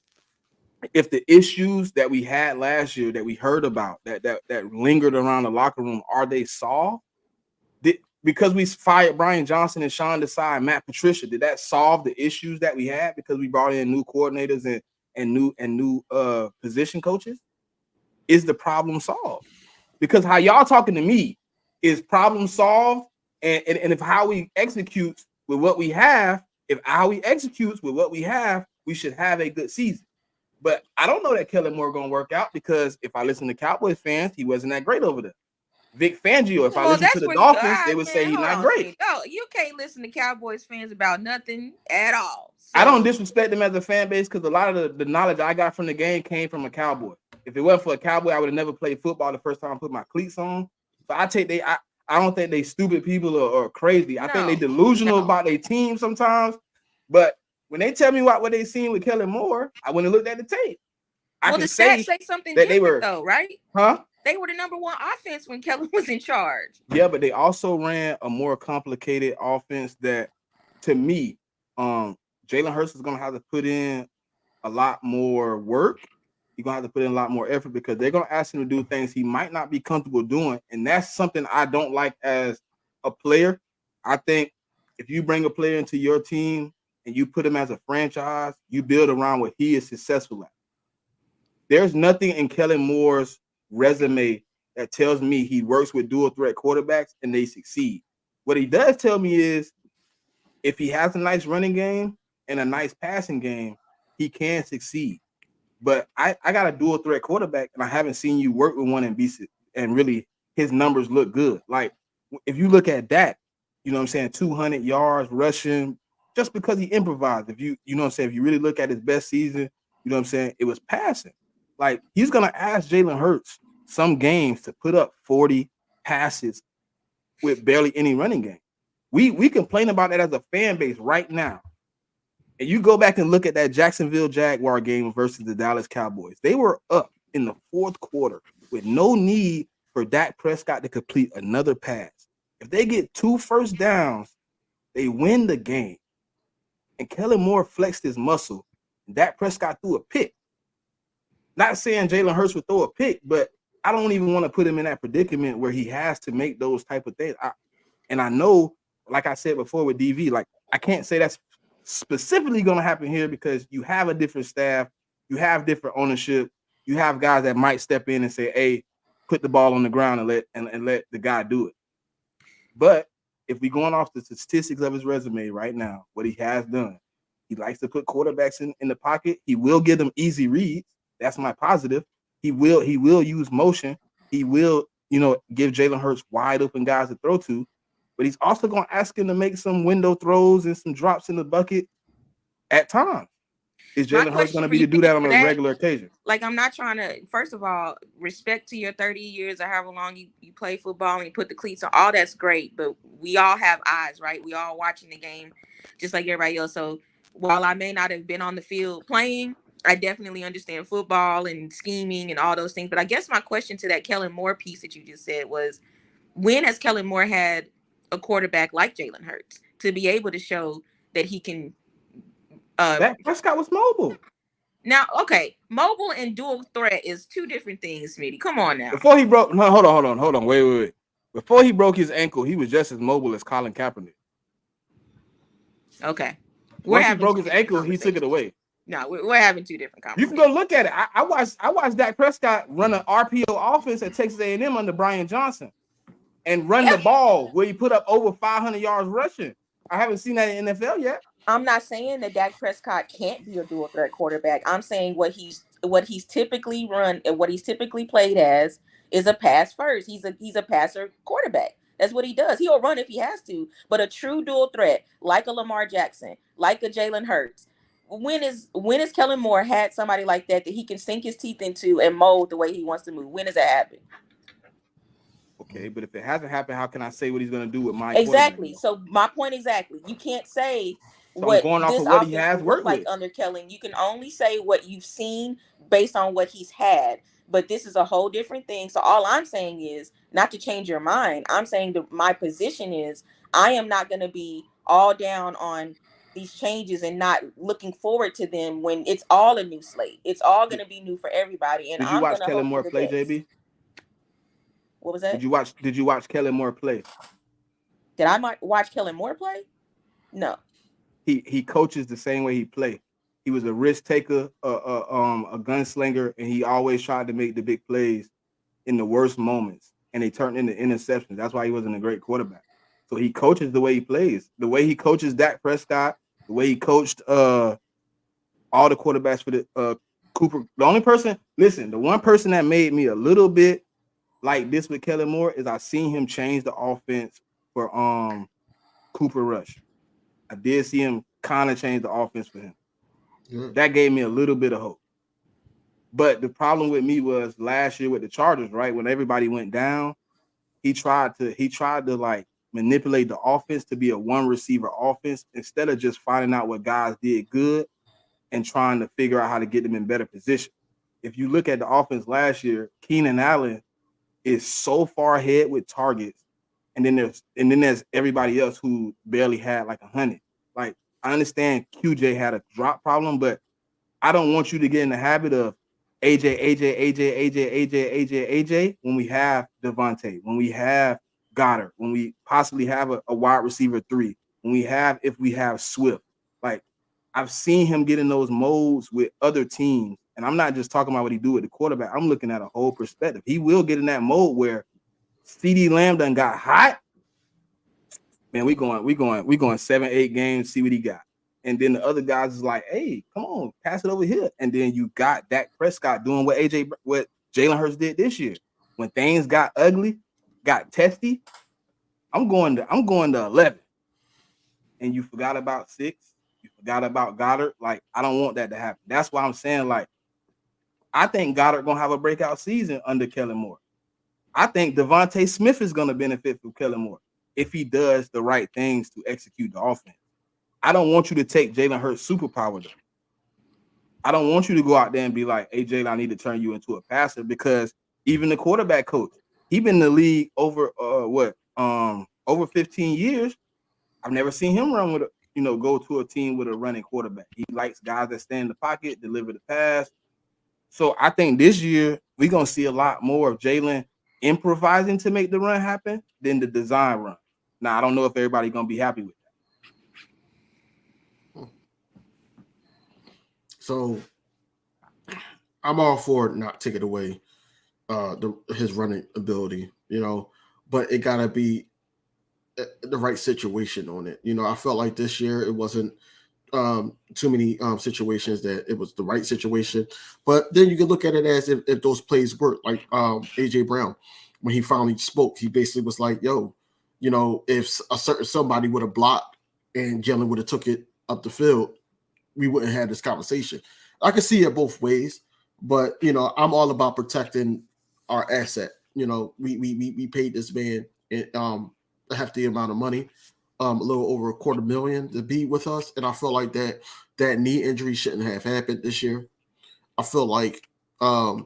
if the issues that we had last year that we heard about that lingered around the locker room, are they solved? Because we fired Brian Johnson and Sean Desai and Matt Patricia, did that solve the issues that we had because we brought in new coordinators and new position coaches? Is the problem solved? Because how y'all talking to me is problem solved, and if how we executes with what we have, we should have a good season. But I don't know that Kellen Moore gonna work out because if I listen to Cowboys fans, he wasn't that great over there. Vic Fangio, if I listen to the Dolphins, they would say he's not great. No, you can't listen to Cowboys fans about nothing at all. So, I don't disrespect them as a fan base because a lot of the knowledge I got from the game came from a Cowboy. If it wasn't for a Cowboy, I would have never played football the first time I put my cleats on. So I don't think they stupid people or crazy. I think they delusional about their team sometimes. But when they tell me what they seen with Kellen Moore, I went and looked at the tape. Well, the stats say something different, they were, though, right? Huh? They were the number one offense when Kellen was in charge. Yeah, but they also ran a more complicated offense that, to me, Jalen Hurts is going to have to put in a lot more work. He's going to have to put in a lot more effort because they're going to ask him to do things he might not be comfortable doing. And that's something I don't like as a player. I think if you bring a player into your team and you put him as a franchise, you build around what he is successful at. There's nothing in Kellen Moore's resume that tells me he works with dual threat quarterbacks and they succeed. What he does tell me is if he has a nice running game and a nice passing game, he can succeed. But I got a dual threat quarterback and I haven't seen you work with one and really his numbers look good. Like if you look at that, you know what I'm saying, 200 yards rushing just because he improvised. If you know what I'm saying, if you really look at his best season, you know what I'm saying, it was passing. Like he's going to ask Jalen Hurts some games to put up 40 passes with barely any running game. We complain about that as a fan base right now. And you go back and look at that Jacksonville Jaguar game versus the Dallas Cowboys. They were up in the fourth quarter with no need for Dak Prescott to complete another pass. If they get 2 first downs, they win the game. And Kellen Moore flexed his muscle. And Dak Prescott threw a pick. Not saying Jalen Hurts would throw a pick, but I don't even want to put him in that predicament where he has to make those type of things. I know, like I said before with DV, like I can't say that's specifically going to happen here because you have a different staff, you have different ownership, you have guys that might step in and say, "Hey, put the ball on the ground and let the guy do it." But if we're going off the statistics of his resume right now, what he has done, he likes to put quarterbacks in the pocket. He will give them easy reads. That's my positive. He will use motion. He will, give Jalen Hurts wide open guys to throw to, but he's also going to ask him to make some window throws and some drops in the bucket at times. Is Jalen Hurts going to be to do that on a regular occasion? Like, I'm not trying to, first of all, respect to your 30 years or however long you play football and you put the cleats on, all that's great, but we all have eyes, right? We all watching the game just like everybody else. So while I may not have been on the field playing, I definitely understand football and scheming and all those things. But I guess my question to that Kellen Moore piece that you just said was, when has Kellen Moore had a quarterback like Jalen Hurts to be able to show that he can? Dak Prescott was mobile. Now, okay, mobile and dual threat is two different things, Smitty. Come on now. Before he broke, no, hold on, wait. Before he broke his ankle, he was just as mobile as Colin Kaepernick. Okay. Once he broke his ankle, he took it away. No, we're having two different conversations. You can go look at it. I watched Dak Prescott run an RPO offense at Texas A&M under Brian Johnson and run the ball where he put up over 500 yards rushing. I haven't seen that in NFL yet. I'm not saying that Dak Prescott can't be a dual threat quarterback. I'm saying what he's what he's typically run and what he's typically played as is a pass first. He's a passer quarterback. That's what he does. He'll run if he has to, but a true dual threat like a Lamar Jackson, like a Jalen Hurts. When is Kellen Moore had somebody like that he can sink his teeth into and mold the way he wants to move? When does that happen? Okay, but if it hasn't happened, how can I say what he's going to do with my Exactly. quarterback? So my point exactly. You can't say So I'm what going off this of what he offense has will look worked like with. under Kellen. You can only say what you've seen based on what he's had. But this is a whole different thing. So all I'm saying is not to change your mind. I'm saying that my position is I am not going to be all down on these changes and not looking forward to them when it's all a new slate. It's all going to be new for everybody. And Did you I'm going watch to Kellen hope for Moore the play, best. JB? What was that? Did you watch Kellen Moore play? Did I watch Kellen Moore play? No. He coaches the same way he played. He was a risk taker, a gunslinger, and he always tried to make the big plays in the worst moments, and they turned into interceptions. That's why he wasn't a great quarterback. So he coaches the way he plays, the way he coaches Dak Prescott, the way he coached all the quarterbacks for the Cooper. The one person that made me a little bit like this with Kellen Moore is I seen him change the offense for Cooper Rush. I did see him kind of change the offense for him. That gave me a little bit of hope. But the problem with me was last year with the Chargers, right? When everybody went down, he tried to like manipulate the offense to be a one receiver offense instead of just finding out what guys did good and trying to figure out how to get them in better position. If you look at the offense last year, Keenan Allen is so far ahead with targets, and then there's everybody else who barely had like 100. Like I understand QJ had a drop problem, but I don't want you to get in the habit of AJ when we have Devontae, when we have Goddard, when we possibly have a wide receiver 3, if we have Swift. Like I've seen him get in those modes with other teams, and I'm not just talking about what he do with the quarterback. I'm looking at a whole perspective. He will get in that mode where CeeDee Lamb done got hot. Man, we going 7-8 games, see what he got. And then the other guys is like, hey, come on, pass it over here. And then you got Dak Prescott doing what Jalen Hurts did this year. When things got ugly, got testy, I'm going to 11. And you forgot about 6. You forgot about Goddard. Like, I don't want that to happen. That's why I'm saying, like, I think Goddard gonna have a breakout season under Kellen Moore. I think Devontae Smith is gonna benefit from Kellen Moore if he does the right things to execute the offense. I don't want you to take Jalen Hurts' superpower, though. I don't want you to go out there and be like, hey, Jalen, I need to turn you into a passer, because even the quarterback coach, he been in the league over 15 years. I've never seen him run go to a team with a running quarterback. He likes guys that stand in the pocket, deliver the pass. So I think this year we're going to see a lot more of Jalen improvising to make the run happen than the design run. Now, I don't know if everybody's going to be happy with that. So I'm all for not taking away his running ability, but it got to be the right situation on it. I felt like this year it wasn't too many situations that it was the right situation, but then you can look at it as if those plays work. Like AJ Brown, when he finally spoke, he basically was like, yo, if a certain somebody would have blocked and Jalen would have took it up the field, we wouldn't have this conversation. I can see it both ways, but I'm all about protecting our asset. We paid this man a hefty amount of money, a little over $250,000 to be with us, and I feel like that knee injury shouldn't have happened this year. I feel like the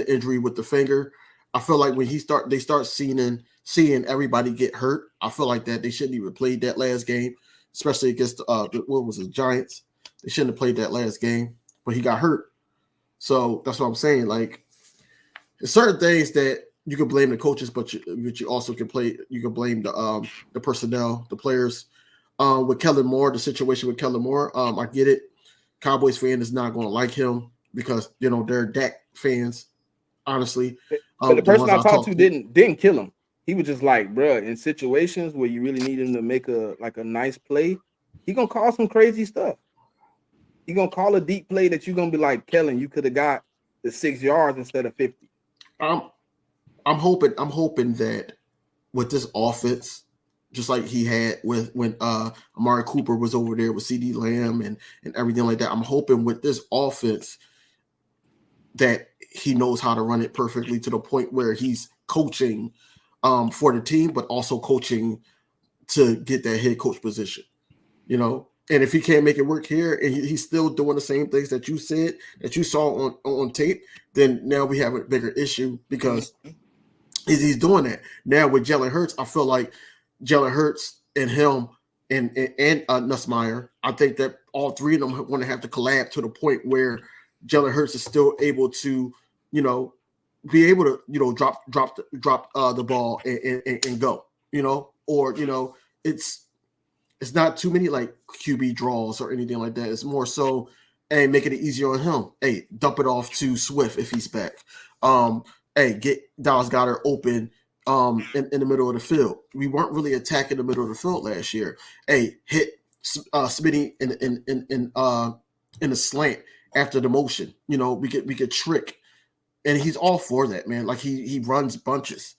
injury with the finger, I feel like when they start seeing everybody get hurt, I feel like that they shouldn't even played that last game, especially against the Giants. They shouldn't have played that last game, but he got hurt. So that's what I'm saying. Like, there's certain things that you can blame the coaches, but you also can blame the personnel, the players. With Kellen Moore, the situation with Kellen Moore, I get it. Cowboys fan is not going to like him because they're Dak fans. Honestly, but the person I talked to didn't kill him. He was just like, bro, in situations where you really need him to make a nice play, he gonna call some crazy stuff. He gonna call a deep play that you're gonna be like, Kellen, you could have got the 6 yards instead of 50. I'm hoping that with this offense, just like he had with when Amari Cooper was over there with CD Lamb and everything like that. I'm hoping with this offense that he knows how to run it perfectly to the point where he's coaching for the team, but also coaching to get that head coach position. You know, and if he can't make it work here and he's still doing the same things that you said that you saw on tape, then now we have a bigger issue because he's doing that. Now with Jalen Hurts, I feel like Jalen Hurts and him and Nussmeier, I think that all three of them are going to have to collab to the point where Jalen Hurts is still able to, you know, be able to, you know, drop the ball and go, you know, or, you know, it's not too many like QB draws or anything like that. It's more so, hey, making it easier on him. Hey, dump it off to Swift if he's back. Hey, get Dallas Goedert open in the middle of the field. We weren't really attacking the middle of the field last year. Hey, hit Smitty in the slant after the motion. You know, we could trick. And he's all for that, man. Like he runs bunches.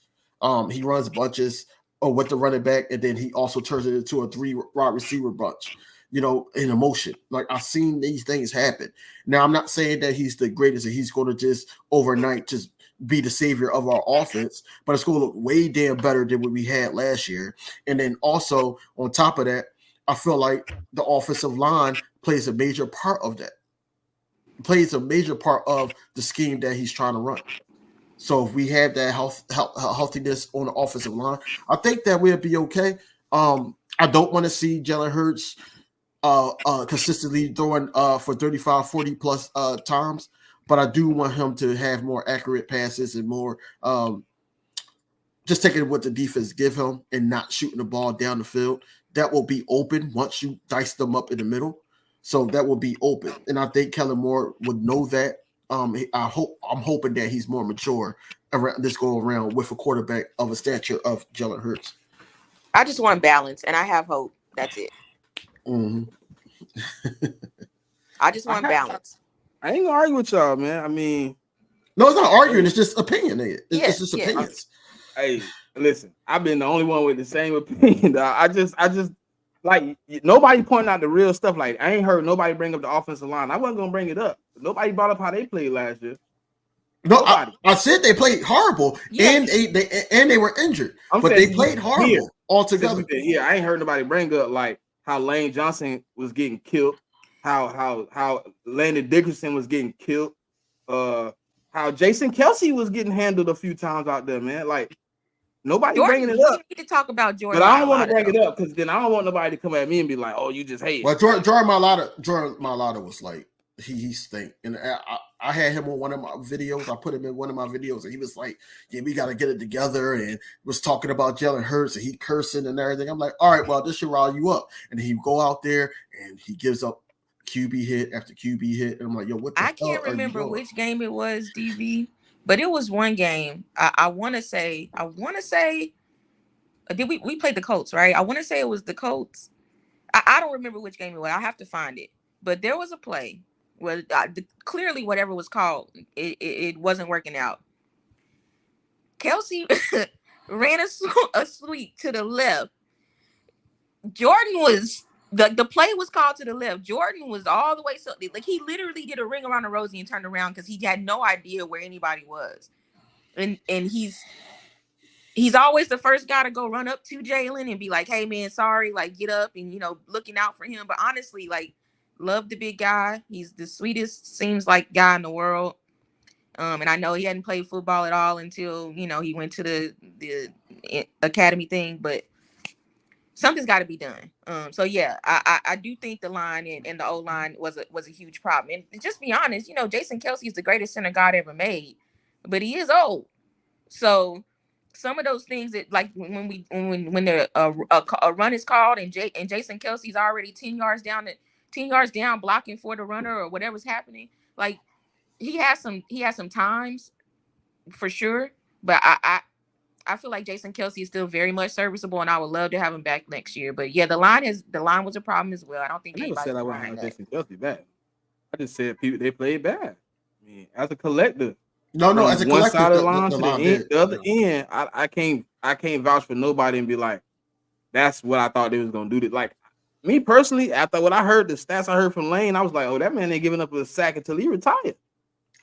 He runs bunches with the running back, and then he also turns it into a 3 wide receiver bunch, you know, in a motion. Like I've seen these things happen. Now I'm not saying that he's the greatest and he's going to just overnight just be the savior of our offense, but it's going to look way damn better than what we had last year. And then also on top of that, I feel like the offensive line plays a major part of that. Plays a major part of the scheme that he's trying to run. So if we have that healthiness on the offensive line, I think that we'll be okay. I don't want to see Jalen Hurts consistently throwing for 35, 40 plus times, but I do want him to have more accurate passes and more just taking what the defense give him and not shooting the ball down the field. That will be open once you dice them up in the middle. So that will be open. And I think Kellen Moore would know that. I'm hoping that he's more mature around this go around with a quarterback of a stature of Jalen Hurts. I just want balance, and I have hope. That's it. Mm-hmm. I just want balance. I ain't gonna argue with y'all, man. I mean, no, it's not arguing. It's just opinionated. It's just opinions. Hey, listen, I've been the only one with the same opinion. I just like nobody pointing out the real stuff. Like I ain't heard nobody bring up the offensive line. I wasn't gonna bring it up. Nobody brought up how they played last year. No, I said they played horrible, and they were injured, but they played horrible altogether. Yeah, I ain't heard nobody bring up like how Lane Johnson was getting killed, how Landon Dickerson was getting killed, how Jason Kelce was getting handled a few times out there, man. Like nobody Jordan, bringing it up. We need to talk about Jordan, but I don't want to bring it up because then I don't want nobody to come at me and be like, "Oh, you just hate." Well, Jordan Mailata was like he stink, and I had him on one of my videos. I put him in one of my videos, and he was like, "Yeah, we got to get it together," and was talking about Jalen Hurts and he cursing and everything. I'm like, "All right, well, this should rile you up." And then he go out there and he gives up QB hit after QB hit, and I'm like, "Yo, what the hell?" I can't remember which game it was, DV, but it was one game. I want to say, did we played the Colts, right? I want to say it was the Colts. I don't remember which game it was. I have to find it. But there was a play where clearly whatever was called, it wasn't working out. Kelce ran a sweep to the left. Jordan was the play was called to the left. Jordan was all the way like he literally did a ring around the rosy and turned around because he had no idea where anybody was, and he's always the first guy to go run up to Jalen and be like, "Hey man, sorry," like get up and looking out for him. But honestly, like love the big guy. He's the sweetest seems like guy in the world. And I know he hadn't played football at all until he went to the academy thing, but something's got to be done. So yeah, I do think the line and the O line was a huge problem. And just be honest, Jason Kelce is the greatest center God ever made, but he is old. So some of those things that like when a run is called and Jason Kelce's already 10 yards down blocking for the runner or whatever's happening, like he has some times for sure, but I feel like Jason Kelce is still very much serviceable, and I would love to have him back next year. But yeah, the line was a problem as well. I don't think I never said I want Jason Kelce back. just said they played bad. I mean, as a collective. No, From as a one collective, side of the line the to line the other end, I can't vouch for nobody and be like, that's what I thought they was gonna do. Like me personally, after what I heard, the stats I heard from Lane, I was like, oh, that man ain't giving up a sack until he retired.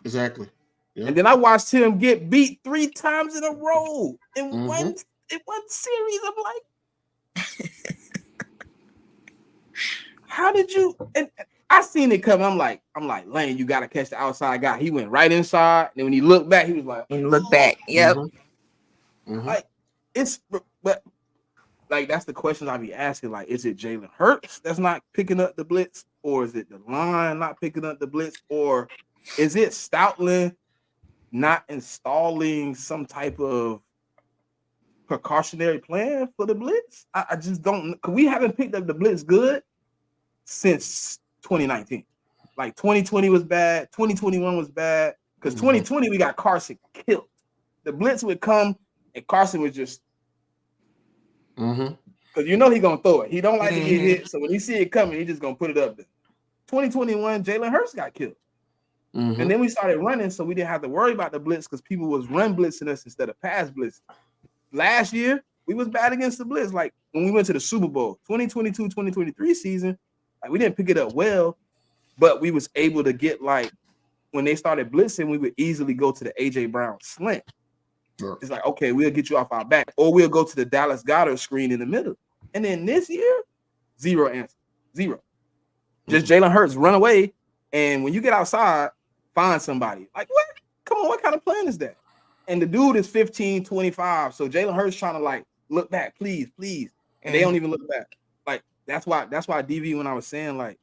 Exactly. Yeah. And then I watched him get beat 3 times in a row in Mm-hmm. one series. I'm like, how did you? And I seen it come. I'm like, Lane, you gotta catch the outside guy. He went right inside, and then when he looked back, he was like, And look back. Yep. Mm-hmm. Like it's, but like that's the questions I be asking. Like, is it Jalen Hurts that's not picking up the blitz, or is it the line not picking up the blitz, or is it Stoutland not installing some type of precautionary plan for the blitz? I just don't, because we haven't picked up the blitz good since 2019. Like 2020 was bad, 2021 was bad, because 2020 we got Carson killed. The blitz would come and Carson was just because you know he's gonna throw it. He don't like to get hit, so when he see it coming, he just gonna put it up there. 2021, Jalen Hurts got killed. And then we started running, so we didn't have to worry about the blitz because people was run blitzing us instead of pass blitz. Last year, we was bad against the blitz. Like when we went to the Super Bowl, 2022-2023 season, like we didn't pick it up well, but we was able to get, like, when they started blitzing, we would easily go to the AJ Brown slant. Sure. It's like, okay, we'll get you off our back, or we'll go to the Dallas Goedert screen in the middle. And then this year, zero answer, zero. Just Jalen Hurts run away, and when you get outside, find somebody. Like, what? Come on, what kind of plan is that? And the dude is 15, 25, so Jalen Hurts trying to, like, look back, please, and they don't even look back. Like, that's why DV, when I was saying, like,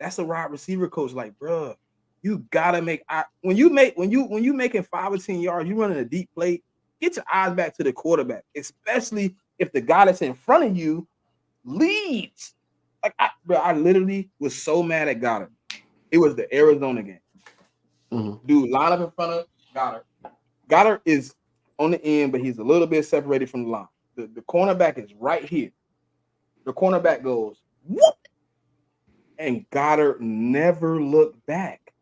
that's a wide receiver coach. Like, bro, you gotta make when you making 5 or 10 yards, you running a deep play, get your eyes back to the quarterback, especially if the guy that's in front of you leads. Like, I literally was so mad at Goddard. It was the Arizona game. Dude, line up in front of Goddard. Goddard is on the end, but he's a little bit separated from the line. The cornerback is right here. The cornerback goes, whoop, and Goddard never looked back.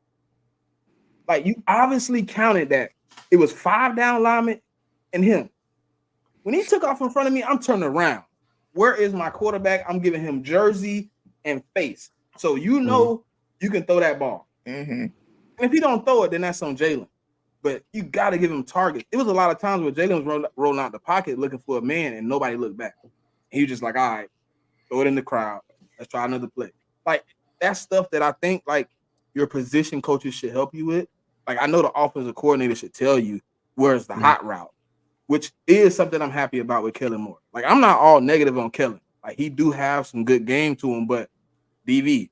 Like, you obviously counted that it was 5 down linemen and him. When he took off in front of me, I'm turning around. Where is my quarterback? I'm giving him jersey and face. So you know you can throw that ball. And if he don't throw it, then that's on Jalen. But you got to give him targets. It was a lot of times where Jalen was rolling out the pocket looking for a man and nobody looked back. And he was just like, all right, throw it in the crowd. Let's try another play. Like, that's stuff that I think, like, your position coaches should help you with. Like, I know the offensive coordinator should tell you where's the hot route, which is something I'm happy about with Kellen Moore. Like, I'm not all negative on Kellen. Like, he do have some good game to him, but DV,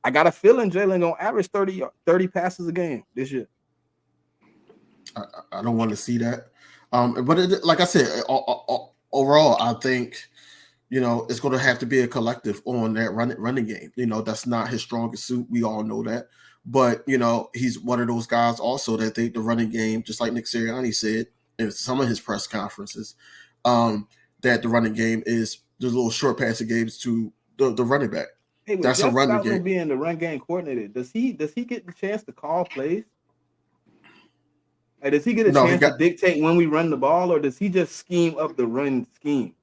I got a feeling Jalen gonna average 30 passes a game this year. I don't want to see that. But like I said, overall, I think, you know, it's going to have to be a collective on that running game. You know, that's not his strongest suit. We all know that. But, you know, he's one of those guys also that think the running game, just like Nick Sirianni said in some of his press conferences, that the running game is the little short passing games to the running back. Hey, that's a running game. Being the run game coordinator, does he get the chance to call plays? Like, does he get a chance to dictate when we run the ball, or does he just scheme up the run scheme?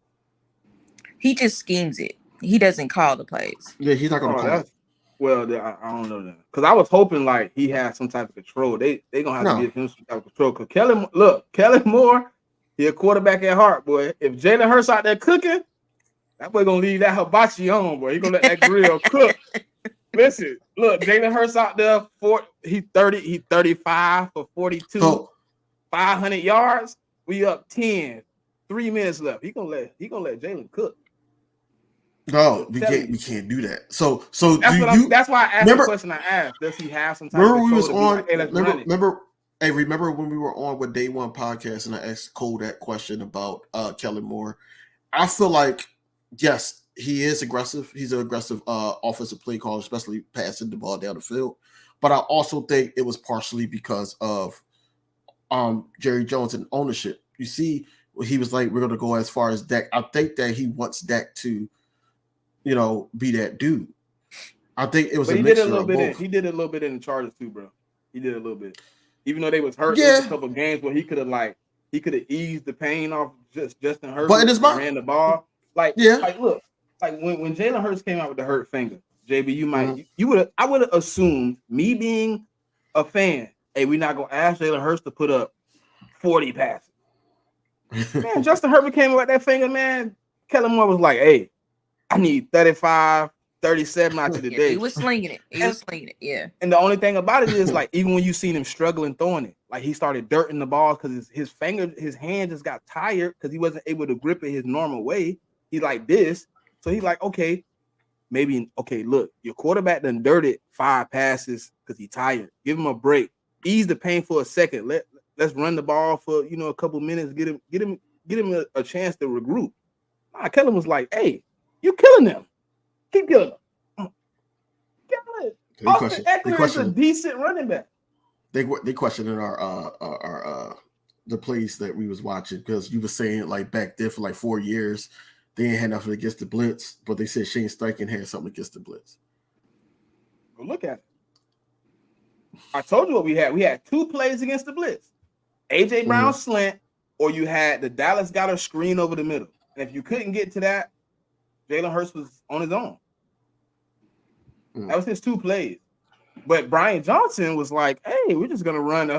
He just schemes it. He doesn't call the plays. Yeah, he's not going to call it. Well, I don't know that, because I was hoping like he had some type of control. They gonna have to give him some type of control. Because Kellen Moore, he a quarterback at heart, boy. If Jalen Hurts out there cooking, that boy gonna leave that hibachi on, boy. He gonna let that grill cook. Listen, look, Jalen Hurts out there he 35 for 42, 500 yards. We up 10, 3 minutes left. He gonna let Jalen cook. No, we can't do that. So that's why I asked the question I asked. Does he have some type of control? Remember when we were on with Day One podcast and I asked Cole that question about Kellen Moore? I feel like, yes, he is aggressive. He's an aggressive offensive play caller, especially passing the ball down the field. But I also think it was partially because of Jerry Jones and ownership. You see, he was like, we're going to go as far as Dak. I think that he wants Dak to, you know, be that dude. I think it was But a he did a mixture little of bit. both. He did a little bit in the Chargers too, bro. He did a little bit. Even though they was hurt, there was a couple games where he could have eased the pain off Justin Herbert But in his and mind, ran the ball. Like look, like when Jalen Hurts came out with the hurt finger, JB, I would have assumed, me being a fan, hey, we're not gonna ask Jalen Hurts to put up 40 passes. Man, Justin Herbert came with that finger, man. Kellen Moore was like, hey, I need 35, 37 out you today. He was slinging it. Yeah. And the only thing about it is, like, even when you seen him struggling throwing it, like he started dirting the ball because his hand just got tired because he wasn't able to grip it his normal way. He's like this. So he's like, okay, look, your quarterback done dirted 5 passes because he's tired. Give him a break. Ease the pain for a second. Let's run the ball for a couple minutes. Get him a chance to regroup. Kellen was like, hey, you killing them. Keep killing them. Kill it. Austin Eckler is a decent running back. They questioning our the plays that we was watching because you were saying like back there for like 4 years they ain't had nothing against the blitz, but they said Shane Steichen had something against the blitz. Well, look at it. I told you what we had. We had 2 plays against the blitz. AJ Brown slant, or you had the Dallas Goedert screen over the middle. And if you couldn't get to that, Jalen Hurts was on his own. That was his 2 plays. But Brian Johnson was like, hey, we're just going to run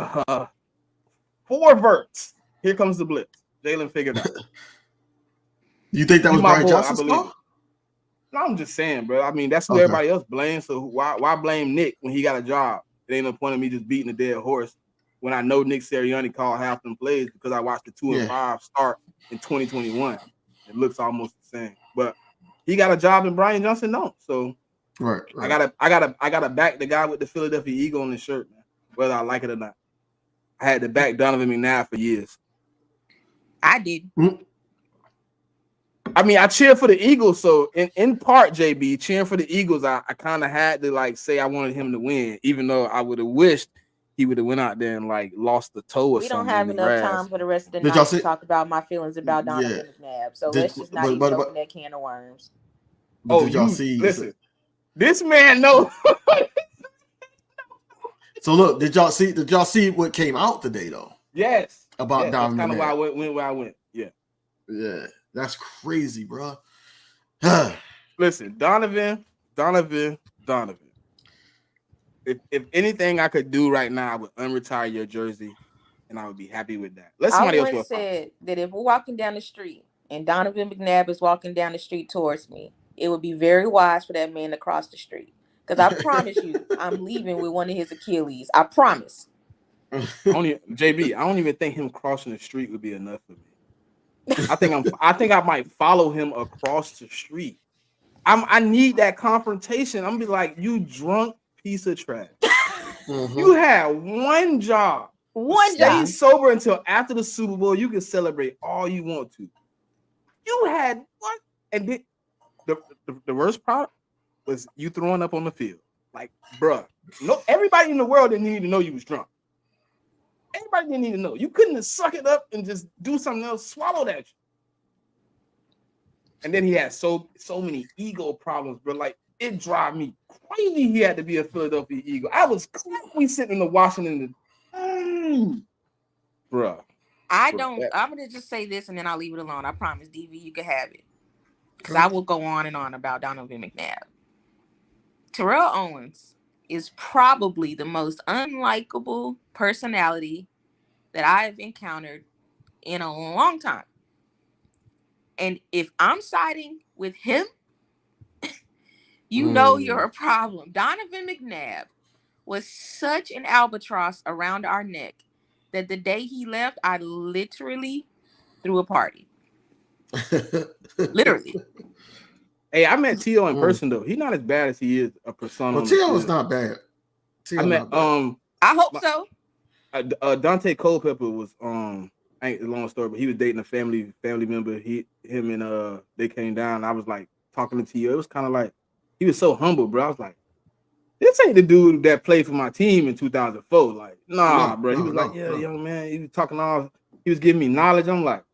4 verts. Here comes the blitz. Jalen figured out. You think that was Brian Johnson's fault? No, I'm just saying, bro. I mean, that's who everybody else blames. So why blame Nick when he got a job? It ain't no point in me just beating a dead horse when I know Nick Sirianni called half them plays because I watched the 2-5 start in 2021. It looks almost the same. But he got a job and Brian Johnson don't. So right. I gotta back the guy with the Philadelphia Eagle on his shirt, man, whether I like it or not. I had to back Donovan McNabb for years. I did. I mean, I cheer for the Eagles, so in part, JB, cheering for the Eagles, I kind of had to like say I wanted him to win, even though I would have wished he would have went out there and like lost the toe or something. We don't have enough time for the rest of the night to talk about my feelings about Donovan McNabb, so let's just not even open that can of worms. Did y'all see? Listen, this man knows. So look, did y'all see what came out today though? Yes. About Donovan. That's kind of why I went where I went. Yeah. Yeah. That's crazy, bro. Listen, Donovan. If anything I could do right now, I would unretire your jersey, and I would be happy with that. I once said that if we're walking down the street and Donovan McNabb is walking down the street towards me, it would be very wise for that man to cross the street. Because I promise you, I'm leaving with one of his Achilles. I promise. JB, I don't even think him crossing the street would be enough for me. I think I might follow him across the street. I need that confrontation. I'm gonna be like, you drunk piece of trash. You had one job. Stay sober until after the Super Bowl. You can celebrate all you want to. You had what? And then the worst part was you throwing up on the field. Like, bruh, no, everybody in the world didn't need to know you was drunk. Everybody didn't need to know. You couldn't have suck it up and just do something else, swallow that. And then he had so many ego problems, bro. Like, it drive me crazy he had to be a Philadelphia Eagle. I was clearly sitting in the Washington, bro. I'm gonna just say this and then I'll leave it alone. I promise, DV, you can have it. Because I will go on and on about Donovan McNabb. Terrell Owens is probably the most unlikable personality that I've encountered in a long time. And if I'm siding with him, you know you're a problem. Donovan McNabb was such an albatross around our neck that the day he left, I literally threw a party. Literally. Hey, I met T.O. in person though. He's not as bad as he is a persona. Well, T.O. is not bad. I hope so. Dante Culpepper was ain't a long story, but he was dating a family member. Him and they came down. I was like talking to T.O. It was kind of like he was so humble, bro. I was like, this ain't the dude that played for my team in 2004. Like, bro. He was like, young man. He was talking all. He was giving me knowledge. I'm like,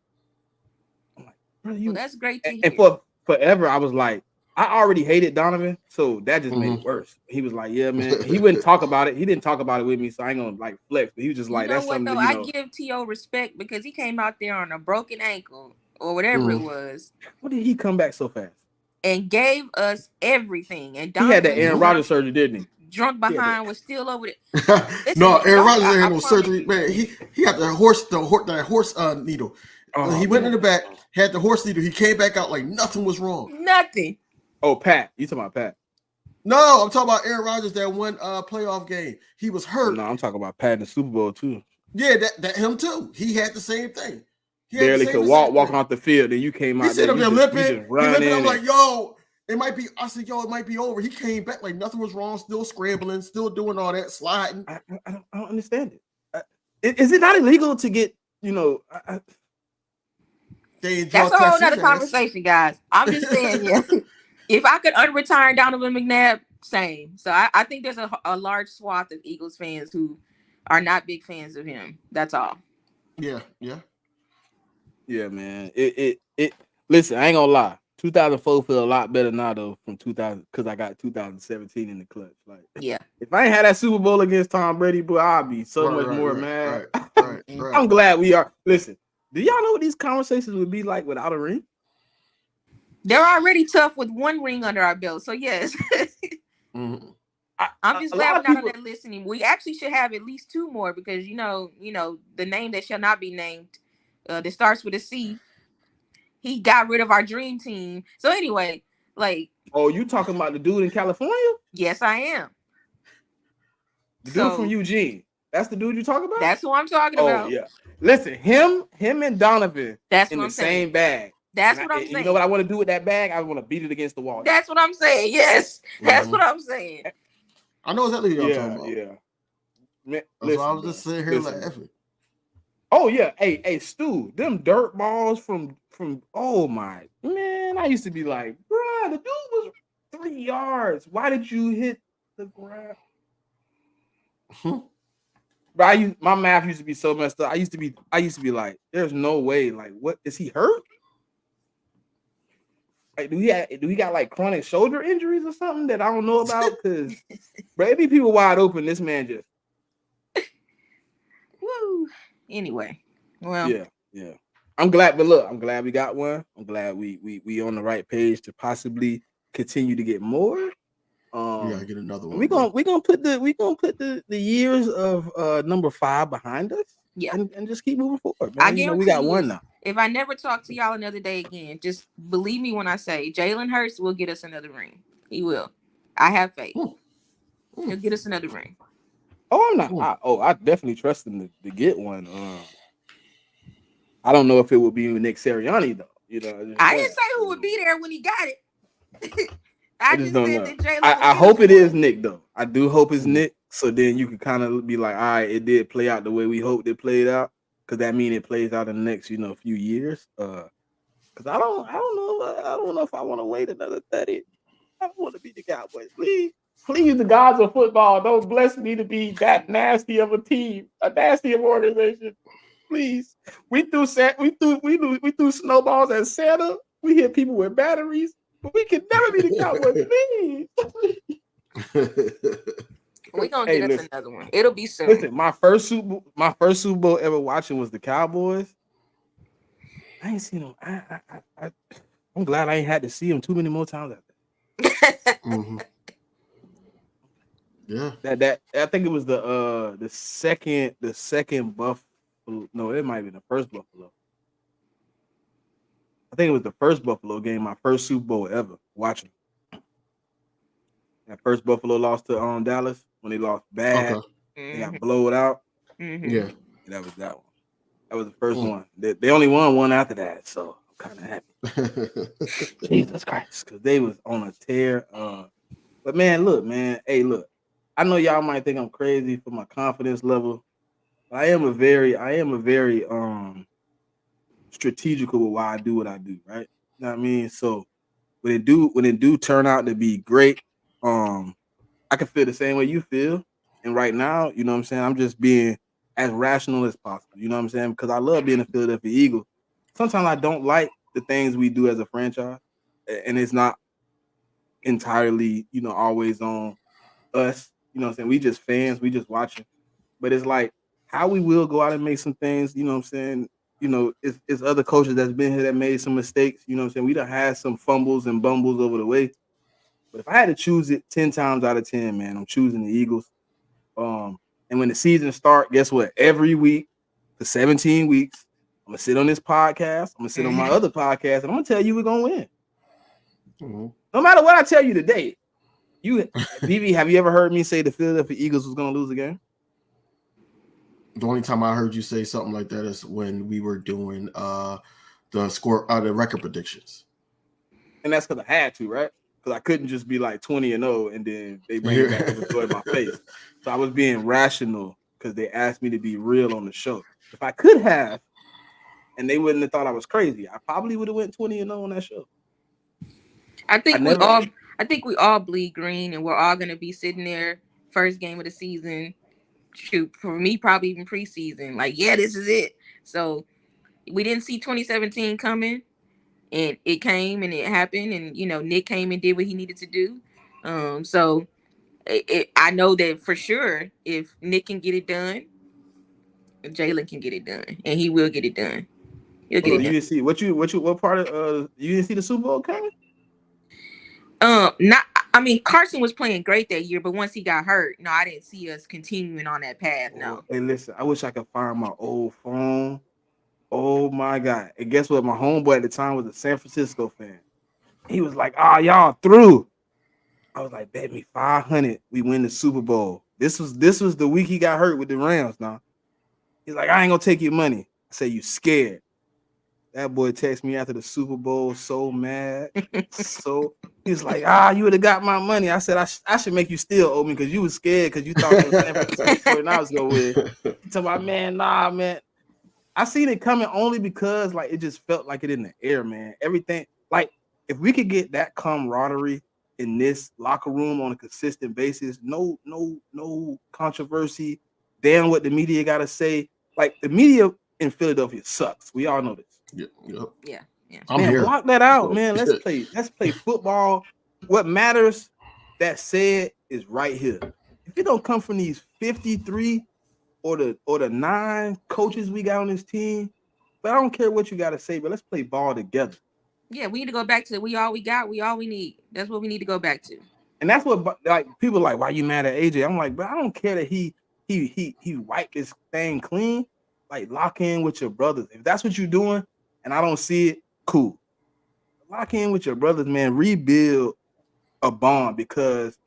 bro, well, that's great to hear. And for forever, I was like, I already hated Donovan, so that just made it worse. He was like, "Yeah, man." He wouldn't talk about it. He didn't talk about it with me, so I ain't gonna like flex. But he was just like, "That's something though? that, I give T.O. respect because he came out there on a broken ankle or whatever it was. What did he come back so fast? And gave us everything. And He had that Donovan Aaron Rodgers surgery, didn't he? drunk behind was still over there. No, Listen, Aaron Rodgers ain't I had no surgery, man. He got that horse needle. He went in the back, had the horse needle. He came back out like nothing was wrong. Nothing. Oh, Pat. You talking about Pat? No, I'm talking about Aaron Rodgers that one playoff game. He was hurt. No, I'm talking about Pat in the Super Bowl too. Yeah, that him too. He had the same thing. He barely could walk off the field, and you came out. He said, "I'm limping." I'm like, and... "Yo, it might be." I said, "Yo, it might be over." He came back like nothing was wrong, still scrambling, still doing all that sliding. I don't understand it. Is it not illegal to get? That's a whole nother conversation, guys. I'm just saying, yeah. If I could unretire Donovan McNabb, same. So I think there's a large swath of Eagles fans who are not big fans of him. That's all. Yeah, man. It. Listen, I ain't gonna lie. 2004 feel a lot better now though from 2000 because I got 2017 in the clutch. Like, yeah, if I ain't had that Super Bowl against Tom Brady, boy, I'd be so much more mad. Right. I'm glad we are. Listen, do y'all know what these conversations would be like without a ring? They're already tough with one ring under our belt. So yes. I'm just glad we're not on that list anymore. We actually should have at least two more because you know the name that shall not be named that starts with a C. He got rid of our dream team. So anyway, like, oh, you talking about the dude in California? Yes, I am. The dude from Eugene. That's the dude you talking about? That's who I'm talking about. Oh yeah. Listen, him and Donovan. That's in what the I'm saying. Same bag. That's what I'm saying. You know what I want to do with that bag? I want to beat it against the wall. That's what I'm saying. Yes, that's what I'm saying. I know exactly what you're talking about. Yeah. Man, that's why I was just sitting here laughing. Oh yeah, hey, Stu, them dirt balls from oh my man, I used to be like, bruh, the dude was 3 yards. Why did you hit the ground? But my math used to be so messed up. I used to be like, there's no way. Like, what is he hurt? Like, do he got like chronic shoulder injuries or something that I don't know about? Because maybe people wide open. This man just. Woo. Anyway, well, yeah. I'm glad, but look, I'm glad we got one. I'm glad we on the right page to possibly continue to get more. We gotta get another one. We gonna put the years of number 5 behind us. Yeah, and just keep moving forward. Man. I guarantee we got one now. If I never talk to y'all another day again, just believe me when I say Jalen Hurts will get us another ring. He will. I have faith. He'll get us another ring. Oh, I'm not. I definitely trust him to get one. I don't know if it would be Nick Sirianni though. You know, I didn't say who would be there when he got it. I just don't said know. that Jalen. I hope it is Nick though. I do hope it's Nick. So then you can kind of be like, all right, it did play out the way we hoped it played out, because that means it plays out in the next, few years. Because I don't know if I want to wait another 30. I don't want to be the Cowboys. Please, the gods of football, don't bless me to be that nasty of a team, a nasty of organization. Please, we threw snowballs at Santa. We hit people with batteries, but we can never be the Cowboys. Please. We're gonna get us another one. It'll be soon. Listen, my first Super Bowl ever watching was the Cowboys. I ain't seen them. I'm glad I ain't had to see them too many more times after. Yeah. That I think it was the second Buffalo. No, it might be the first Buffalo. I think it was the first Buffalo game, my first Super Bowl ever watching. That first Buffalo lost to Dallas when they lost bad. Okay. They got blowed out. Yeah. That was that one. That was the first one. They only won one after that, so I'm kind of happy. Jesus Christ, because they was on a tear. But man, look, man. Hey, look. I know y'all might think I'm crazy for my confidence level, but I am a very strategical with why I do what I do, right? You know what I mean? So when it do turn out to be great, I can feel the same way you feel. And right now, you know what I'm saying? I'm just being as rational as possible. You know what I'm saying? Because I love being a Philadelphia Eagle. Sometimes I don't like the things we do as a franchise, and it's not entirely, always on us. You know what I'm saying? We just fans, we just watching. But it's like how we will go out and make some things, you know what I'm saying? It's other coaches that's been here that made some mistakes. You know what I'm saying? We done had some fumbles and bumbles over the way. But if I had to choose it 10 times out of 10, man, I'm choosing the Eagles. And when the season starts, guess what? Every week for 17 weeks, I'm gonna sit on this podcast. I'm gonna sit on my other podcast, and I'm gonna tell you we're gonna win. Mm-hmm. No matter what I tell you today. DV, have you ever heard me say the Philadelphia Eagles was gonna lose a game? The only time I heard you say something like that is when we were doing the record predictions. And that's because I had to, right? Because I couldn't just be like 20-0 and then they bring it back up and throw it in my face. So I was being rational because they asked me to be real on the show. If I could have, and they wouldn't have thought I was crazy, I probably would have went 20-0 on that show. I think we all bleed green, and we're all gonna be sitting there first game of the season. Shoot, for me, probably even preseason. Like, yeah, this is it. So we didn't see 2017 coming, and it came and it happened, and Nick came and did what he needed to do. So I know that for sure if Nick can get it done, Jalen can get it done, and he will get it done. He'll get So it you done. didn't see what part of you didn't see the Super Bowl coming? Not. I mean, Carson was playing great that year, but once he got hurt, no, I didn't see us continuing on that path. No. Hey, listen, I wish I could find my old phone. Oh my God. And guess what? My homeboy at the time was a San Francisco fan. He was like, y'all through. I was like, bet me 500 we win the Super Bowl. This was the week he got hurt with the Rams now. He's like, I ain't gonna take your money. I say, you scared. That boy texted me after the Super Bowl so mad. So he's like, you would have got my money. I said, I should make you still owe me because you was scared because you thought the San Francisco 49ers gonna win. He told me, man, nah, man. I seen it coming only because like it just felt like it in the air, man. Everything, like if we could get that camaraderie in this locker room on a consistent basis, no controversy, damn what the media gotta say. Like the media in Philadelphia sucks. We all know this. Yeah. I'm man, here. block that out, man. Let's play football. What matters, that said, is right here. If it don't come from these 53 or the 9 coaches we got on this team, but I don't care what you got to say, but let's play ball together. Yeah, we need to go back to we all we got, we all we need. That's what we need to go back to. And that's what like people are like, why you mad at AJ? I'm like, but I don't care that he wiped this thing clean. Like lock in with your brothers. If that's what you're doing, and I don't see it, cool. Lock in with your brothers, man. Rebuild a bond because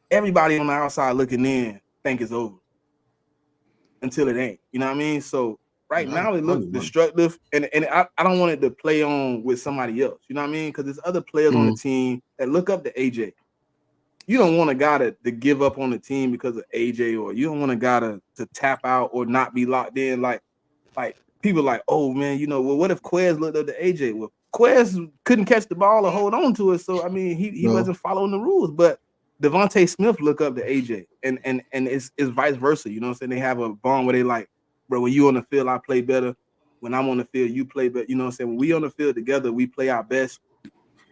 everybody on the outside looking in think it's over until it ain't. You know what I mean? So right now it looks destructive, and I don't want it to play on with somebody else. You know what I mean? Because there's other players on the team that look up to AJ. You don't want a guy to give up on the team because of AJ, or you don't want a guy to tap out or not be locked in. Like people like, oh man, well, what if Quez looked up to AJ? Well, Quez couldn't catch the ball or hold on to it, so I mean he wasn't following the rules. But Devontae Smith look up to AJ, and it's vice versa. You know what I'm saying? They have a bond where they like, bro, when you on the field, I play better. When I'm on the field, you play better. You know what I'm saying? When we on the field together, we play our best.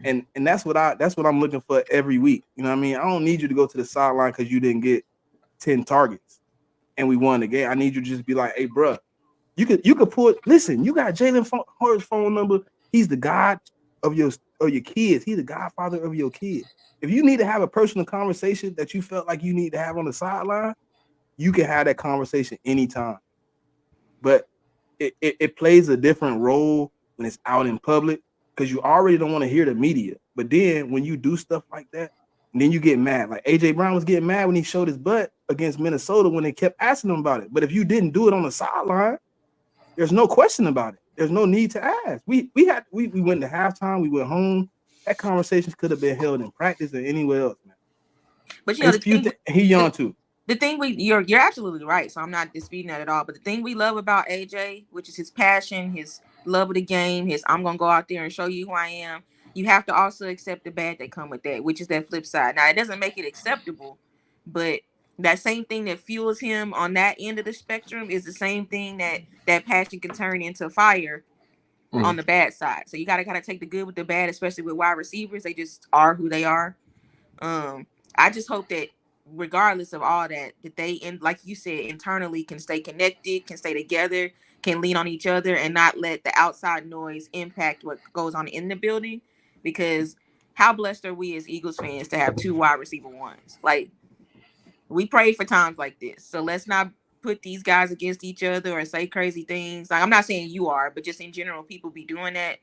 And that's what I'm looking for every week. You know what I mean? I don't need you to go to the sideline because you didn't get 10 targets and we won the game. I need you to just be like, hey, bro, you could listen, you got Jalen Hurts' phone number. He's the god of your kids. He's the godfather of your kids. If you need to have a personal conversation that you felt like you need to have on the sideline, you can have that conversation anytime. But it plays a different role when it's out in public because you already don't want to hear the media. But then when you do stuff like that, and then you get mad. Like AJ Brown was getting mad when he showed his butt against Minnesota when they kept asking him about it. But if you didn't do it on the sideline, there's no question about it. There's no need to ask. We went to halftime. We went home. That conversation could have been held in practice or anywhere else, man. But he young too. The thing you're absolutely right. So I'm not disputing that at all. But the thing we love about AJ, which is his passion, his love of the game, his I'm gonna go out there and show you who I am. You have to also accept the bad that come with that, which is that flip side. Now it doesn't make it acceptable, but that same thing that fuels him on that end of the spectrum is the same thing that passion can turn into fire on the bad side. So you got to kind of take the good with the bad, especially with wide receivers. They just are who they are. I just hope that regardless of all that, that they, like you said, internally can stay connected, can stay together, can lean on each other, and not let the outside noise impact what goes on in the building. Because how blessed are we as Eagles fans to have 2 wide receiver ones? Like, we pray for times like this. So let's not put these guys against each other or say crazy things. Like, I'm not saying you are, but just in general, people be doing that.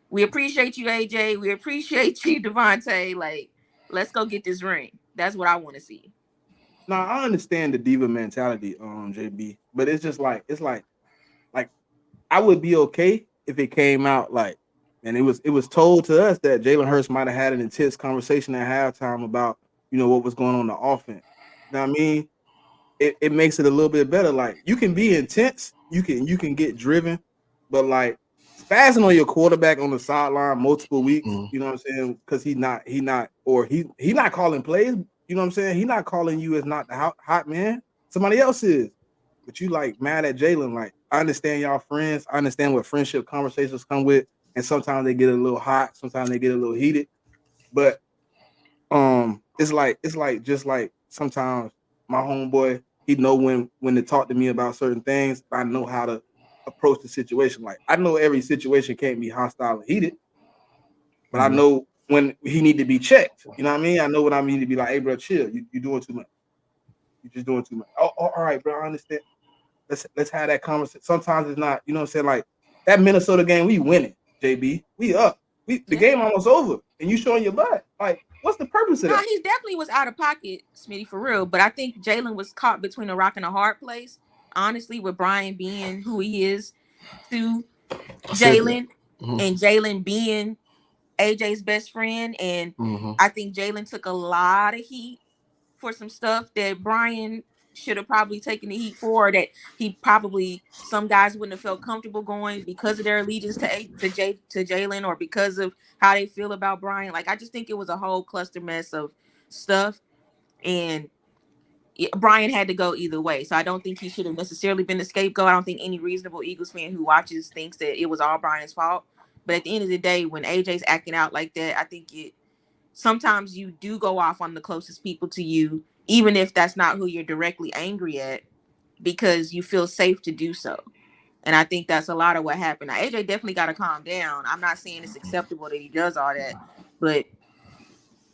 We appreciate you, AJ. We appreciate you, Devontae. Like, let's go get this ring. That's what I want to see. Now I understand the diva mentality, JB, but it's just like I would be okay if it came out like, and it was told to us that Jalen Hurts might have had an intense conversation at halftime about what was going on in the offense. You know what I mean? It makes it a little bit better. Like, you can be intense, you can get driven, but like spazzing on your quarterback on the sideline multiple weeks, you know what I'm saying? Because he not calling plays. You know what I'm saying? He's not calling you as not the hot man. Somebody else is. But you like mad at Jalen. Like, I understand y'all friends. I understand what friendship conversations come with, and sometimes they get a little hot, sometimes they get a little heated. But it's like just like sometimes my homeboy, he know when to talk to me about certain things. I know how to approach the situation. Like, I know every situation can't be hostile and heated, but I know when he need to be checked. You know what I mean? I know when I need to be like, hey, bro, chill. You doing too much. You just doing too much. Oh, all right, bro. I understand. Let's have that conversation. Sometimes it's not, you know what I'm saying? Like, that Minnesota game, we winning, JB. We up. The game almost over, and you showing your butt. Like, what's the purpose of that? He definitely was out of pocket, Smitty, for real. But I think Jalen was caught between a rock and a hard place, honestly, with Brian being who he is to Jalen, and Jalen being AJ's best friend. And I think Jalen took a lot of heat for some stuff that Brian should have probably taken the heat for, that he probably, some guys wouldn't have felt comfortable going because of their allegiance to Jalen, or because of how they feel about Brian. Like, I just think it was a whole cluster mess of stuff, and Brian had to go either way. So I don't think he should have necessarily been the scapegoat. I don't think any reasonable Eagles fan who watches thinks that it was all Brian's fault. But at the end of the day, when AJ's acting out like that, I think sometimes you do go off on the closest people to you, even if that's not who you're directly angry at, because you feel safe to do so. And I think that's a lot of what happened. Now, AJ definitely got to calm down. I'm not saying it's acceptable that he does all that, but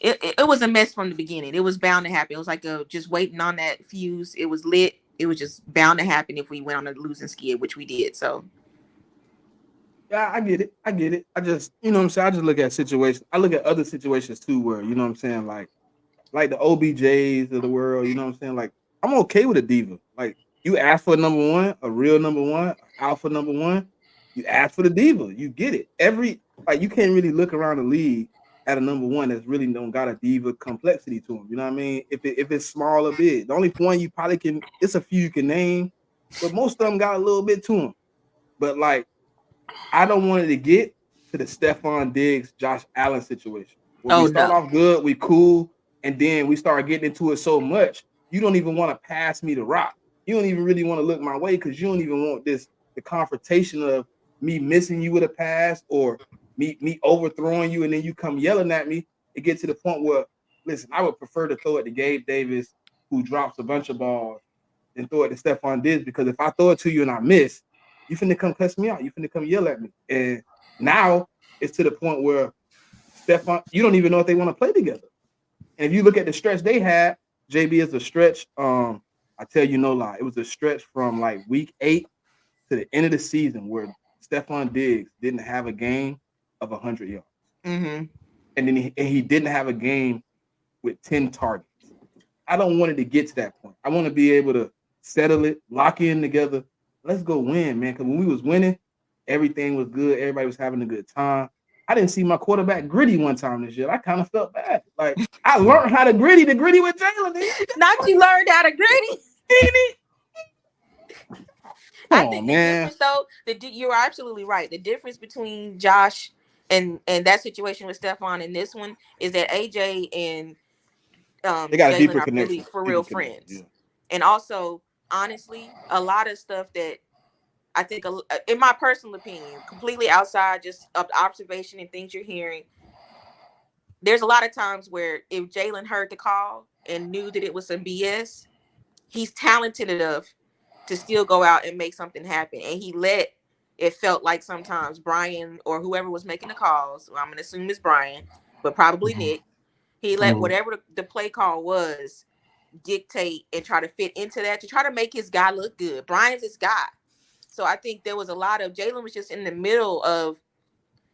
it was a mess from the beginning. It was bound to happen. It was like just waiting on that fuse. It was lit. It was just bound to happen if we went on a losing skid, which we did. So. Yeah, I get it. I just, you know what I'm saying? I just look at situations. I look at other situations too where, you know what I'm saying, like the OBJs of the world, you know what I'm saying? Like, I'm okay with a diva. Like, you ask for a number one, a real number one, alpha number one, you ask for the diva. You get it. You can't really look around the league at a number one that's really don't got a diva complexity to him. You know what I mean? If it's small or big. The only one you probably can, it's a few you can name, but most of them got a little bit to them. But like, I don't want it to get to the Stephon Diggs, Josh Allen situation. Where we start off good, we cool, and then we start getting into it so much, you don't even want to pass me the rock. You don't even really want to look my way because you don't even want the confrontation of me missing you with a pass or me overthrowing you and then you come yelling at me. It gets to the point where, listen, I would prefer to throw it to Gabe Davis, who drops a bunch of balls, than throw it to Stephon Diggs, because if I throw it to you and I miss, you finna come cuss me out. You finna come yell at me. And now it's to the point where Stephon, you don't even know if they want to play together. And if you look at the stretch they had, JB is a stretch. I tell you no lie. It was a stretch from like week 8 to the end of the season where Stephon Diggs didn't have a game of 100 yards. Mm-hmm. And then he didn't have a game with 10 targets. I don't want it to get to that point. I want to be able to settle it, lock in together. Let's go win, man. Because when we was winning, everything was good. Everybody was having a good time. I didn't see my quarterback gritty one time this year. I kind of felt bad. Like, I learned how to gritty with Jalen. Not you learned how to gritty. I think the difference, though, you're absolutely right. The difference between Josh and that situation with Stephon and this one is that AJ and they got a deeper Jalen are connection. really for real friends. Yeah. And also, honestly, a lot of stuff that I think, in my personal opinion, completely outside just of the observation and things you're hearing, there's a lot of times where if Jalen heard the call and knew that it was some BS, he's talented enough to still go out and make something happen. And he let it felt like sometimes Brian or whoever was making the calls, well, I'm going to assume it's Brian, but probably Nick, he let whatever the play call was dictate and try to fit into that to try to make his guy look good. Brian's his guy. So I think there was a lot of, Jalen was just in the middle of,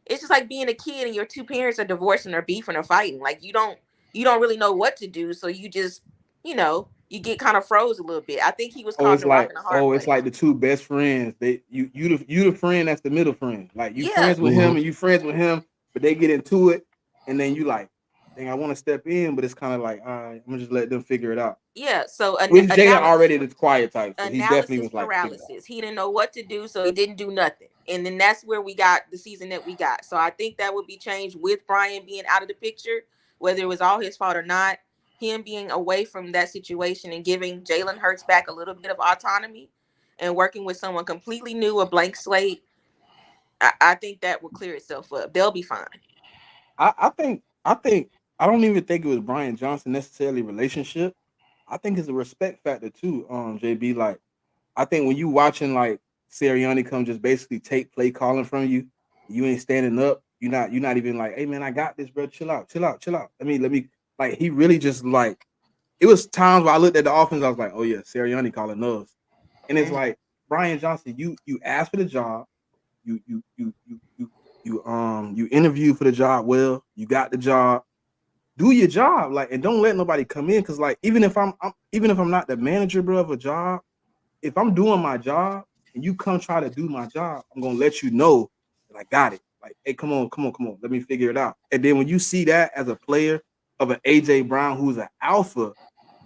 it's just like being a kid and your two parents are divorcing or beefing or fighting. Like you don't really know what to do. So you just, you get kind of froze a little bit. I think he was caught in a rock and a hard place. It's like the two best friends. You the friend that's the middle friend. Like you friends with him and you friends with him, but they get into it, and then you like, dang, I want to step in, but it's kind of like, all right, I'm gonna just let them figure it out. Yeah. So Jalen already the quiet type. So he definitely was like paralysis. He didn't know what to do, so he didn't do nothing. And then that's where we got the season that we got. So I think that would be changed with Brian being out of the picture, whether it was all his fault or not. Him being away from that situation and giving Jalen Hurts back a little bit of autonomy and working with someone completely new, a blank slate. I think that will clear itself up. They'll be fine. I think I don't even think it was Brian Johnson necessarily relationship. I think it's a respect factor too, JB. Like, I think when you watching like Sirianni come just basically take play calling from you, you ain't standing up. You're not even like, hey man, I got this, bro. Chill out. Let me like he really just like, it was times where I looked at the offense, I was like, oh yeah, Sirianni calling us. And it's like, Brian Johnson, you asked for the job, you interviewed for the job well, you got the job. Do your job, like, and don't let nobody come in. Cause like, even if I'm not the manager, bro, of a job, if I'm doing my job and you come try to do my job, I'm gonna let you know that I got it. Like, hey, come on, let me figure it out. And then when you see that as a player of an AJ Brown who's an alpha,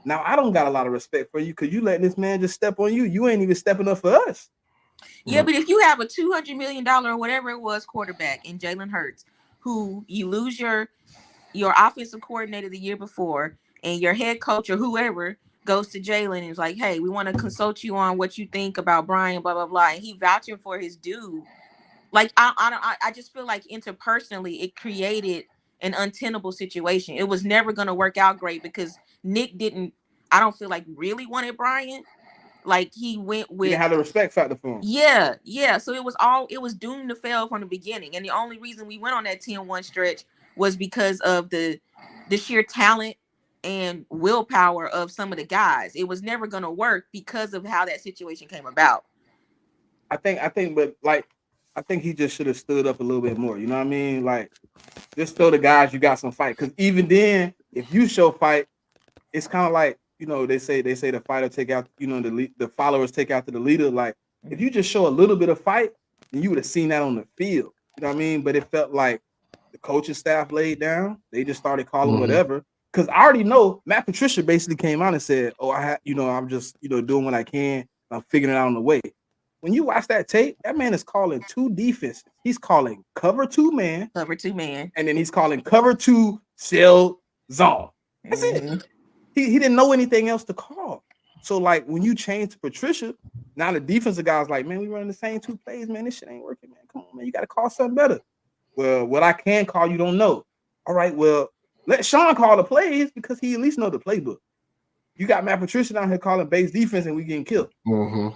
now I don't got a lot of respect for you because you letting this man just step on you. You ain't even stepping up for us. Yeah, but if you have a $200 million or whatever it was quarterback in Jalen Hurts, who you lose your offensive coordinator the year before, and your head coach or whoever goes to Jalen and is like, hey, we want to consult you on what you think about Brian, blah, blah, blah. And he vouching for his dude. Like, I just feel like interpersonally, it created an untenable situation. It was never going to work out great because Nick didn't, I don't feel like really wanted Brian. Like he went with, he had a respect factor for him. Yeah. So it was doomed to fail from the beginning. And the only reason we went on that 10-1 stretch was because of the sheer talent and willpower of some of the guys. It was never going to work because of how that situation came about. I think he just should have stood up a little bit more. You know what I mean? Like, just show the guys you got some fight. Because even then, if you show fight, it's kind of like, they say the fighter take out, the followers take after the leader. Like, if you just show a little bit of fight, then you would have seen that on the field. You know what I mean? But it felt like the coaching staff laid down. They just started calling whatever. Because I already know Matt Patricia basically came out and said, oh, I'm just, doing what I can. I'm figuring it out on the way. When you watch that tape, that man is calling two defenses. He's calling cover two man. And then he's calling cover two cell zone. That's it. He didn't know anything else to call. So, like, when you change to Patricia, now the defensive guy's like, man, we running the same two plays, man. This shit ain't working, man. Come on, man. You got to call something better. Well, what I can call, you don't know. All right, well, let Sean call the plays because he at least know the playbook. You got Matt Patricia down here calling base defense and we getting killed.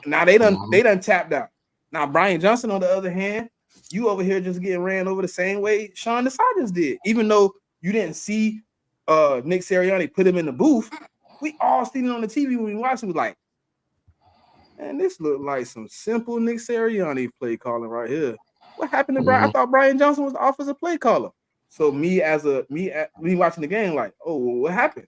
Now they done tapped out. Now Brian Johnson, on the other hand, you over here just getting ran over the same way Sean Desai just did. Even though you didn't see Nick Sirianni put him in the booth, we all seen it on the TV when we watched it. We like, man, this looked like some simple Nick Sirianni play calling right here. What happened to Brian? I thought Brian Johnson was the offensive play caller. So me watching the game, like, oh, well, what happened?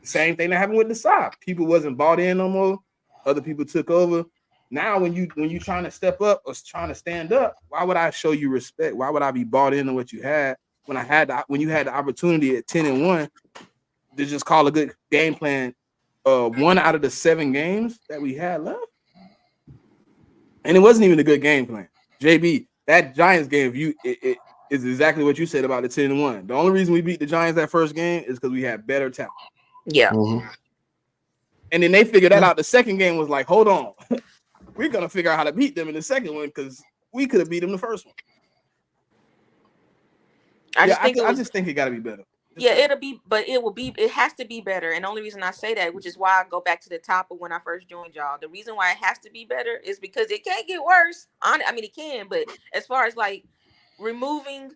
Same thing that happened with the side. People wasn't bought in no more. Other people took over. Now, when you trying to step up or trying to stand up, why would I show you respect? Why would I be bought into what you had when you had the opportunity at 10-1 to just call a good game plan? 1 out of the 7 games that we had left, and it wasn't even a good game plan. JB, that Giants game, it is exactly what you said about the 10-1. The only reason we beat the Giants that first game is because we had better talent. Yeah. And then they figured that out. The second game was like, hold on. we're gonna figure out how to beat them in the second one because we could have beat them the first one. I just think it got to be better. It has to be better. And the only reason I say that, which is why I go back to the top of when I first joined y'all, the reason why it has to be better is because it can't get worse. I mean, it can, but as far as like removing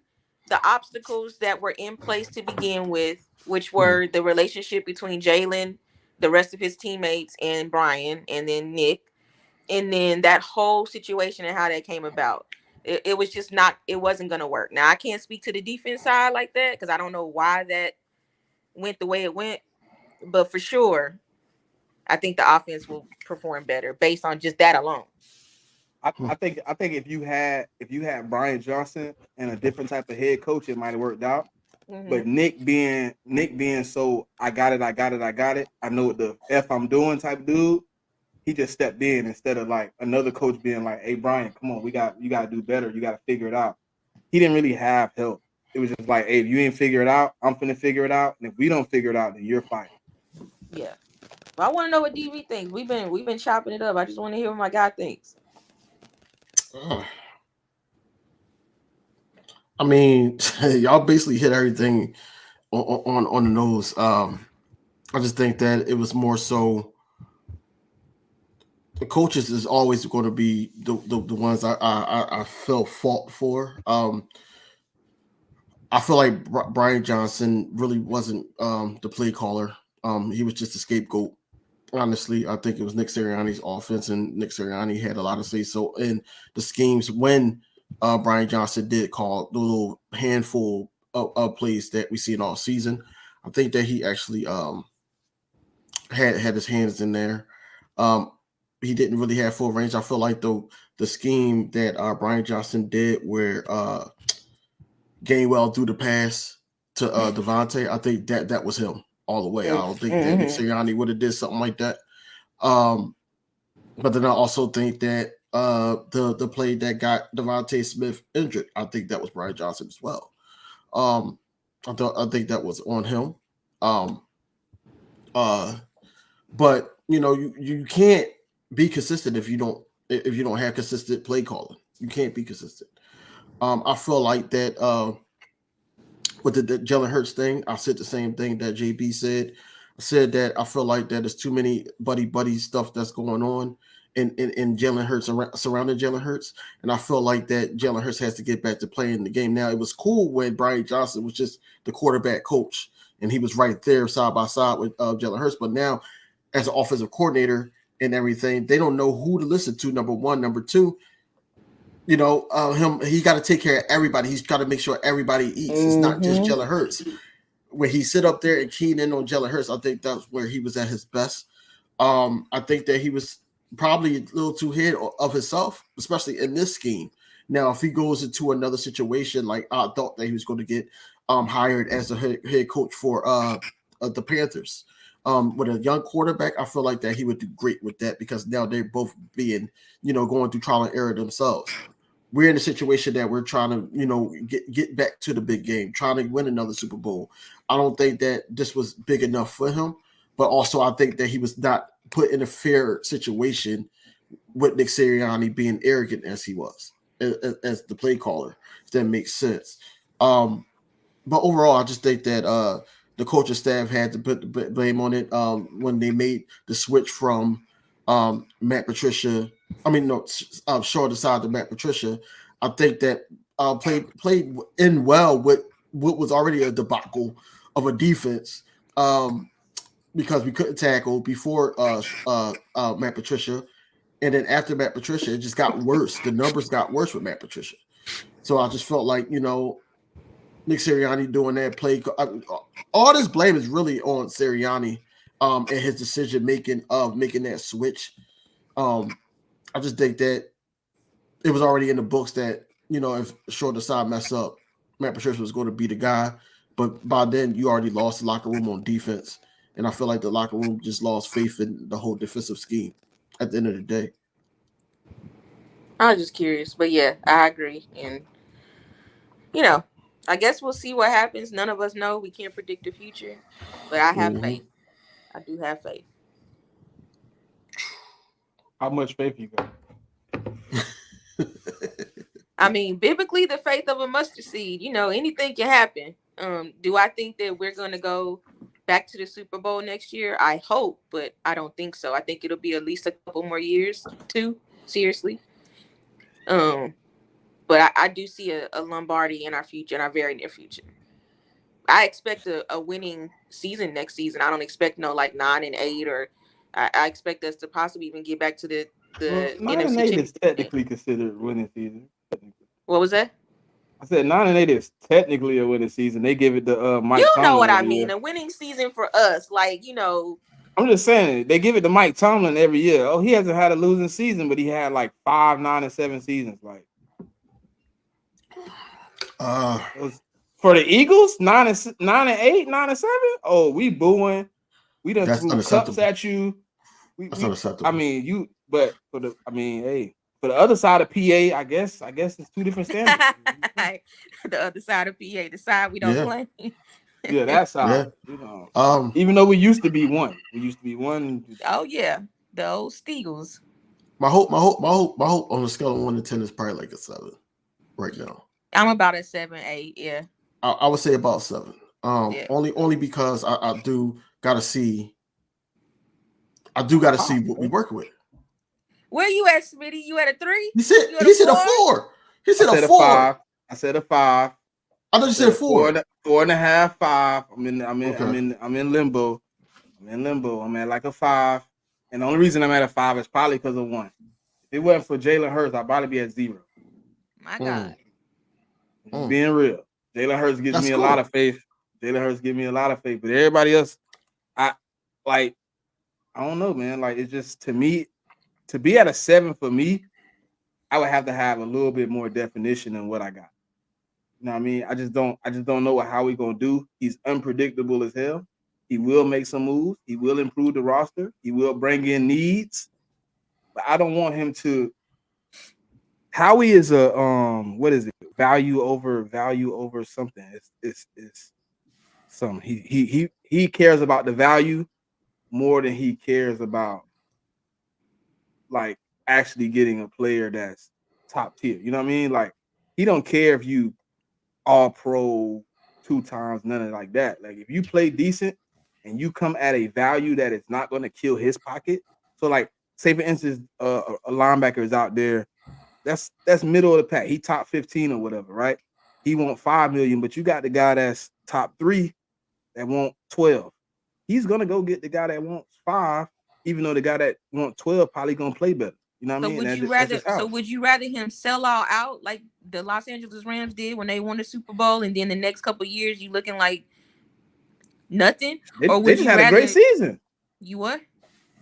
the obstacles that were in place to begin with, which were the relationship between Jalen, the rest of his teammates, and Brian, and then Nick, and then that whole situation and how that came about. It was just not, it wasn't going to work. Now, I can't speak to the defense side like that because I don't know why that went the way it went. But for sure, I think the offense will perform better based on just that alone. I think if you had Brian Johnson and a different type of head coach, it might have worked out. Mm-hmm. But Nick being so I got it, I know what the F I'm doing type dude, he just stepped in instead of like another coach being like, hey Brian, come on, you gotta do better, you gotta figure it out. He didn't really have help. It was just like, hey, if you ain't figure it out, I'm finna figure it out. And if we don't figure it out, then you're fired. Yeah. Well, I want to know what DV thinks. We've been chopping it up. I just want to hear what my guy thinks. I mean, y'all basically hit everything on the nose. I just think that it was more so the coaches is always going to be the ones I feel fault for. I feel like Brian Johnson really wasn't the play caller. He was just a scapegoat. Honestly, I think it was Nick Sirianni's offense, and Nick Sirianni had a lot to say so in the schemes when Brian Johnson did call the little handful of plays that we seen all season. I think that he actually had his hands in there. He didn't really have full range. I feel like the scheme that Brian Johnson did where Gainwell threw the pass to Devontae, I think that was him all the way. I don't think that Nick Sirianni would have did something like that. But then I also think that the play that got Devontae Smith injured, I think that was Brian Johnson as well. I think that was on him. But you can't be consistent if you don't have consistent play calling. You can't be consistent. I feel like that with the Jalen Hurts thing, I said the same thing that JB said. I said that I feel like that there's too many buddy stuff that's going on in Jalen Hurts surrounding Jalen Hurts, and I feel like that Jalen Hurts has to get back to playing the game. Now, it was cool when Brian Johnson was just the quarterback coach, and he was right there side by side with Jalen Hurts. But now, as an offensive coordinator and everything, they don't know who to listen to. Number one, number two. He got to take care of everybody. He's got to make sure everybody eats. It's not just Jalen Hurts. When he sit up there and keyed in on Jalen Hurts, I think that's where he was at his best. I think that he was probably a little too ahead of himself, especially in this scheme. Now, if he goes into another situation, like I thought that he was going to get hired as a head coach for the Panthers. With a young quarterback, I feel like that he would do great with that because now they're both being, going through trial and error themselves. We're in a situation that we're trying to, get back to the big game, trying to win another Super Bowl. I don't think that this was big enough for him, but also I think that he was not put in a fair situation with Nick Sirianni being arrogant as he was, as the play caller, if that makes sense. But overall, I just think that the coaching staff had to put the blame on it when they made the switch from Matt Patricia. Short aside to Matt Patricia. I think that played in well with what was already a debacle of a defense because we couldn't tackle before Matt Patricia, and then after Matt Patricia, it just got worse. The numbers got worse with Matt Patricia. So I just felt like Nick Sirianni doing that play. All this blame is really on Sirianni and his decision making of making that switch. I just think that it was already in the books that, if short aside mess up, Matt Patricia was going to be the guy. But by then, you already lost the locker room on defense. And I feel like the locker room just lost faith in the whole defensive scheme at the end of the day. I was just curious. But yeah, I agree. And, I guess we'll see what happens. None of us know. We can't predict the future. But I have faith. I do have faith. How much faith you got? I mean, biblically, the faith of a mustard seed. Anything can happen. Do I think that we're gonna go back to the Super Bowl next year? I hope, but I don't think so. I think it'll be at least a couple more years, too. Seriously. But I do see a Lombardi in our future, in our very near future. I expect a winning season next season. I don't expect no 9-8, or I expect us to possibly even get back to the NFC 9-8 is Championship. technically considered winning season. What was that? I said 9-8 is technically a winning season. They give it to Mike You Tomlin. know what I every mean? year. A winning season for us, I'm just saying they give it to Mike Tomlin every year. Oh, he hasn't had a losing season, but he had 5, 9, and 7 seasons. For the Eagles, 9-8, 9-7. Oh, we booing. We done threw cups at you. That's unacceptable. I mean, but for the other side of PA, I guess it's two different standards. The other side of PA, the side we don't play. Yeah, that side. Yeah. Even though we used to be one. Oh yeah, the old Steagles. My hope on a scale of 1 to 10 is probably a 7 right now. I'm about a 7, 8. Yeah. I would say about 7. Only because I do gotta see. I do gotta see what we work with. Where you at, Smitty? You at a 3? He said a 4. He said a 4. 5. I said a 5. I thought you said 4. 4.5, 5. I'm in limbo. I'm at a 5. And the only reason I'm at a 5 is probably because of 1. If it wasn't for Jalen Hurts, I'd probably be at 0. My God. Being real. Jalen Hurts gives me a lot of faith. But everybody else, I don't know, man. It's just, to me, to be at a 7 for me, I would have to have a little bit more definition than what I got. You know what I mean? I just don't know how we gonna do. He's unpredictable as hell. He will make some moves. He will improve the roster. He will bring in needs. But I don't want him to. Howie is a what is it? Value over something. It's something. He cares about the value more than he cares about actually getting a player that's top tier. You know what I mean? He don't care if you all pro 2 times, none of like that. If you play decent and you come at a value that is not going to kill his pocket. So say for instance, a linebacker is out there. That's middle of the pack. He top 15 or whatever, right? He want $5 million, but you got the guy that's top 3 that want 12. He's gonna go get the guy that wants 5, even though the guy that want 12 probably gonna play better. You know what I mean? Would you rather him sell all out like the Los Angeles Rams did when they won the Super Bowl, and then the next couple of years you looking like nothing? Or would they just had a great season? You what?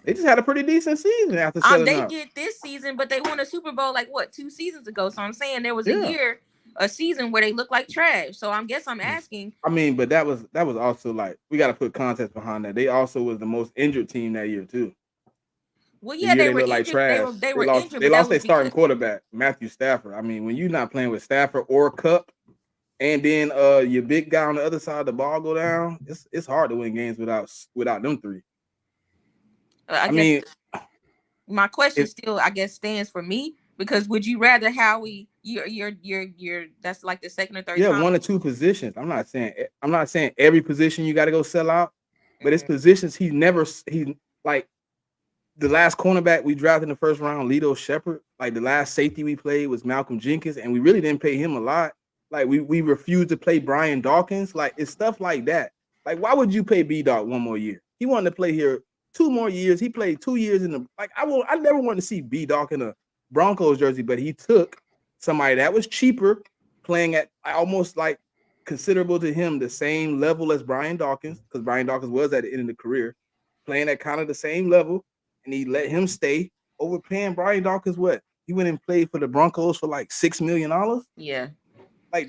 They just had a pretty decent season after selling out. They did this season, but they won a Super Bowl 2 seasons ago. So I'm saying there was a season where they looked like trash. So I'm asking. I mean, but that was also we got to put context behind that. They also was the most injured team that year too. Well, yeah, they were injured. Trash. They were injured. They lost their starting quarterback, Matthew Stafford. I mean, when you're not playing with Stafford or Cup, and then your big guy on the other side of the ball go down, it's hard to win games without them 3. I mean, my question still, I guess, stands for me, because would you rather Howie? You're that's the second or third. Yeah, 1 or 2 positions. I'm not saying every position you got to go sell out, but it's positions he the last cornerback we drafted in the first round, Lito Shepherd. The last safety we played was Malcolm Jenkins, and we really didn't pay him a lot. We refused to play Brian Dawkins. It's stuff like that. Why would you pay B-Dawk 1 more year? He wanted to play here 2 more years. He played 2 years in the I never wanted to see B-Dawk in a Broncos jersey, but he took somebody that was cheaper, playing at almost considerable to him the same level as Brian Dawkins, because Brian Dawkins was at the end of the career, playing at kind of the same level, and he let him stay over paying Brian Dawkins what? He went and played for the Broncos for $6 million. Yeah.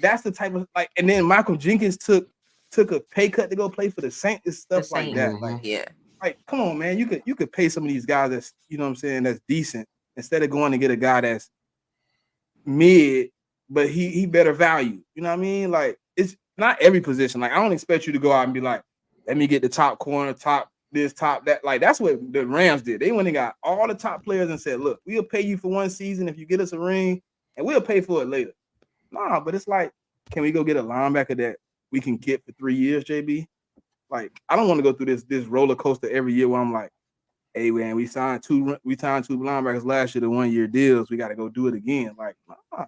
That's the type of and then Michael Jenkins took a pay cut to go play for the Saints. It's stuff like that. Yeah. Come on, man. You could pay some of these guys that's, you know what I'm saying, that's decent, instead of going to get a guy that's mid, but he better value. You know what I mean? It's not every position. I don't expect you to go out and be let me get the top corner, top this, top that. That's what the Rams did. They went and got all the top players and said, look, we'll pay you for 1 season if you get us a ring, and we'll pay for it later. Nah, but it's like, can we go get a linebacker that we can get for 3 years, JB? Like, I don't want to go through this roller coaster every year where I'm like, hey man, we signed two linebackers last year to 1 year deals. We got to go do it again. Like, nah,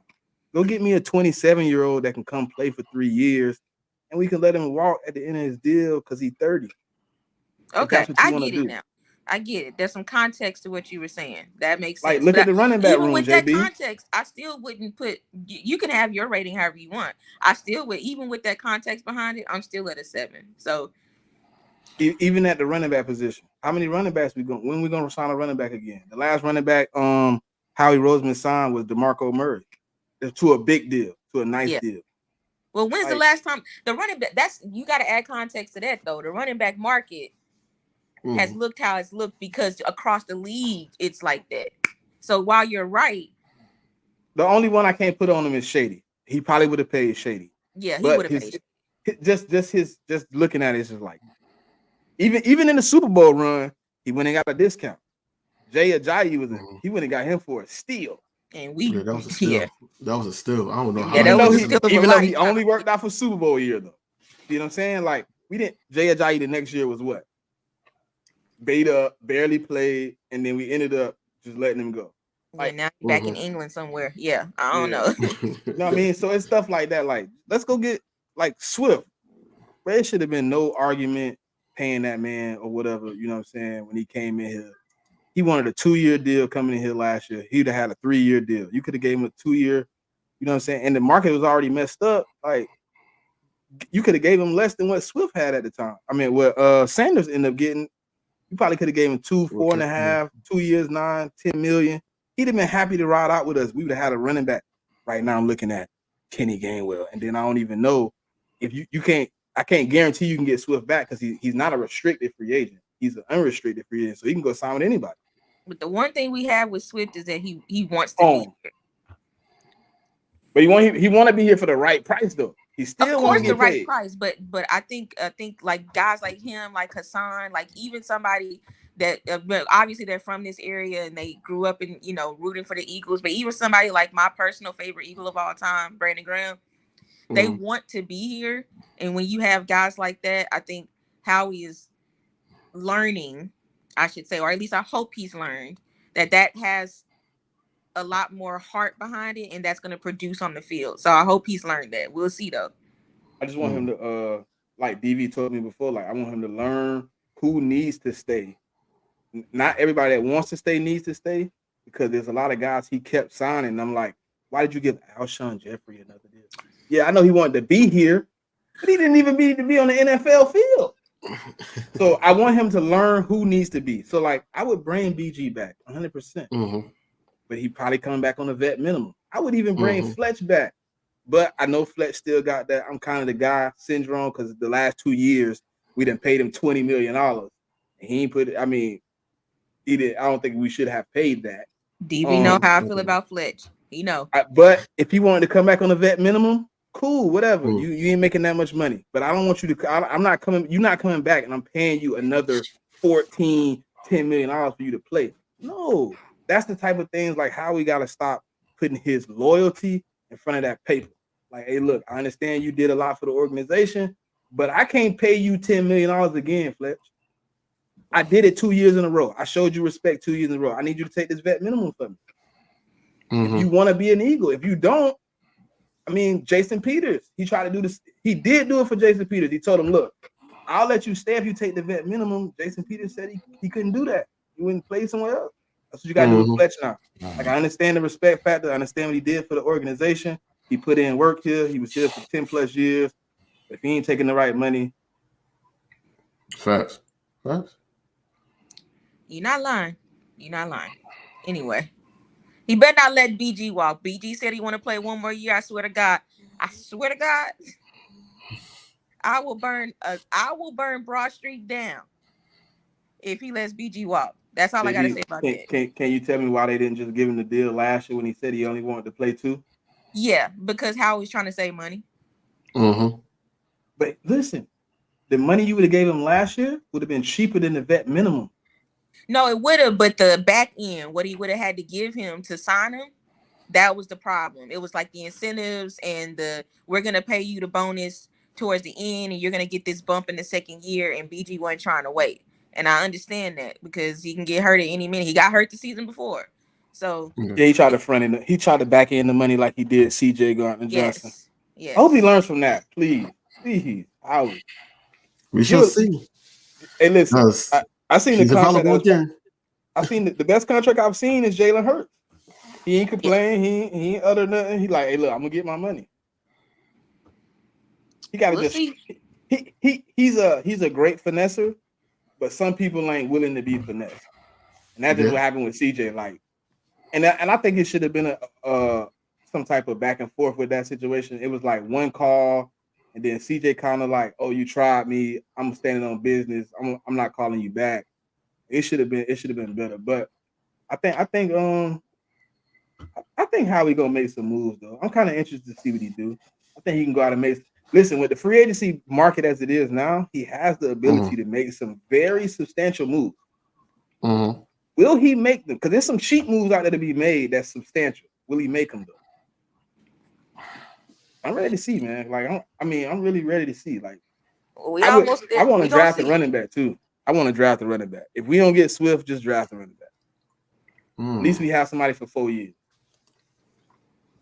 go get me a 27-year-old that can come play for 3 years, and we can let him walk at the end of his deal because he's 30. Okay, What I get it now. I get it. There's some context to what you were saying. That makes sense. Like, look at the running back room, with JB. that context, I still wouldn't put. You can have your rating however you want. I still would, even with that context behind it, I'm still at a 7. So even at the running back position, how many running backs when we gonna sign a running back again? The last running back Howie Roseman signed was DeMarco Murray to a big deal, to a nice deal. Well, when's the last time the running back? That's, you got to add context to that though. The running back market has looked how it's looked because across the league it's like that. So while you're right, the only one I can't put on him is Shady. He probably would have paid Shady. Yeah, he would have paid. Just looking at it, it's just like even in the Super Bowl run, he went and got a discount. Jay Ajayi he went and got him for a steal. And that was a steal. That was a steal. I don't know how. Even though he only worked out for Super Bowl year though. You know what I'm saying? Like, we didn't. Jay Ajayi the next year was what? Beta barely played, and then we ended up just letting him go. Like, now back in England somewhere. Yeah, I don't know. You know what I mean? So it's stuff like that. Like, let's go get like Swift. But it should have been no argument paying that man or whatever. You know what I'm saying? When he came in here, he wanted a 2-year deal coming in here last year. He'd have had a 3-year deal. You could have gave him a 2-year. You know what I'm saying? And the market was already messed up. Like, you could have gave him less than what Swift had at the time. I mean, what Sanders ended up getting. You probably could have gave him 2, 4.5, 2 years, 9, 10 million. He'd have been happy to ride out with us. We would have had a running back. Right now, I'm looking at Kenny Gainwell, and then I don't even know if you can't. I can't guarantee you can get Swift back because he's not a restricted free agent. He's an unrestricted free agent, so he can go sign with anybody. But the one thing we have with Swift is that he wants to be here. But he want to be here for the right price though. He still wants the right price, but I think like guys like him, like Hassan, like even somebody that obviously they're from this area and they grew up in, you know, rooting for the Eagles, but even somebody like my personal favorite Eagle of all time, Brandon Graham, they want to be here. And when you have guys like that, I think Howie is learning, I should say, or at least I hope he's learned that has a lot more heart behind it, and that's going to produce on the field. So I hope he's learned that. We'll see though. I just want him to like DV told me before, like I want him to learn who needs to stay. Not everybody that wants to stay needs to stay, because there's a lot of guys he kept signing. And I'm like, why did you give Alshon Jeffrey another deal? Yeah, I know he wanted to be here, but he didn't even need to be on the NFL field. So I want him to learn who needs to be. So like I would bring BG back 100%. But he probably coming back on a vet minimum. I would even bring Fletch back. But I know Fletch still got that I'm kind of the guy syndrome, because the last 2 years we done paid him $20 million. And he ain't put it, I mean, he did. I don't think we should have paid that. DV know how I feel about Fletch. He know. But if he wanted to come back on a vet minimum, cool, whatever. You ain't making that much money. But I don't want you to, I'm not coming, you're not coming back and I'm paying you another $10 million for you to play. No. That's the type of things like how we got to stop putting his loyalty in front of that paper. Like, hey, look, I understand you did a lot for the organization, but I can't pay you $10 million again, Fletch. I did it 2 years in a row. I showed you respect 2 years in a row. I need you to take this vet minimum for me. If you want to be an Eagle. If you don't, I mean, Jason Peters, he tried to do this. He did do it for Jason Peters. He told him, look, I'll let you stay if you take the vet minimum. Jason Peters said he couldn't do that. He wouldn't play somewhere else. That's what you got to do with Fletch now. Like, I understand the respect factor. I understand what he did for the organization. He put in work here. He was here for 10 plus years. If he ain't taking the right money. Facts. You're not lying. Anyway, he better not let BG walk. BG said he want to play one more year. I swear to God, I will burn Broad Street down if he lets BG walk. That's all I got to say about that. Can you tell me why they didn't just give him the deal last year when he said he only wanted to play 2? Yeah, because Howie's trying to save money. But listen, the money you would have gave him last year would have been cheaper than the vet minimum. No, it would have, but the back end, what he would have had to give him to sign him, That was the problem. It was like the incentives and we're gonna pay you the bonus towards the end, and you're gonna get this bump in the second year. And BG wasn't trying to wait, and I understand that because he can get hurt at any minute. He got hurt the season before, so Yeah, he tried to front in. He tried to back in the money like he did CJ Gardner-Johnson. yes. I hope he learns from that. Please. Howie. We shall see. Hey, listen. I seen the he's contract. available again. I seen the best contract I've seen is Jalen Hurts. He ain't complain. He ain't utter nothing. He like, hey, look, I'm gonna get my money. He gotta see. He's a great finesser, but some people ain't willing to be finessed, and that's just what happened with CJ. Like, and I think it should have been a some type of back and forth with that situation. It was like one call, and then CJ kind of like, oh, you tried me. I'm standing on business. I'm not calling you back. It should have been better, but I think Howie gonna make some moves though. I'm kind of interested to see what he do. I think he can go out and make. Listen, with the free agency market as it is now, he has the ability to make some very substantial moves. Will he make them? Because there's some cheap moves out there to be made that's substantial. Will he make them though? I'm ready to see, man. Like, I'm really ready to see. Like, I want to draft a running back too. I want to draft a running back. If we don't get Swift, just draft a running back. At least we have somebody for 4 years.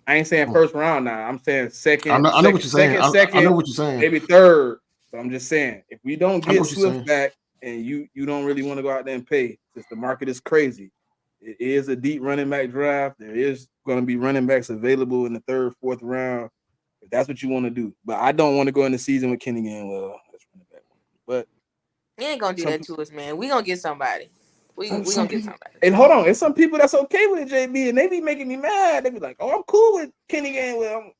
I ain't saying first round now. I'm saying second. I know what you're saying. I know what you're saying. Maybe third. But I'm just saying, if we don't get Swift back and you don't really want to go out there and pay, since the market is crazy, it is a deep running back draft. There is going to be running backs available in the third, fourth round. If that's what you want to do. But I don't want to go in the season with Kenny Gainwell. But he ain't gonna do that to us, man. We gonna get somebody. We gonna get somebody. And hold on, there's some people that's okay with it, JB, and they be making me mad. They be like, "Oh, I'm cool with Kenny Gainwell."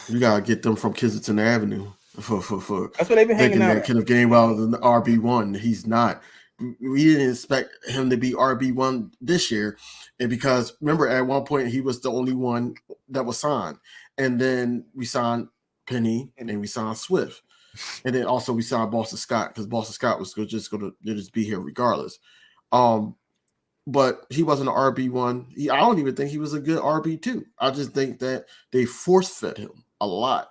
You gotta get them from Kensington Avenue for that's what they've been hanging out. Kenneth Gainwell is an RB1. He's not. We didn't expect him to be RB1 this year, and because remember at one point he was the only one that was signed, and then we signed Penny, and then we signed Swift. And then also we signed Boston Scott because Boston Scott was just going to be here regardless. But he wasn't an RB1. I don't even think he was a good RB2. I just think that they force-fed him a lot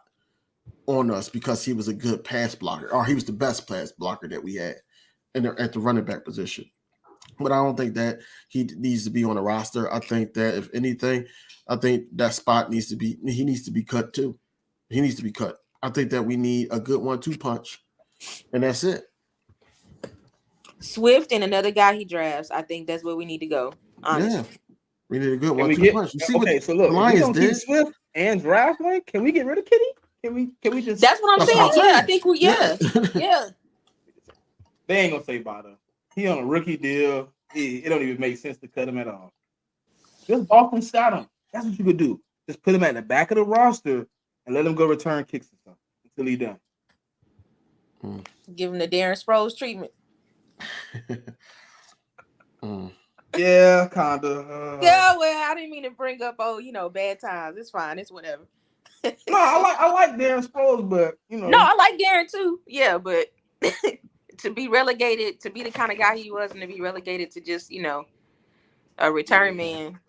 on us because he was a good pass blocker, or he was the best pass blocker that we had at the running back position. But I don't think that he needs to be on the roster. I think that if anything, I think that spot needs to be cut too. He needs to be cut. I think that we need a good 1-2 punch, and that's it. Swift and another guy he drafts. I think that's where we need to go. Honestly. Yeah, we need a good 1-2 punch. You see so look, the Lions did. Swift and draft one. Can we get rid of Kitty? Can we just? That's what I'm saying. Yeah, I think we. Yeah. They ain't gonna say bye though. He on a rookie deal. It don't even make sense to cut him at all. Just Boston Scott him. That's what you could do. Just put him at the back of the roster and let him go return kicks or something until he's done. Give him the Darren Sproles treatment. Yeah, kinda. Yeah, well, I didn't mean to bring up bad times. It's fine. It's whatever. No, I like Darren Sproles, but No, I like Darren too. Yeah, but to be relegated, to be the kind of guy he was, and to be relegated to just a return man.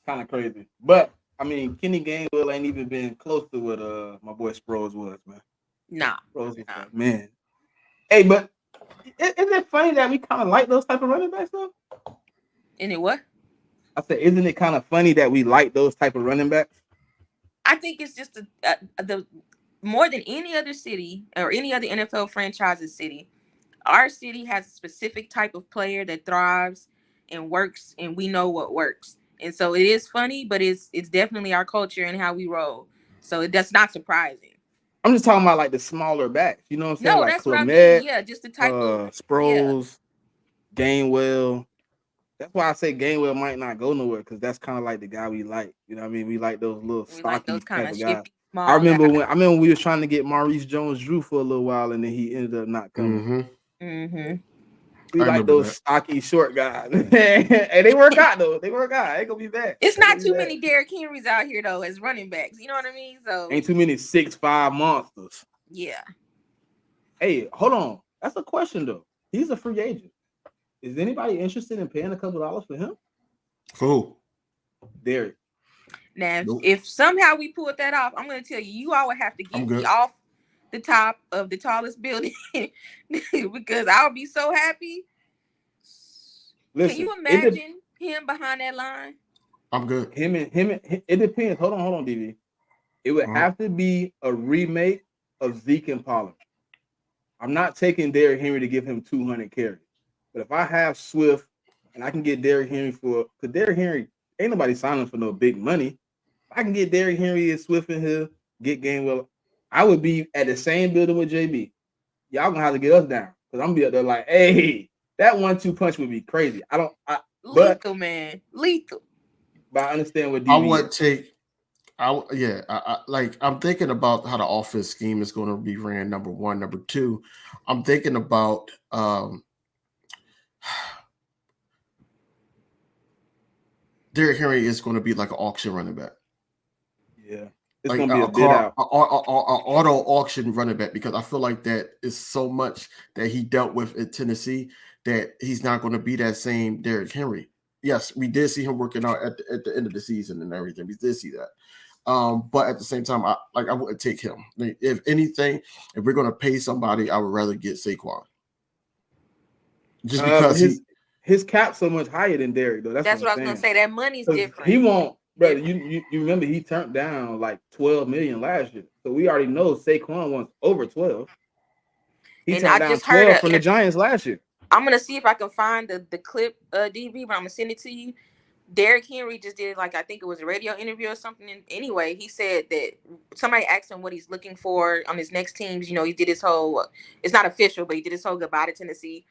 Kind of crazy, but I mean, Kenny Gainwell ain't even been close to what my boy Sproles was, man. Nah, Sproles was like, man. Hey, but isn't it funny that we kind of like those type of running backs, though? Isn't it what? I said, isn't it kind of funny that we like those type of running backs? I think it's just the more than any other city or any other NFL franchise's city, our city has a specific type of player that thrives and works, and we know what works. And so it is funny, but it's definitely our culture and how we roll. So that's not surprising. I'm just talking about like the smaller backs. You know what I'm saying? No, like that's Clement, what I mean. Yeah, just the type of Sproles, Gainwell. That's why I say Gainwell might not go nowhere because that's kind of like the guy we like. You know what I mean? We like those little stocky type of guys. I remember when we was trying to get Maurice Jones-Drew for a little while, and then he ended up not coming. We like those stocky short guys. And they work out though. They work out. Ain't gonna be bad. It's not too many Derrick Henrys out here though as running backs. You know what I mean? So ain't too many 6'5" monsters. Yeah. Hey, hold on. That's a question though. He's a free agent. Is anybody interested in paying a couple dollars for him? For who? Derek. Now, Nope. if somehow we pulled that off, I'm going to tell you, you all would have to I'm get me good. off the top of the tallest building because I'll be so happy. Listen, can you imagine him behind that line? I'm good. Him and it depends. Hold on, DV. It would have to be a remake of Zeke and Pollard. I'm not taking Derrick Henry to give him 200 carries. But if I have Swift and I can get Derrick Henry because Derrick Henry, ain't nobody signing for no big money. If I can get Derrick Henry and Swift in here, get Gainwell, I would be at the same building with JB. Y'all gonna have to get us down because I'm gonna be up there like, hey, that 1-2 punch would be crazy. Lethal, man. Lethal. But I understand what DV I would take. I'm thinking about how the offense scheme is going to be ran. Number one, number two, I'm thinking about Derrick Henry is going to be like an auction running back. Yeah, it's like going to be a bid out. Auto auction running back, because I feel like that is so much that he dealt with in Tennessee that he's not going to be that same Derrick Henry. Yes, we did see him working out at the end of the season and everything. We did see that. But at the same time, I wouldn't take him. If anything, if we're going to pay somebody, I would rather get Saquon. Just because his cap's so much higher than Derrick, though. That's what I was going to say. That money's different. He won't, brother. You remember he turned down like $12 million last year, so we already know Saquon wants over 12. He turned down 12 from the Giants last year. I'm gonna see if I can find the clip, DV, but I'm gonna send it to you. Derrick Henry just did, like, I think it was a radio interview or something. And anyway, he said that somebody asked him what he's looking for on his next teams. You know, he did his whole, it's not official, but he did his whole goodbye to Tennessee.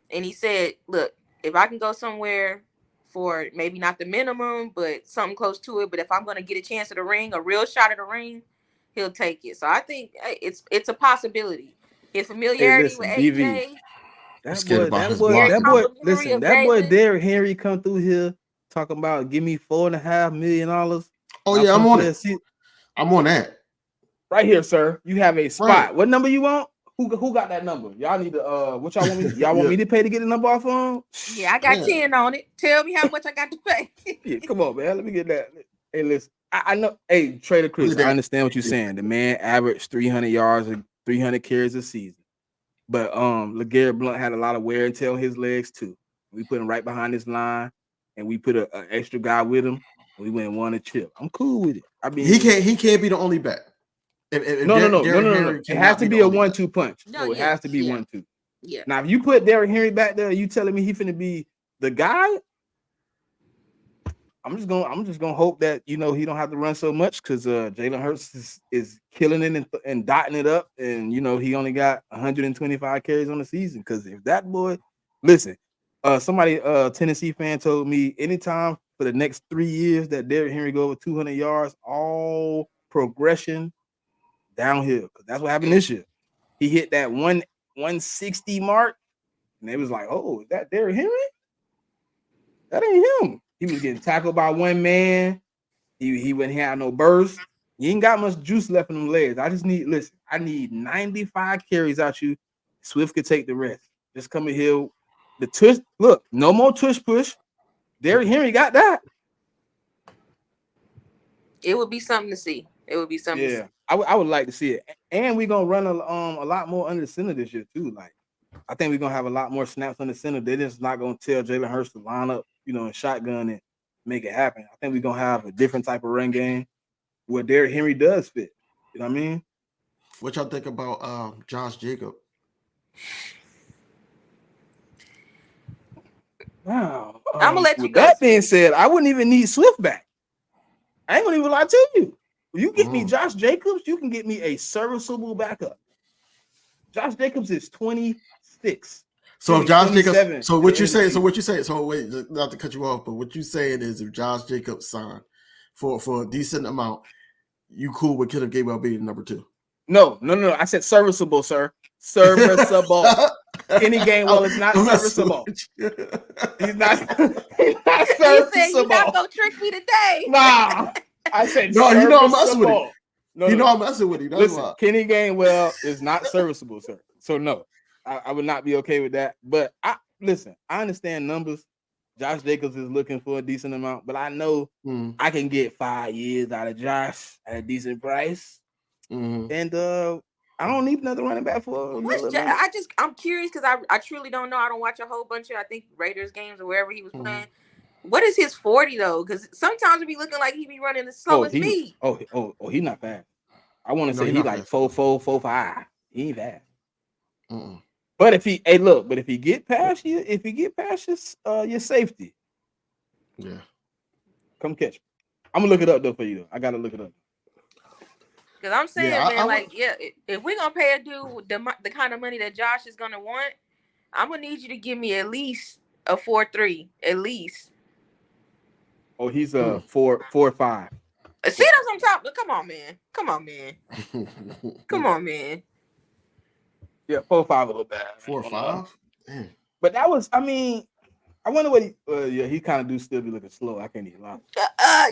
And he said, look, if I can go somewhere for maybe not the minimum, but something close to it, but if I'm going to get a chance at a ring, a real shot at a ring, he'll take it. So I think it's a possibility. His familiarity with AJ. DV. That boy Derrick Henry come through here talking about give me $4.5 million. Oh yeah, I'm on it. I'm on that. Right here, sir. You have a spot. Right. What number you want? Who got that number? Y'all need to what y'all want me? Y'all want me to pay to get the number off on? Yeah, I got 10 on it. Tell me how much I got to pay. Yeah, come on, man. Let me get that. Hey, listen. I know. Hey, Trader Chris, I understand what you're saying. The man averaged 300 yards and 300 carries a season. But LeGarrette Blount had a lot of wear and tear on his legs too. We put him right behind his line, and we put an extra guy with him. We went and won a chip. I'm cool with it. I mean, he can't be the only back. No. It has to be a 1-2 punch. No, it has to be 1-2. Yeah. Now, if you put Derrick Henry back there, you telling me he finna be the guy? I'm just gonna hope that he don't have to run so much, because Jalen Hurts is killing it and dotting it up, and he only got 125 carries on the season. Because if that boy, listen, somebody Tennessee fan told me anytime for the next 3 years that Derrick Henry go over 200 yards, all progression downhill, because that's what happened this year. He hit that 160 mark, and they was like, "Oh, is that Derrick Henry? That ain't him." He was getting tackled by one man. He wouldn't have no burst. You ain't got much juice left in them legs. I need 95 carries out you. Swift could take the rest. Just come in here. The tush, look, no more tush push. Derrick Henry got that. It would be something to see. It would be something to see. I would like to see it. And we're gonna run a lot more under the center this year too. Like, I think we're gonna have a lot more snaps on the center. They're just not gonna tell Jalen Hurts to line up, and shotgun and make it happen. I think we're gonna have a different type of run game where Derrick Henry does fit. You know what I mean? What y'all think about Josh Jacobs? Wow. I'm gonna let you go. That being said, I wouldn't even need Swift back. I ain't gonna even lie to you. When you get me Josh Jacobs, you can get me a serviceable backup. Josh Jacobs is 26. So if Josh Jacobs, so what you say? So wait, not to cut you off, but what you saying is if Josh Jacobs signed for a decent amount, you cool with Kenneth Gainwell being number 2? No. I said serviceable, sir. Serviceable. Kenny Gainwell is not serviceable. He's not serviceable. He said you're not gonna trick me today. Nah. I said no, serviceable. You know I'm messing with him. I'm messing with him. Listen, Kenny Gainwell is not serviceable, sir. So no, I would not be okay with that. But I understand numbers. Josh Jacobs is looking for a decent amount, but I know I can get 5 years out of Josh at a decent price. And I don't need another running back for a little minute. I'm curious because I truly don't know. I don't watch a whole bunch of Raiders games or wherever he was playing. What is his 40 though? Because sometimes it be looking like he be running the slowest speed. He's not fast. I want to say he like 4.4, 4.5. He ain't fast. But if he get past you, your safety, come catch me. I'm gonna look it up though for you. I gotta look it up. Because I'm saying, if we're gonna pay a dude the kind of money that Josh is gonna want, I'm gonna need you to give me at least a 4.3, at least. Oh, he's a 4.5. See, that's on top. Come on, man. Come on, man. Yeah, 4.5 a little bad. 4.5. But that was, I mean, I wonder what he kind of do still be looking slow. I can't even lie.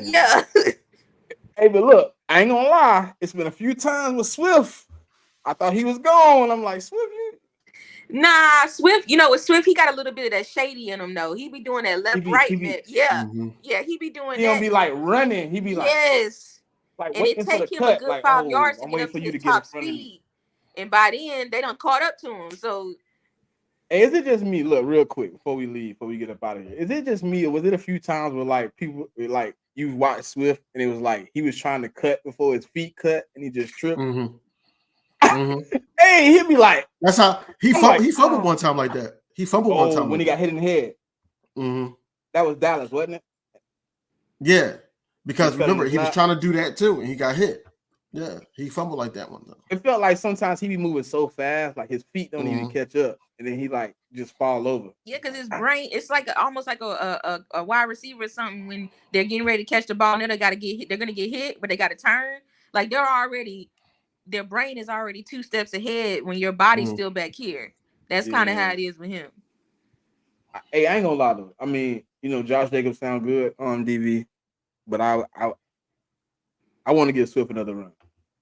Yeah. Hey, but look, I ain't gonna lie. It's been a few times with Swift. I thought he was gone. I'm like, Swift, Nah, Swift. You know, with Swift, he got a little bit of that shady in him, though. He be doing that left, right, man. Yeah, he be doing that. He don't be like running. He be like, like and it take him a good 5 yards to get up to his top speed. And by then, they done caught up to him. So, hey, is it just me? Look, real quick before we leave, before we get up out of here, is it just me, or was it a few times where like people like you watched Swift and it was like he was trying to cut before his feet cut and he just tripped? Hey, he'd be like, that's how he fumbled one time like that. He fumbled one time when he got hit in the head. That was Dallas, wasn't it? Yeah, because remember he was trying to do that too, and he got hit. Yeah, he fumbled like that one though. It felt like sometimes he be moving so fast, like his feet don't even catch up, and then he like just fall over. Yeah, because his brain, it's like almost like a wide receiver or something when they're getting ready to catch the ball, and then they gotta get hit. They're gonna get hit, but they gotta turn. Like their brain is already 2 steps ahead when your body's still back here. That's kind of how it is with him. Hey, I ain't gonna lie though. I mean, you know, Josh Jacobs sound good on DV, but I want to give Swift another run.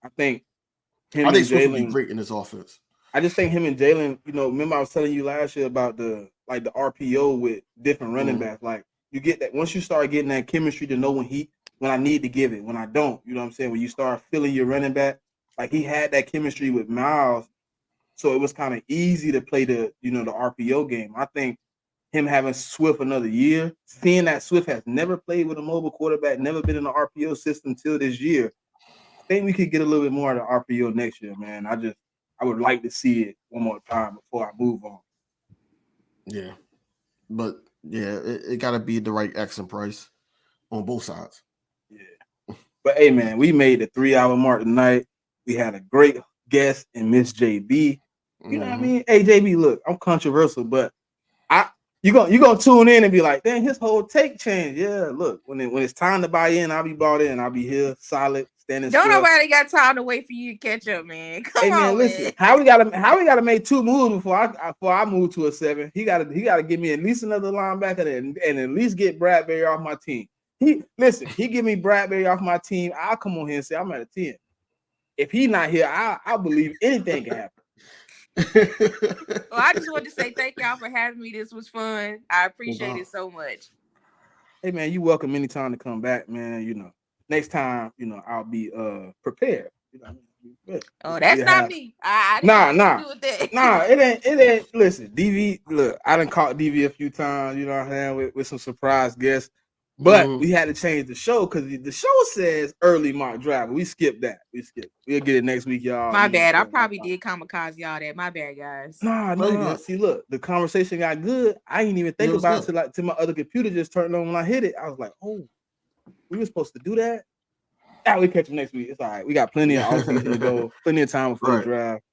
I think Swift would be great in this offense. I just think him and Jalen, you know, remember I was telling you last year about the RPO with different running backs. Like you get that once you start getting that chemistry to know when I need to give it, when I don't, you know what I'm saying? When you start feeling your running back, like he had that chemistry with Miles, so it was kind of easy to play the RPO game. I think him having Swift another year, seeing that Swift has never played with a mobile quarterback, never been in the RPO system till this year, I think we could get a little bit more of the RPO next year, man. I would like to see it one more time before I move on. Yeah, but yeah, it got to be the right accent price on both sides. Yeah, but hey, man, we made the 3-hour mark tonight. We had a great guest in Miss JB. You know what I mean? Hey, JB, look, I'm controversial, but you gonna tune in and be like, dang, his whole take changed. Yeah, look, when it's time to buy in, I'll be bought in. I'll be here, solid, standing. Don't nobody got time to wait for you to catch up, man. Come on, listen, man. how we gotta make 2 moves before I move to a 7. He gotta give me at least another linebacker and at least get Bradbury off my team. He give me Bradbury off my team. I'll come on here and say I'm at a 10. If he's not here, I believe anything can happen. Well, I just wanted to say thank y'all for having me. This was fun. I appreciate it so much. Hey man, you're welcome anytime to come back, man. You know, next time, you know, I'll be prepared. You know what I mean? Oh, that's not me. I nah. do with that. Nah, it ain't. Listen, DV. Look, I done caught DV a few times. You know what I'm saying, with some surprise guests. But we had to change the show because the show says early mock draft. We skipped that. We'll get it next week, y'all. My bad. I probably did kamikaze y'all that. My bad, guys. Nah. See, look, the conversation got good. I didn't even think about it till my other computer just turned on when I hit it. I was like, oh, we were supposed to do that. Now we catch them next week. It's all right. We got plenty of offseason to go, plenty of time before the draft.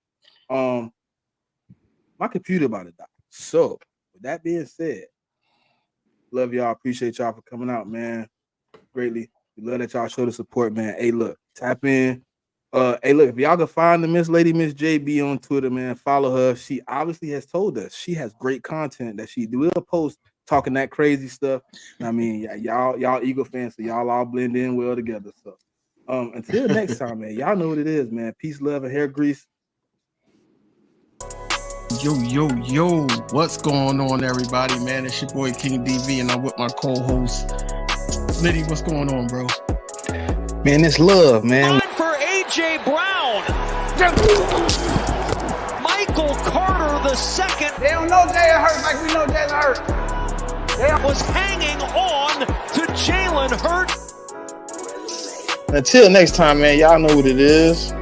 My computer about to die. So, with that being said, love y'all. Appreciate y'all for coming out, man. Greatly. We love that y'all show the support, man. Hey, look, tap in. Hey, look, if y'all can find the Miss JB on Twitter, man, follow her. She obviously has told us she has great content that she will post talking that crazy stuff. I mean, y'all Eagle fans, so y'all all blend in well together. So until next time, man, y'all know what it is, man. Peace, love, and hair grease. Yo, what's going on, everybody, man? It's your boy KingDv, and I'm with my co-host Smitty. What's going on, bro? Man, it's love, man. Time for AJ Brown. Michael Carter the second. They don't know Jalen Hurts like we know Jalen Hurts. Was hanging on to Jalen Hurts. Until next time, man, y'all know what it is.